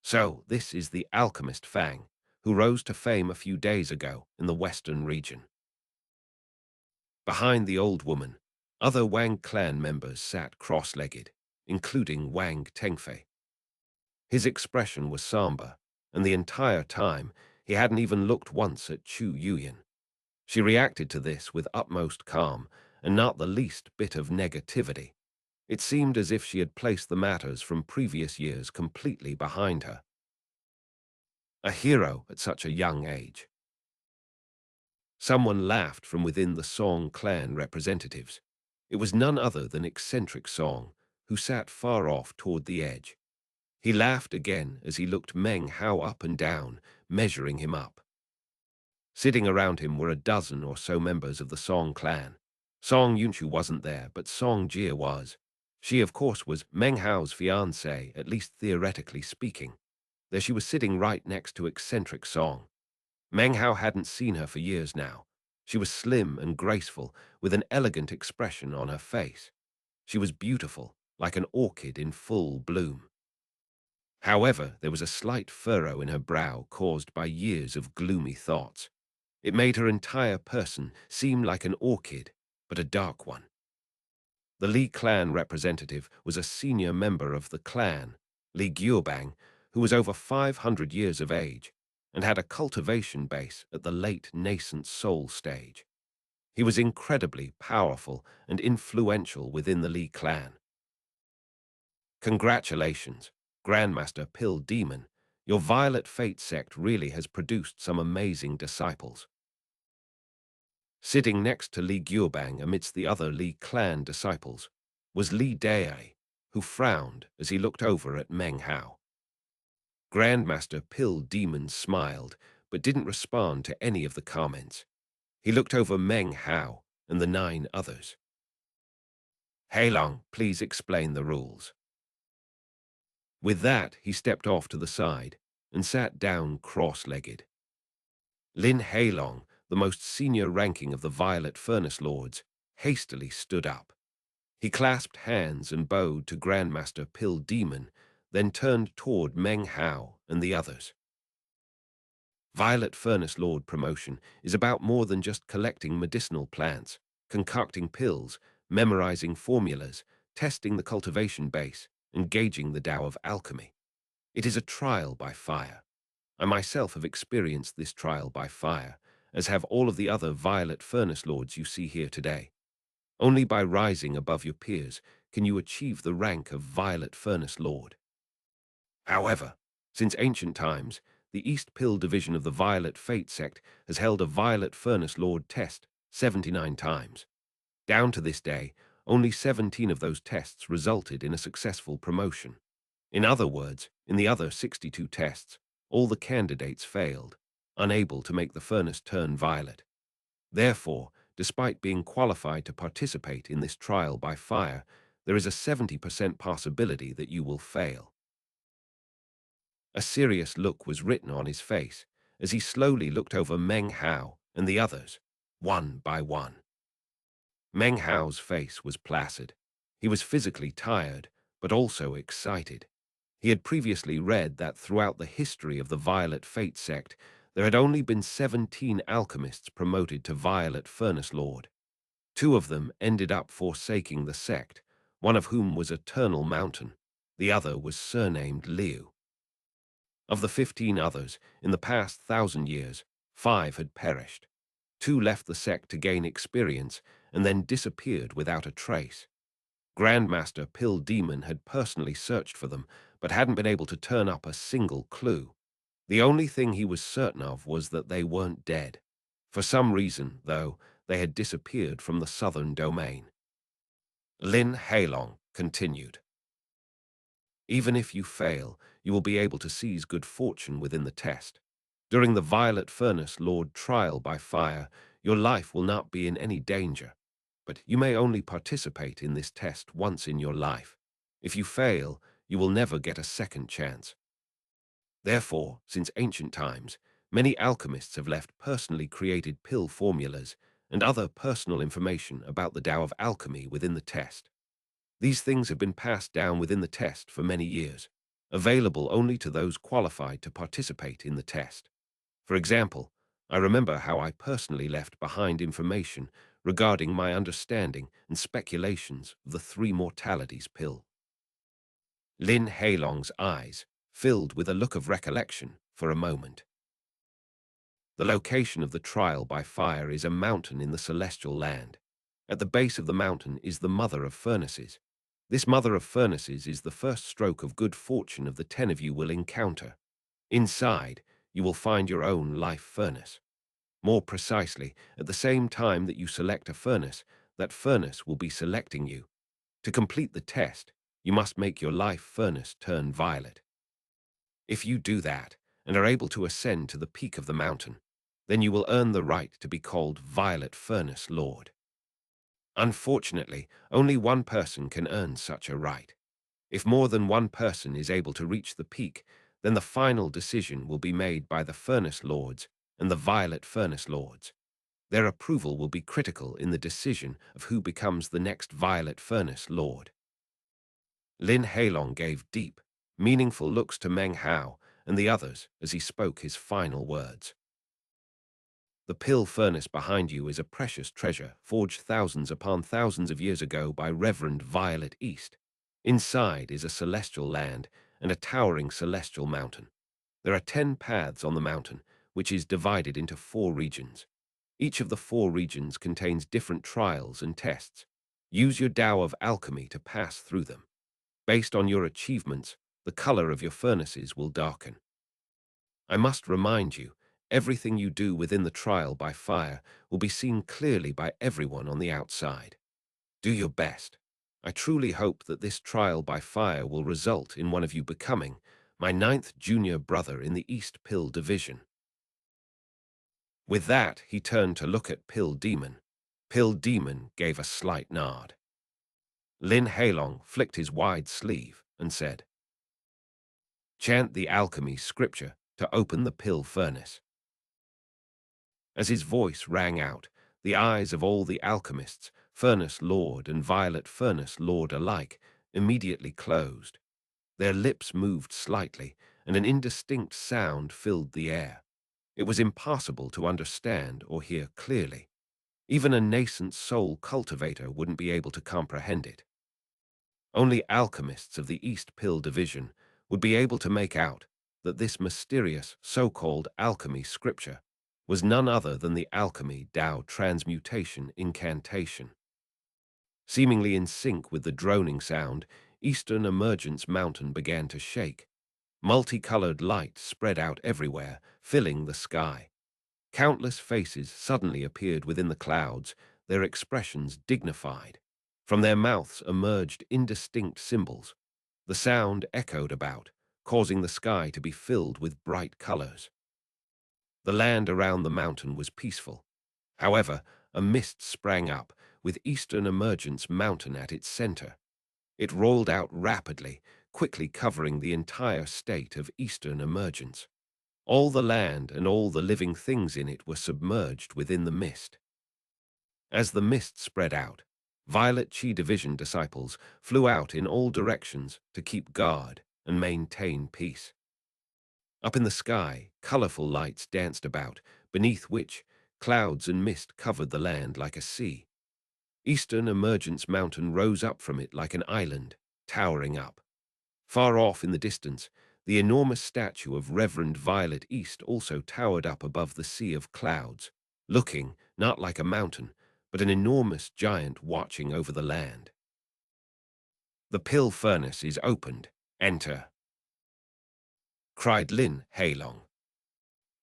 So, this is the alchemist Fang, who rose to fame a few days ago in the western region. Behind the old woman, other Wang clan members sat cross-legged, including Wang Tengfei. His expression was somber, and the entire time he hadn't even looked once at Chu Yuyan. She reacted to this with utmost calm and not the least bit of negativity. It seemed as if she had placed the matters from previous years completely behind her. A hero at such a young age. Someone laughed from within the Song clan representatives. It was none other than eccentric Song, who sat far off toward the edge. He laughed again as he looked Meng Hao up and down, measuring him up. Sitting around him were a dozen or so members of the Song clan. Song Yunchu wasn't there, but Song Jia was. She, of course, was Meng Hao's fiancée, at least theoretically speaking. There she was sitting right next to eccentric Song. Meng Hao hadn't seen her for years now. She was slim and graceful, with an elegant expression on her face. She was beautiful, like an orchid in full bloom. However, there was a slight furrow in her brow caused by years of gloomy thoughts. It made her entire person seem like an orchid, but a dark one. The Li clan representative was a senior member of the clan, Li Guobang, who was over 500 years of age and had a cultivation base at the late nascent soul stage. He was incredibly powerful and influential within the Li clan. Congratulations, Grandmaster Pill Demon. Your Violet Fate sect really has produced some amazing disciples. Sitting next to Li Guobang amidst the other Li clan disciples was Li Dai, who frowned as he looked over at Meng Hao. Grandmaster Pill Demon smiled, but didn't respond to any of the comments. He looked over Meng Hao and the 9 others. Heilong, please explain the rules. With that, he stepped off to the side and sat down cross-legged. Lin Heilong, the most senior ranking of the Violet Furnace Lords, hastily stood up. He clasped hands and bowed to Grandmaster Pill Demon, then turned toward Meng Hao and the others. Violet Furnace Lord promotion is about more than just collecting medicinal plants, concocting pills, memorizing formulas, testing the cultivation base, and gauging the Tao of alchemy. It is a trial by fire. I myself have experienced this trial by fire, as have all of the other Violet Furnace Lords you see here today. Only by rising above your peers can you achieve the rank of Violet Furnace Lord. However, since ancient times, the East Pill division of the Violet Fate sect has held a Violet Furnace Lord test 79 times. Down to this day, only 17 of those tests resulted in a successful promotion. In other words, in the other 62 tests, all the candidates failed, unable to make the furnace turn violet. Therefore, despite being qualified to participate in this trial by fire, there is a 70% possibility that you will fail. A serious look was written on his face as he slowly looked over Meng Hao and the others, one by one. Meng Hao's face was placid. He was physically tired, but also excited. He had previously read that throughout the history of the Violet Fate sect, there had only been 17 alchemists promoted to Violet Furnace Lord. 2 of them ended up forsaking the sect, one of whom was Eternal Mountain. The other was surnamed Liu. Of the 15 others, in the past 1,000 years, 5 had perished. 2 left the sect to gain experience and then disappeared without a trace. Grandmaster Pill Demon had personally searched for them, but hadn't been able to turn up a single clue. The only thing he was certain of was that they weren't dead. For some reason, though, they had disappeared from the southern domain. Lin Heilong continued. Even if you fail, you will be able to seize good fortune within the test. During the Violet Furnace Lord trial by fire, your life will not be in any danger, but you may only participate in this test once in your life. If you fail, you will never get a second chance. Therefore, since ancient times, many alchemists have left personally created pill formulas and other personal information about the Tao of alchemy within the test. These things have been passed down within the test for many years, available only to those qualified to participate in the test. For example, I remember how I personally left behind information regarding my understanding and speculations of the three mortalities pill. Lin Heilong's eyes filled with a look of recollection for a moment. The location of the trial by fire is a mountain in the celestial land. At the base of the mountain is the Mother of Furnaces. This Mother of Furnaces is the first stroke of good fortune of the 10 of you will encounter. Inside, you will find your own life furnace. More precisely, at the same time that you select a furnace, that furnace will be selecting you. To complete the test, you must make your life furnace turn violet. If you do that, and are able to ascend to the peak of the mountain, then you will earn the right to be called Violet Furnace Lord. Unfortunately, only one person can earn such a right. If more than one person is able to reach the peak, then the final decision will be made by the Furnace Lords and the Violet Furnace Lords. Their approval will be critical in the decision of who becomes the next Violet Furnace Lord. Lin Heilong gave deep, meaningful looks to Meng Hao and the others as he spoke his final words. The pill furnace behind you is a precious treasure forged thousands upon thousands of years ago by Reverend Violet East. Inside is a celestial land and a towering celestial mountain. There are 10 paths on the mountain, which is divided into 4 regions. Each of the 4 regions contains different trials and tests. Use your Tao of alchemy to pass through them. Based on your achievements, the color of your furnaces will darken. I must remind you, everything you do within the trial by fire will be seen clearly by everyone on the outside. Do your best. I truly hope that this trial by fire will result in one of you becoming my 9th junior brother in the East Pill Division. With that, he turned to look at Pill Demon. Pill Demon gave a slight nod. Lin Heilong flicked his wide sleeve and said, "Chant the alchemy scripture to open the pill furnace." As his voice rang out, the eyes of all the alchemists, Furnace Lord and Violet Furnace Lord alike, immediately closed. Their lips moved slightly, and an indistinct sound filled the air. It was impossible to understand or hear clearly. Even a nascent soul cultivator wouldn't be able to comprehend it. Only alchemists of the East Pill Division would be able to make out that this mysterious so-called alchemy scripture was none other than the alchemy Tao transmutation incantation. Seemingly in sync with the droning sound, Eastern Emergence Mountain began to shake. Multicolored light spread out everywhere, filling the sky. Countless faces suddenly appeared within the clouds, their expressions dignified. From their mouths emerged indistinct symbols. The sound echoed about, causing the sky to be filled with bright colors. The land around the mountain was peaceful. However, a mist sprang up, with Eastern Emergence Mountain at its center. It rolled out rapidly, quickly covering the entire state of Eastern Emergence. All the land and all the living things in it were submerged within the mist. As the mist spread out, Violet Chi Division disciples flew out in all directions to keep guard and maintain peace. Up in the sky, colorful lights danced about, beneath which clouds and mist covered the land like a sea. Eastern Emergence Mountain rose up from it like an island, towering up. Far off in the distance, the enormous statue of Reverend Violet East also towered up above the sea of clouds, looking not like a mountain, but an enormous giant watching over the land. "The pill furnace is opened. Enter," cried Lin Heilong.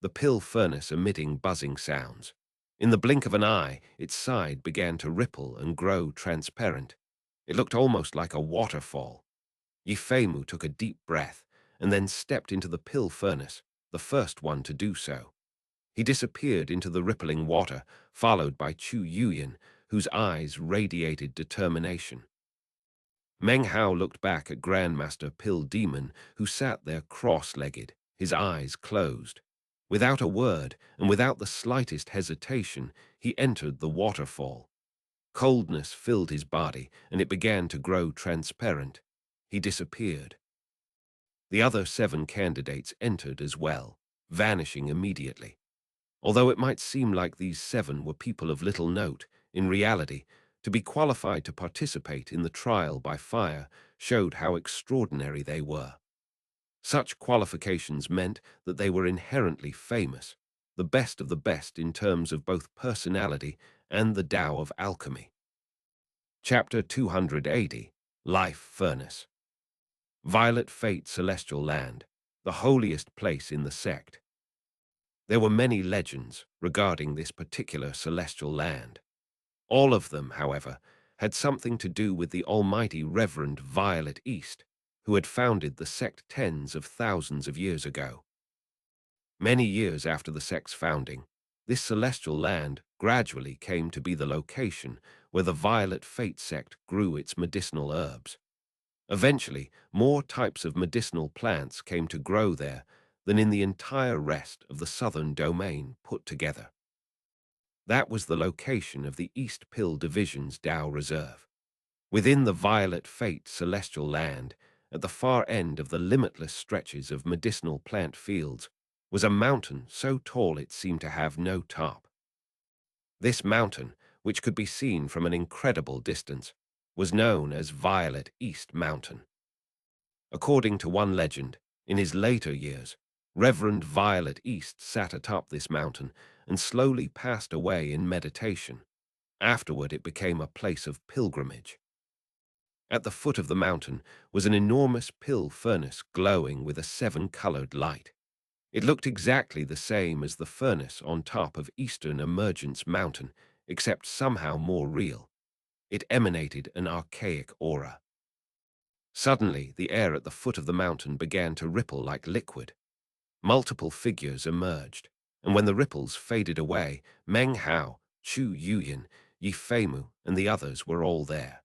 The pill furnace emitting buzzing sounds. In the blink of an eye, its side began to ripple and grow transparent. It looked almost like a waterfall. Yifeimu took a deep breath and then stepped into the pill furnace, the first one to do so. He disappeared into the rippling water, followed by Chu Yuyan, whose eyes radiated determination. Meng Hao looked back at Grandmaster Pill Demon, who sat there cross-legged, his eyes closed. Without a word and without the slightest hesitation, he entered the waterfall. Coldness filled his body, and it began to grow transparent. He disappeared. The other 7 candidates entered as well, vanishing immediately. Although it might seem like these 7 were people of little note, in reality, to be qualified to participate in the trial by fire showed how extraordinary they were. Such qualifications meant that they were inherently famous, the best of the best in terms of both personality and the Tao of alchemy. Chapter 280, Life Furnace. Violet Fate Celestial Land, the holiest place in the sect. There were many legends regarding this particular celestial land. All of them, however, had something to do with the almighty Reverend Violet East, who had founded the sect tens of thousands of years ago. Many years after the sect's founding, this celestial land gradually came to be the location where the Violet Fate sect grew its medicinal herbs. Eventually, more types of medicinal plants came to grow there than in the entire rest of the southern domain put together. That was the location of the East Pill Division's Tao Reserve. Within the Violet Fate Celestial Land, at the far end of the limitless stretches of medicinal plant fields, was a mountain so tall it seemed to have no top. This mountain, which could be seen from an incredible distance, was known as Violet East Mountain. According to one legend, in his later years, Reverend Violet East sat atop this mountain and slowly passed away in meditation. Afterward, it became a place of pilgrimage. At the foot of the mountain was an enormous pill furnace glowing with a 7-colored light. It looked exactly the same as the furnace on top of Eastern Emergence Mountain, except somehow more real. It emanated an archaic aura. Suddenly, the air at the foot of the mountain began to ripple like liquid. Multiple figures emerged, and when the ripples faded away, Meng Hao, Chu Yuyan, Yi Feimu, and the others were all there.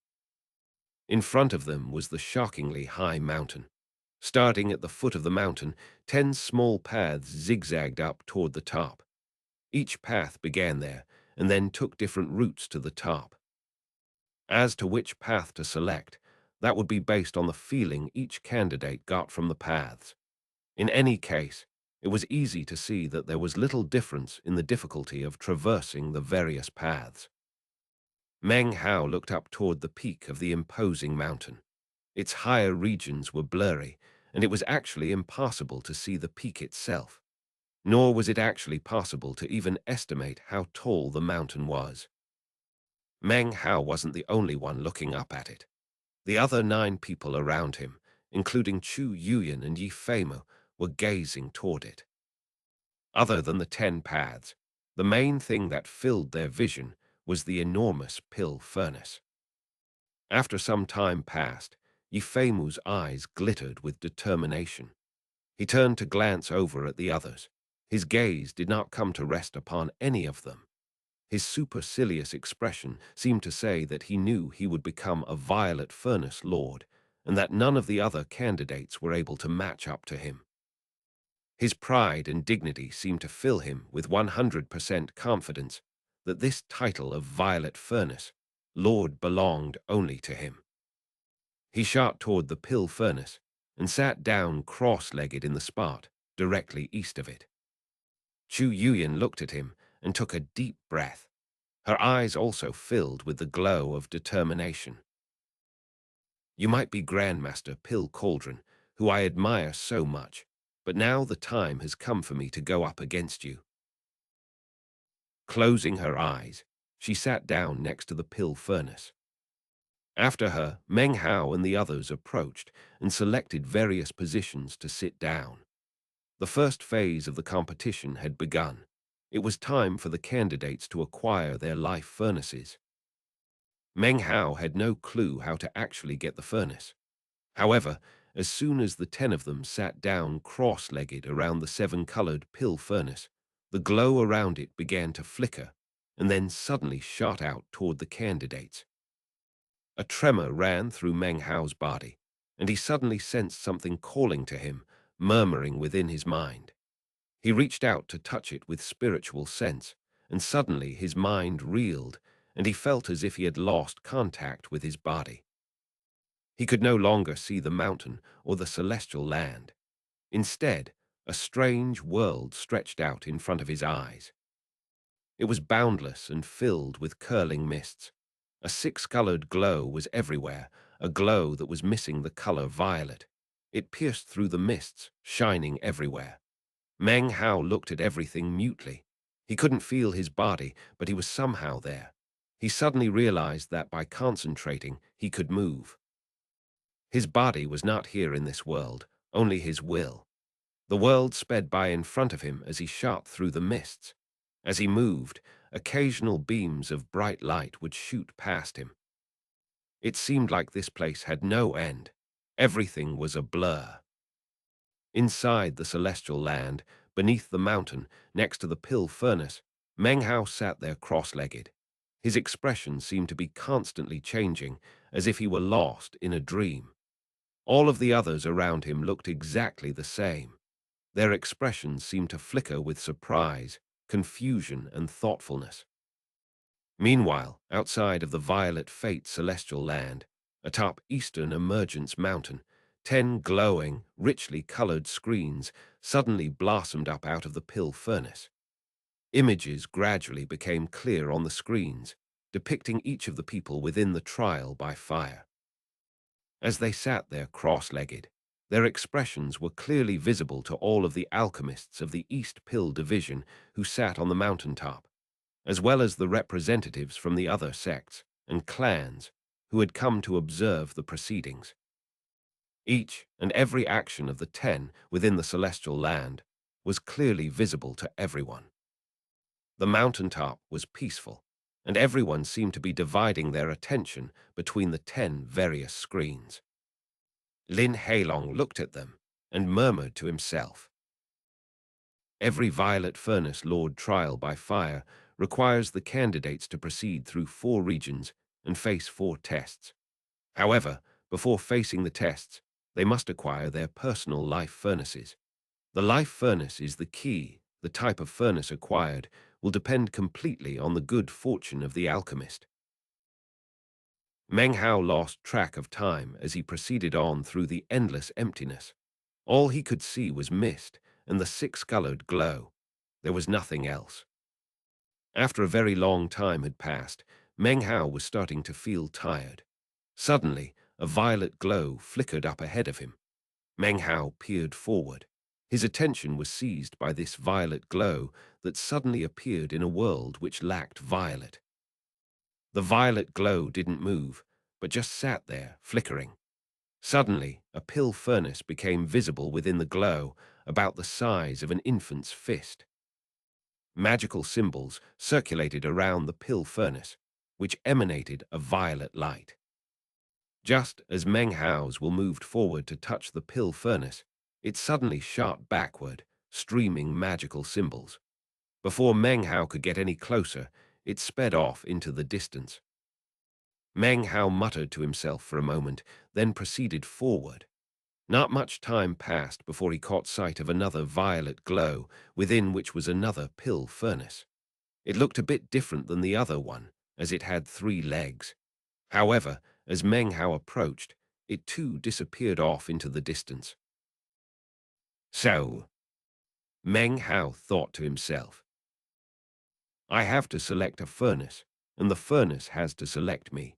In front of them was the shockingly high mountain. Starting at the foot of the mountain, 10 small paths zigzagged up toward the top. Each path began there, and then took different routes to the top. As to which path to select, that would be based on the feeling each candidate got from the paths. In any case, it was easy to see that there was little difference in the difficulty of traversing the various paths. Meng Hao looked up toward the peak of the imposing mountain. Its higher regions were blurry, and it was actually impossible to see the peak itself. Nor was it actually possible to even estimate how tall the mountain was. Meng Hao wasn't the only one looking up at it. The other 9 people around him, including Chu Yuyan and Yi Feimu, were gazing toward it. Other than the 10 paths, the main thing that filled their vision was the enormous pill furnace. After some time passed, Yi Feimu's eyes glittered with determination. He turned to glance over at the others. His gaze did not come to rest upon any of them. His supercilious expression seemed to say that he knew he would become a Violet Furnace Lord, and that none of the other candidates were able to match up to him. His pride and dignity seemed to fill him with 100% confidence that this title of Violet Furnace Lord belonged only to him. He shot toward the pill furnace and sat down cross-legged in the spot directly east of it. Chu Yuyan looked at him and took a deep breath. Her eyes also filled with the glow of determination. You might be Grandmaster Pill Cauldron, who I admire so much, but now the time has come for me to go up against you. Closing her eyes, she sat down next to the pill furnace. After her, Meng Hao and the others approached and selected various positions to sit down. The first phase of the competition had begun. It was time for the candidates to acquire their life furnaces. Meng Hao had no clue how to actually get the furnace. However, as soon as the 10 of them sat down cross-legged around the 7-colored pill furnace, the glow around it began to flicker and then suddenly shot out toward the candidates. A tremor ran through Meng Hao's body, and he suddenly sensed something calling to him, murmuring within his mind. He reached out to touch it with spiritual sense, and suddenly his mind reeled, and he felt as if he had lost contact with his body. He could no longer see the mountain or the celestial land. Instead, a strange world stretched out in front of his eyes. It was boundless and filled with curling mists. A six-colored glow was everywhere, a glow that was missing the color violet. It pierced through the mists, shining everywhere. Meng Hao looked at everything mutely. He couldn't feel his body, but he was somehow there. He suddenly realized that by concentrating, he could move. His body was not here in this world, only his will. The world sped by in front of him as he shot through the mists. As he moved, occasional beams of bright light would shoot past him. It seemed like this place had no end. Everything was a blur. Inside the celestial land, beneath the mountain, next to the pill furnace, Meng Hao sat there cross-legged. His expression seemed to be constantly changing, as if he were lost in a dream. All of the others around him looked exactly the same. Their expressions seemed to flicker with surprise, confusion, and thoughtfulness. Meanwhile, outside of the violet fate celestial land, atop eastern emergence mountain, 10 glowing, richly colored screens suddenly blossomed up out of the pill furnace. Images gradually became clear on the screens, depicting each of the people within the trial by fire. As they sat there cross-legged, their expressions were clearly visible to all of the alchemists of the East Pill Division who sat on the mountaintop, as well as the representatives from the other sects and clans who had come to observe the proceedings. Each and every action of the 10 within the celestial land was clearly visible to everyone. The mountaintop was peaceful, and everyone seemed to be dividing their attention between the 10 various screens. Lin Heilong looked at them and murmured to himself. Every violet furnace lord trial by fire requires the candidates to proceed through 4 regions and face 4 tests. However, before facing the tests, they must acquire their personal life furnaces. The life furnace is the key. The type of furnace acquired will depend completely on the good fortune of the alchemist. Meng Hao lost track of time as he proceeded on through the endless emptiness. All he could see was mist and the 6-colored glow. There was nothing else. After a very long time had passed, Meng Hao was starting to feel tired. Suddenly, a violet glow flickered up ahead of him. Meng Hao peered forward. His attention was seized by this violet glow that suddenly appeared in a world which lacked violet. The violet glow didn't move, but just sat there, flickering. Suddenly, a pill furnace became visible within the glow, about the size of an infant's fist. Magical symbols circulated around the pill furnace, which emanated a violet light. Just as Meng Hao's will moved forward to touch the pill furnace, it suddenly shot backward, streaming magical symbols. Before Meng Hao could get any closer, it sped off into the distance. Meng Hao muttered to himself for a moment, then proceeded forward. Not much time passed before he caught sight of another violet glow, within which was another pill furnace. It looked a bit different than the other one, as it had 3 legs. However, as Meng Hao approached, it too disappeared off into the distance. So, Meng Hao thought to himself, I have to select a furnace, and the furnace has to select me.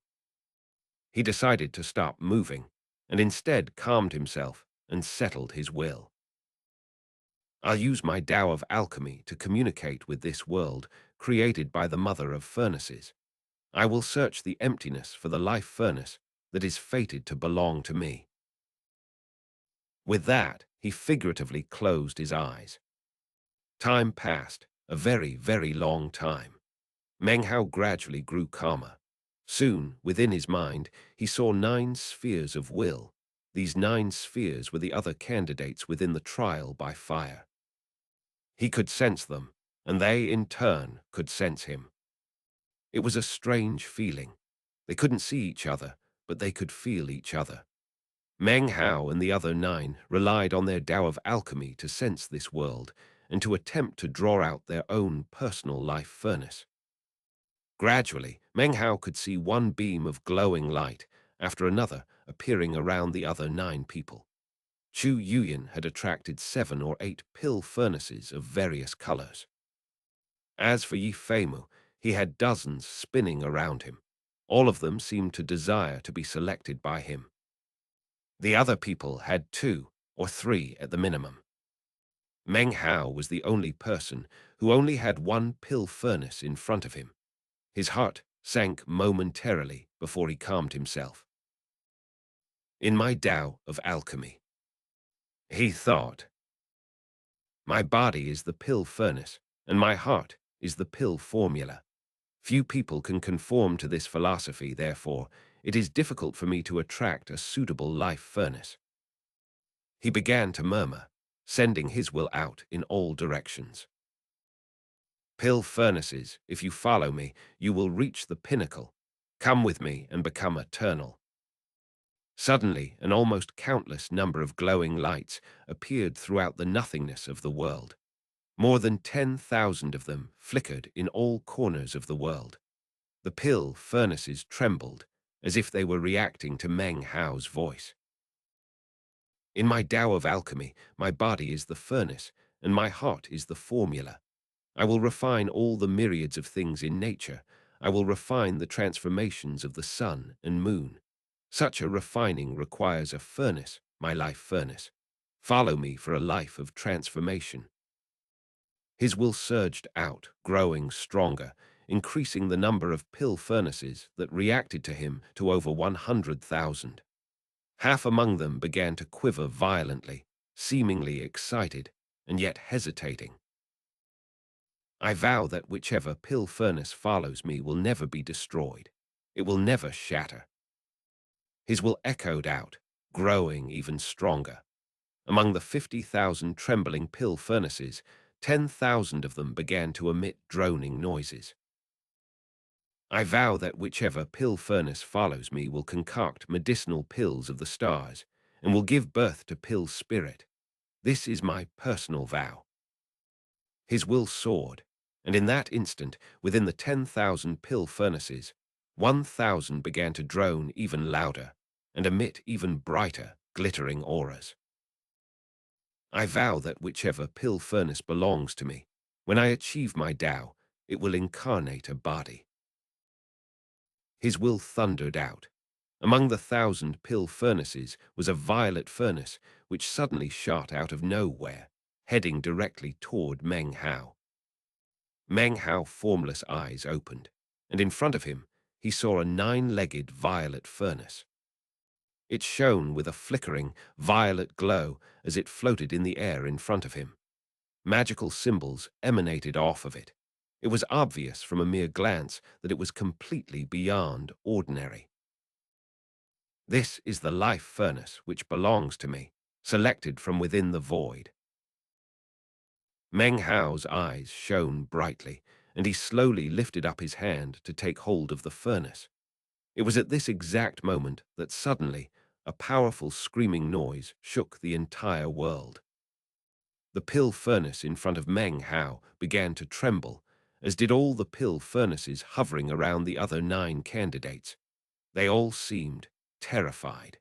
He decided to stop moving, and instead calmed himself and settled his will. I'll use my Tao of alchemy to communicate with this world created by the mother of furnaces. I will search the emptiness for the life furnace that is fated to belong to me. With that, he figuratively closed his eyes. Time passed, a very, very long time. Meng Hao gradually grew calmer. Soon, within his mind, he saw 9 spheres of will. These 9 spheres were the other candidates within the trial by fire. He could sense them, and they, in turn, could sense him. It was a strange feeling. They couldn't see each other, but they could feel each other. Meng Hao and the other 9 relied on their Tao of alchemy to sense this world and to attempt to draw out their own personal life furnace. Gradually, Meng Hao could see one beam of glowing light after another appearing around the other 9 people. Chu Yuyan had attracted 7 or 8 pill furnaces of various colors. As for Yi Feimu, he had dozens spinning around him. All of them seemed to desire to be selected by him. The other people had 2 or 3 at the minimum. Meng Hao was the only person who only had one pill furnace in front of him. His heart sank momentarily before he calmed himself. In my Tao of alchemy, he thought, my body is the pill furnace, and my heart is the pill formula. Few people can conform to this philosophy, therefore, it is difficult for me to attract a suitable life furnace. He began to murmur, sending his will out in all directions. Pill furnaces, if you follow me, you will reach the pinnacle. Come with me and become eternal. Suddenly, an almost countless number of glowing lights appeared throughout the nothingness of the world. More than 10,000 of them flickered in all corners of the world. The pill furnaces trembled, as if they were reacting to Meng Hao's voice. In my Tao of alchemy, my body is the furnace, and my heart is the formula. I will refine all the myriads of things in nature. I will refine the transformations of the sun and moon. Such a refining requires a furnace, my life furnace. Follow me for a life of transformation. His will surged out, growing stronger, increasing the number of pill furnaces that reacted to him to over 100,000. Half among them began to quiver violently, seemingly excited, and yet hesitating. I vow that whichever pill furnace follows me will never be destroyed. It will never shatter. His will echoed out, growing even stronger. Among the 50,000 trembling pill furnaces, 10,000 of them began to emit droning noises. I vow that whichever pill furnace follows me will concoct medicinal pills of the stars and will give birth to pill spirit. This is my personal vow. His will soared, and in that instant, within the 10,000 pill furnaces, 1,000 began to drone even louder and emit even brighter, glittering auras. I vow that whichever pill furnace belongs to me, when I achieve my Tao, it will incarnate a body. His will thundered out. Among the 1,000 pill furnaces was a violet furnace which suddenly shot out of nowhere, heading directly toward Meng Hao. Meng Hao's formless eyes opened, and in front of him he saw a 9-legged violet furnace. It shone with a flickering, violet glow as it floated in the air in front of him. Magical symbols emanated off of it. It was obvious from a mere glance that it was completely beyond ordinary. This is the life furnace which belongs to me, selected from within the void. Meng Hao's eyes shone brightly, and he slowly lifted up his hand to take hold of the furnace. It was at this exact moment that suddenly a powerful screaming noise shook the entire world. The pill furnace in front of Meng Hao began to tremble, as did all the pill furnaces hovering around the other 9 candidates. They all seemed terrified.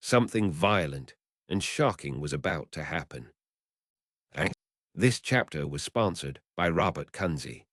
Something violent and shocking was about to happen. This chapter was sponsored by Robert Kunze.